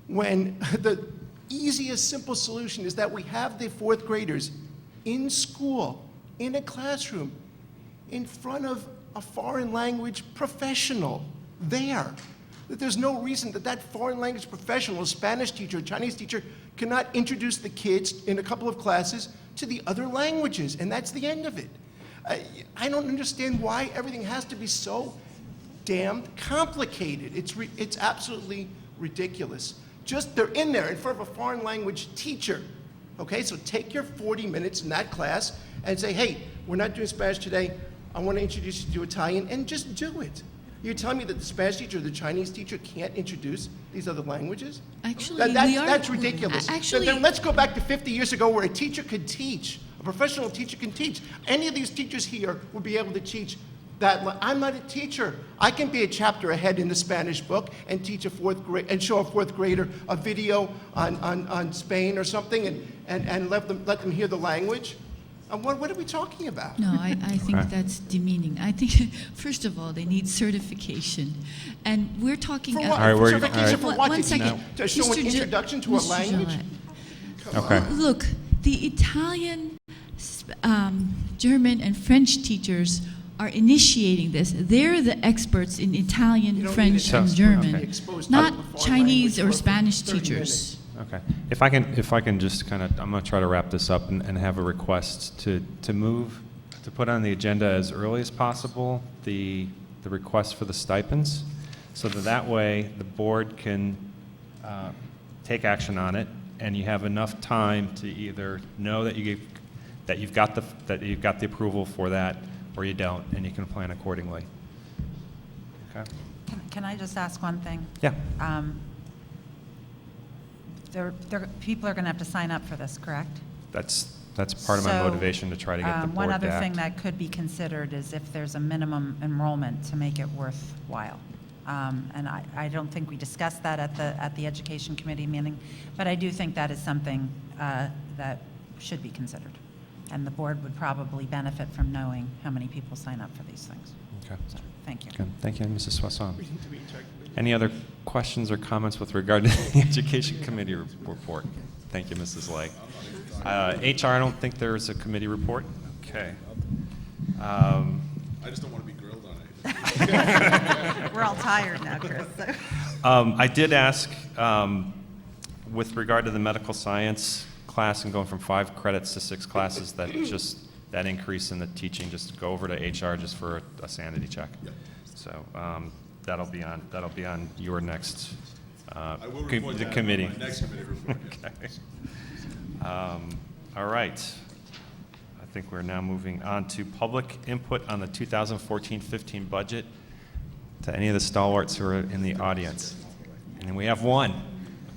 When the easiest, simple solution is that we have the 4th graders in school, in a classroom, in front of a foreign language professional there. That there's no reason that that foreign language professional, a Spanish teacher, a Chinese teacher, cannot introduce the kids in a couple of classes to the other languages, and that's the end of it. I don't understand why everything has to be so damned complicated. It's absolutely ridiculous. Just, they're in there in front of a foreign language teacher. Okay, so take your 40 minutes in that class and say, hey, we're not doing Spanish today. I want to introduce you to Italian, and just do it. You're telling me that the Spanish teacher or the Chinese teacher can't introduce these other languages? Actually, that's ridiculous. Actually, then let's go back to 50 years ago where a teacher could teach, a professional teacher can teach. Any of these teachers here would be able to teach that. I'm not a teacher. I can be a chapter ahead in the Spanish book and teach a fourth grade and show a fourth grader a video on Spain or something and let them hear the language. What are we talking about? No, I think that's demeaning. I think, first of all, they need certification. And we're talking For about... what? Certification for what? One second. To show an introduction to a Mr. language? Okay. Look, the Italian, German, and French teachers are initiating this. They're the experts in Italian, French, and German, not Chinese or Spanish teachers. Okay. If I can just kind of, I'm going to try to wrap this up and have a request to put on the agenda as early as possible the request for the stipends, so that way the board can take action on it, and you have enough time to either know that you've got the approval for that, or you don't, and you can plan accordingly. Okay. Can I just ask one thing? Yeah. People are going to have to sign up for this, correct? That's part of my motivation to try to get the board to One other act. thing that could be considered is if there's a minimum enrollment to make it worthwhile. And I don't think we discussed that at the Education Committee meeting, but I do think that is something that should be considered. And the board would probably benefit from knowing how many people sign up for these things. Okay. So, thank you. Okay. Thank you, Mrs. Soisson. Any other questions or comments with regard to the Education Committee report? Thank you, Mrs. Lay. HR, I don't think there is a committee report. Okay. I just don't want to be grilled on anything. We're all tired now, Chris. So. I did ask, with regard to the medical science class and going from 5 credits to 6 classes, that increase in the teaching, just go over to HR just for a sanity check. Yep. So that'll be on your next I will report the that committee. on my next committee report. Okay. All right. I think we're now moving on to public input on the 2014-15 budget. To any of the stalwarts who are in the audience, and we have one.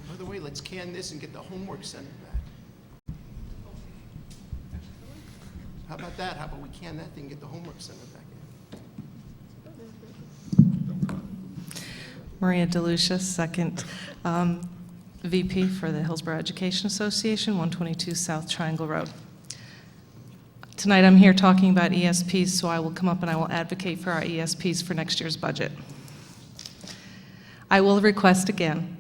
By the way, let's can this and get the homework center back. How about that? How about we can that thing and get the homework center back in? Maria DeLucia, second VP for the Hillsborough Education Association, 122 South Triangle Road. Tonight I'm here talking about ESPs, so I will come up and I will advocate for our ESPs for next year's budget. I will request again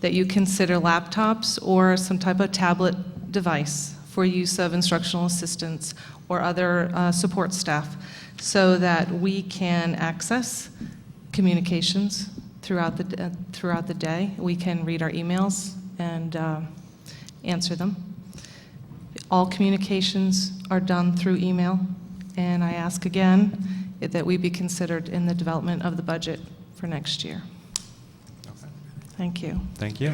that you consider laptops or some type of tablet device for use of instructional assistants or other support staff so that we can access communications throughout the day. We can read our emails and answer them. All communications are done through email, and I ask again that we be considered in the development of the budget for next year. Okay. Thank you. Thank you.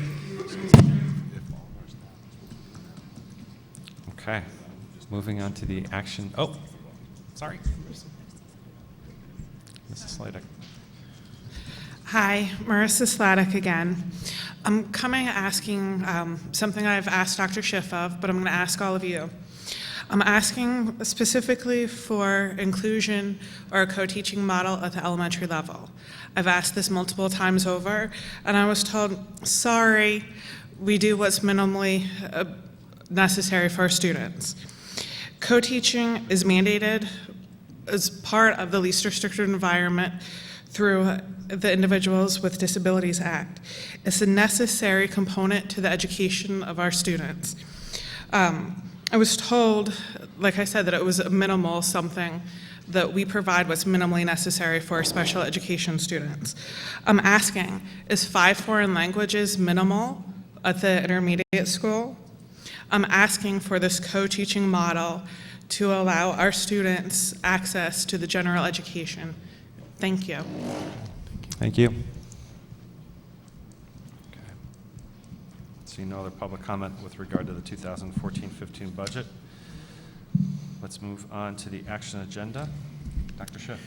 Okay. Moving on to the action. Oh, sorry. Mrs. Sladek. Hi, Marissa Sladek again. I'm coming asking something I've asked Dr. Schiff of, but I'm going to ask all of you. I'm asking specifically for inclusion or a co-teaching model at the elementary level. I've asked this multiple times over, and I was told, sorry, we do what's minimally necessary for our students. Co-teaching is mandated as part of the least restrictive environment through the Individuals with Disabilities Act. It's a necessary component to the education of our students. I was told, like I said, that it was a minimal something that we provide what's minimally necessary for special education students. I'm asking, is 5 foreign languages minimal at the intermediate school? I'm asking for this co-teaching model to allow our students access to the general education. Thank you. Thank you. Okay. Seeing no other public comment with regard to the 2014-15 budget, let's move on to the action agenda. Dr. Schiff.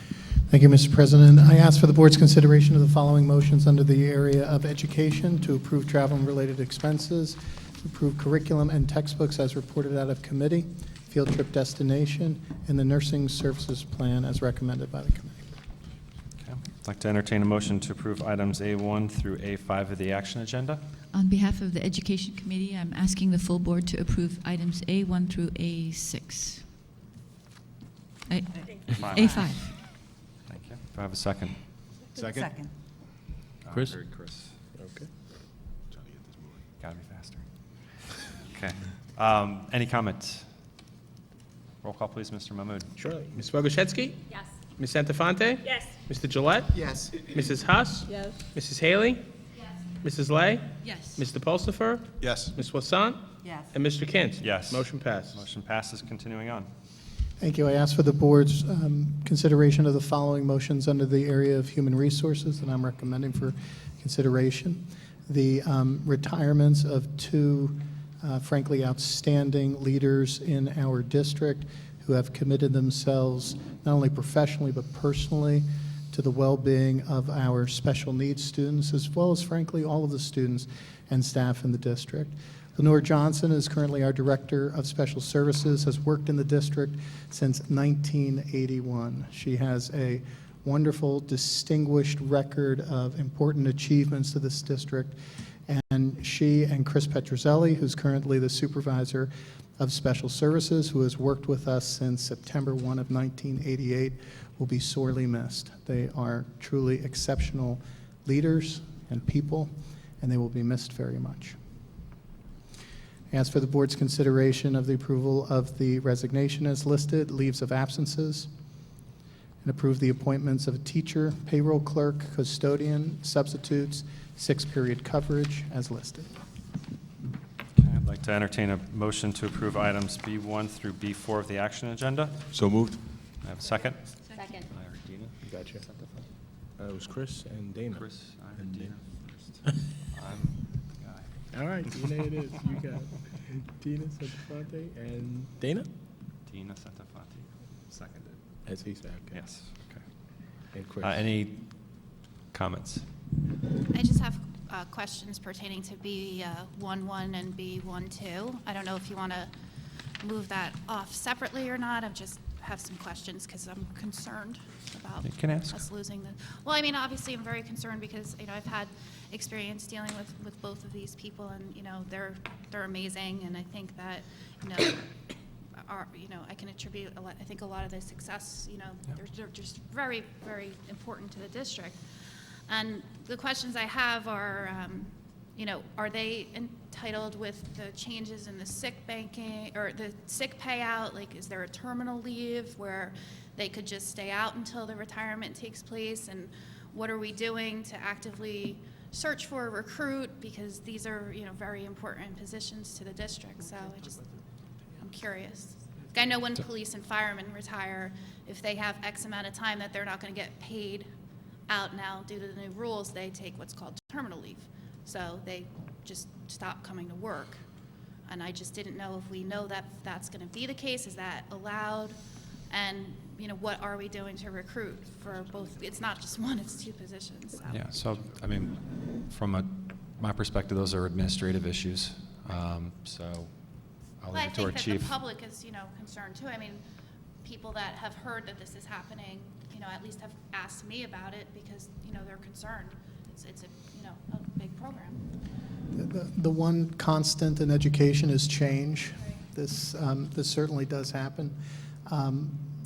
Thank you, Mr. President. I ask for the board's consideration of the following motions under the area of education: to approve travel and related expenses, to approve curriculum and textbooks as reported out of committee, field trip destination, and the nursing services plan as recommended by the committee. Okay. I'd like to entertain a motion to approve items A1 through A5 of the action agenda. On behalf of the Education Committee, I'm asking the full board to approve items A1 through A6. A5. Thank you. Do I have a second? Second. Chris? Chris. Okay. Gotta be faster. Okay. Any comments? Roll call, please, Mr. Mahmood. Surely. Ms. Bogoshevsky? Yes. Ms. Santafonte? Yes. Mr. Gillette? Yes. Mrs. Haas? Yes. Mrs. Haley? Yes. Mrs. Lay? Yes. Mr. Pulsifer? Yes. Ms. Wasson? Yes. And Mr. Kint? Yes. Motion passed. Motion passes. Continuing on. Thank you. I ask for the board's consideration of the following motions under the area of human resources that I'm recommending for consideration. The retirements of two, frankly, outstanding leaders in our district who have committed themselves not only professionally but personally to the well-being of our special needs students, as well as, frankly, all of the students and staff in the district. Lenore Johnson is currently our Director of Special Services, has worked in the district since 1981. She has a wonderful, distinguished record of important achievements to this district, and she and Chris Petrozelli, who's currently the Supervisor of Special Services, who has worked with us since September 1 of 1988, will be sorely missed. They are truly exceptional leaders and people, and they will be missed very much. I ask for the board's consideration of the approval of the resignation as listed, leaves of absences, and approve the appointments of a teacher, payroll clerk, custodian, substitutes, 6-period coverage as listed. Okay, I'd like to entertain a motion to approve items B1 through B4 of the action agenda. So moved. I have a second. Second. Gotcha. It was Chris and Dana. Chris, I heard Dina first. I'm the guy. All right, Dina it is. You got it. Dina Santafonte and Dana? Dina Santafonte, seconded. As he said. Okay. Yes, okay. And Chris. Any comments? I just have questions pertaining to B11 and B12. I don't know if you want to move that off separately or not. I just have some questions because I'm concerned about You can ask. us losing the. Well, I mean, obviously, I'm very concerned because I've had experience dealing with both of these people, and they're amazing, and I think that I can attribute I think a lot of the success. They're just very, very important to the district. And the questions I have are, are they entitled with the changes in the sick banking or the sick payout? Like, is there a terminal leave where they could just stay out until the retirement takes place? And what are we doing to actively search for a recruit? Because these are, very important positions to the district. So I'm curious. I know when police and firemen retire, if they have X amount of time that they're not going to get paid out now due to the new rules, they take what's called terminal leave. So they just stop coming to work. And I just didn't know if we know that that's going to be the case. Is that allowed? And, what are we doing to recruit for both? It's not just one, it's two positions. So. Yeah, so, from my perspective, those are administrative issues. So I'll leave it to our I think that chief. the public is, concerned too. I mean, people that have heard that this is happening, at least have asked me about it because, they're concerned. It's a big program. The one constant in education is change. This certainly does happen.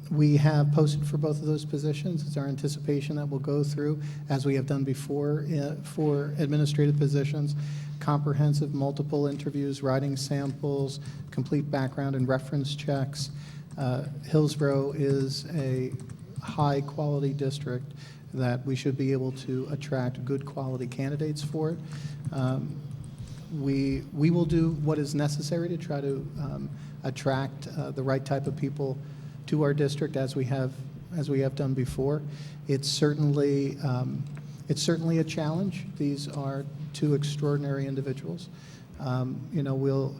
We have posted for both of those positions. It's our anticipation that we'll go through, as we have done before, for administrative positions, comprehensive multiple interviews, writing samples, complete background and reference checks. Hillsborough is a high-quality district that we should be able to attract good quality candidates for it. We will do what is necessary to try to attract the right type of people to our district as we have done before. It's certainly a challenge. These are two extraordinary individuals. You know, we'll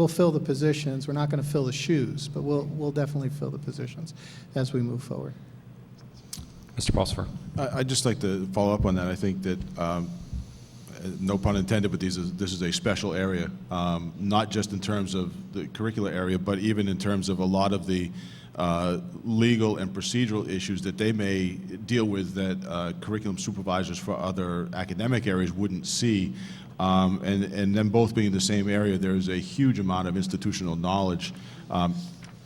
fill the positions. We're not going to fill the shoes, but we'll definitely fill the positions as we move forward. Mr. Pulsifer. I'd just like to follow up on that. I think that, no pun intended, but this is a special area, not just in terms of the curricular area, but even in terms of a lot of the legal and procedural issues that they may deal with that curriculum supervisors for other academic areas wouldn't see. And them both being in the same area, there's a huge amount of institutional knowledge.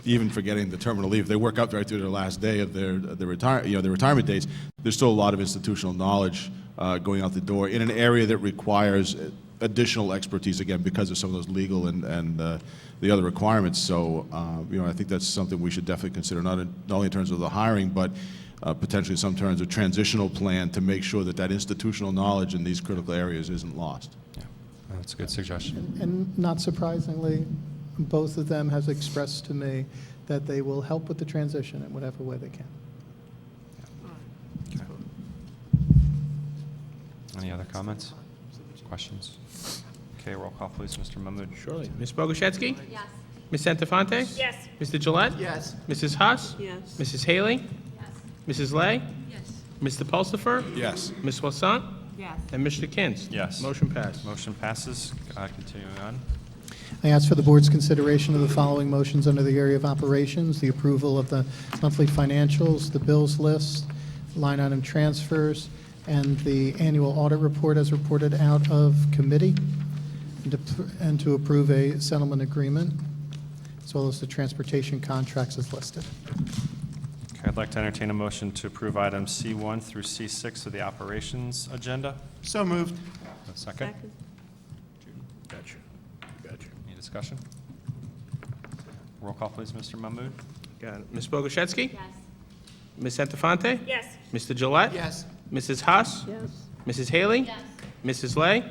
Even forgetting the terminal leave, they work up right through their last day of their retirement dates. There's still a lot of institutional knowledge going out the door in an area that requires additional expertise, again, because of some of those legal and the other requirements. So, you know, I think that's something we should definitely consider, not only in terms of the hiring, but potentially in some terms of transitional plan to make sure that that institutional knowledge in these critical areas isn't lost. Yeah, that's a good suggestion. And not surprisingly, both of them have expressed to me that they will help with the transition in whatever way they can. Okay. Any other comments? Questions? Okay, roll call, please, Mr. Mahmood. Surely. Ms. Bogoshevsky? Yes. Ms. Santafonte? Yes. Mr. Gillette? Yes. Mrs. Haas? Yes. Mrs. Haley? Yes. Mrs. Lay? Yes. Mr. Pulsifer? Yes. Ms. Wassant? Yes. And Mr. Kins? Yes. Motion passed. Motion passes. Continuing on. I ask for the board's consideration of the following motions under the area of operations: the approval of the monthly financials, the bills list, line item transfers, and the annual audit report as reported out of committee, and to approve a settlement agreement, as well as the transportation contracts as listed. Okay, I'd like to entertain a motion to approve items C1 through C6 of the operations agenda. So moved. A second. Second. Gotcha. Any discussion? Roll call, please, Mr. Mahmood. Got it. Ms. Bogoshevsky? Yes. Ms. Santafonte? Yes. Mr. Gillette? Yes. Mrs. Haas? Yes. Mrs. Haley? Yes. Mrs. Lay?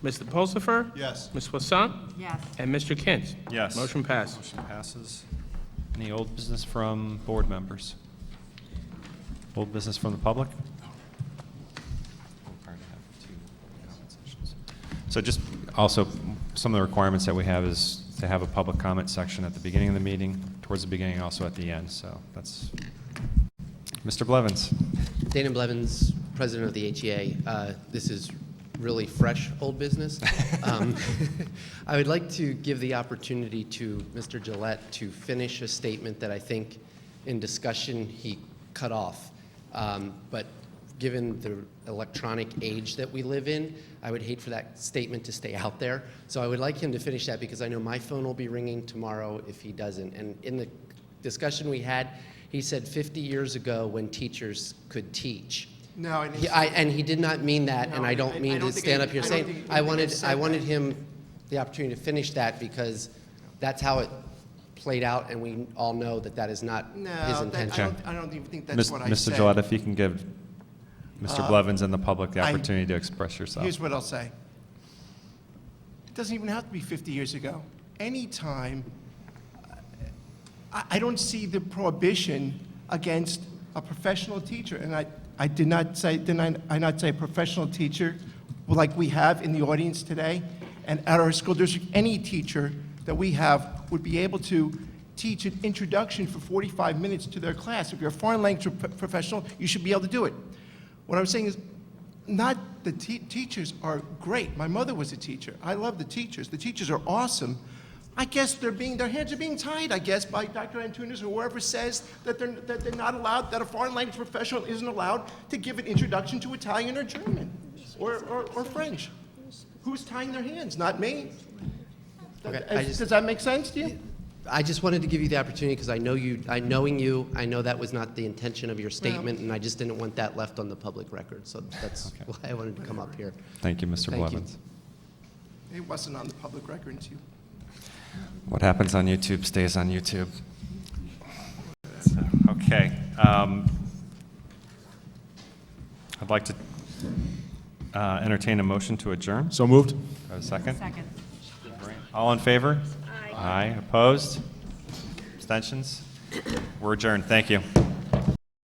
Mr. Pulsifer? Yes. Ms. Wassant? Yes. And Mr. Kins? Yes. Motion passed. Motion passes. Any old business from board members? Old business from the public? So just also, some of the requirements that we have is to have a public comment section at the beginning of the meeting, towards the beginning, also at the end. So that's Mr. Blevins. Dana Blevins, president of the HEA. This is really fresh old business. I would like to give the opportunity to Mr. Gillette to finish a statement that I think in discussion he cut off. But given the electronic age that we live in, I would hate for that statement to stay out there. So I would like him to finish that because I know my phone will be ringing tomorrow if he doesn't. And in the discussion we had, he said 50 years ago when teachers could teach. No, And he did not mean that, No, and I don't mean to think stand up here I don't saying, think- I think I wanted said him the opportunity to finish that because that's how it played out, and we all know that that is not No, his that- intention. I don't even think that's what I Mr. said. Gillette, if you can give Mr. Blevins and the public the I- opportunity to express yourself. Here's what I'll say. It doesn't even have to be 50 years ago. Anytime, I don't see the prohibition against a professional teacher. And I did not say a professional teacher like we have in the audience today? And at our school district, any teacher that we have would be able to teach an introduction for 45 minutes to their class. If you're a foreign language professional, you should be able to do it. What I'm saying is, not the teachers are great. My mother was a teacher. I love the teachers. The teachers are awesome. I guess their hands are being tied, I guess, by Dr. Antunes or whoever says that they're not allowed, that a foreign language professional isn't allowed to give an introduction to Italian or German or French. Who's tying their hands? Not me. Okay, Does that make sense to you? I just wanted to give you the opportunity because I know you, knowing you, I know that was not the intention of your statement, and I just didn't want that left on the public record. So that's why I wanted to come up here. Thank you, Mr. Thank you. Blevins. It wasn't on the public record until What happens on YouTube stays on YouTube. Okay. I'd like to entertain a motion to adjourn. So moved. Do I have a second? Second. All in favor? Aye. Opposed? Abstentions? We're adjourned. Thank you.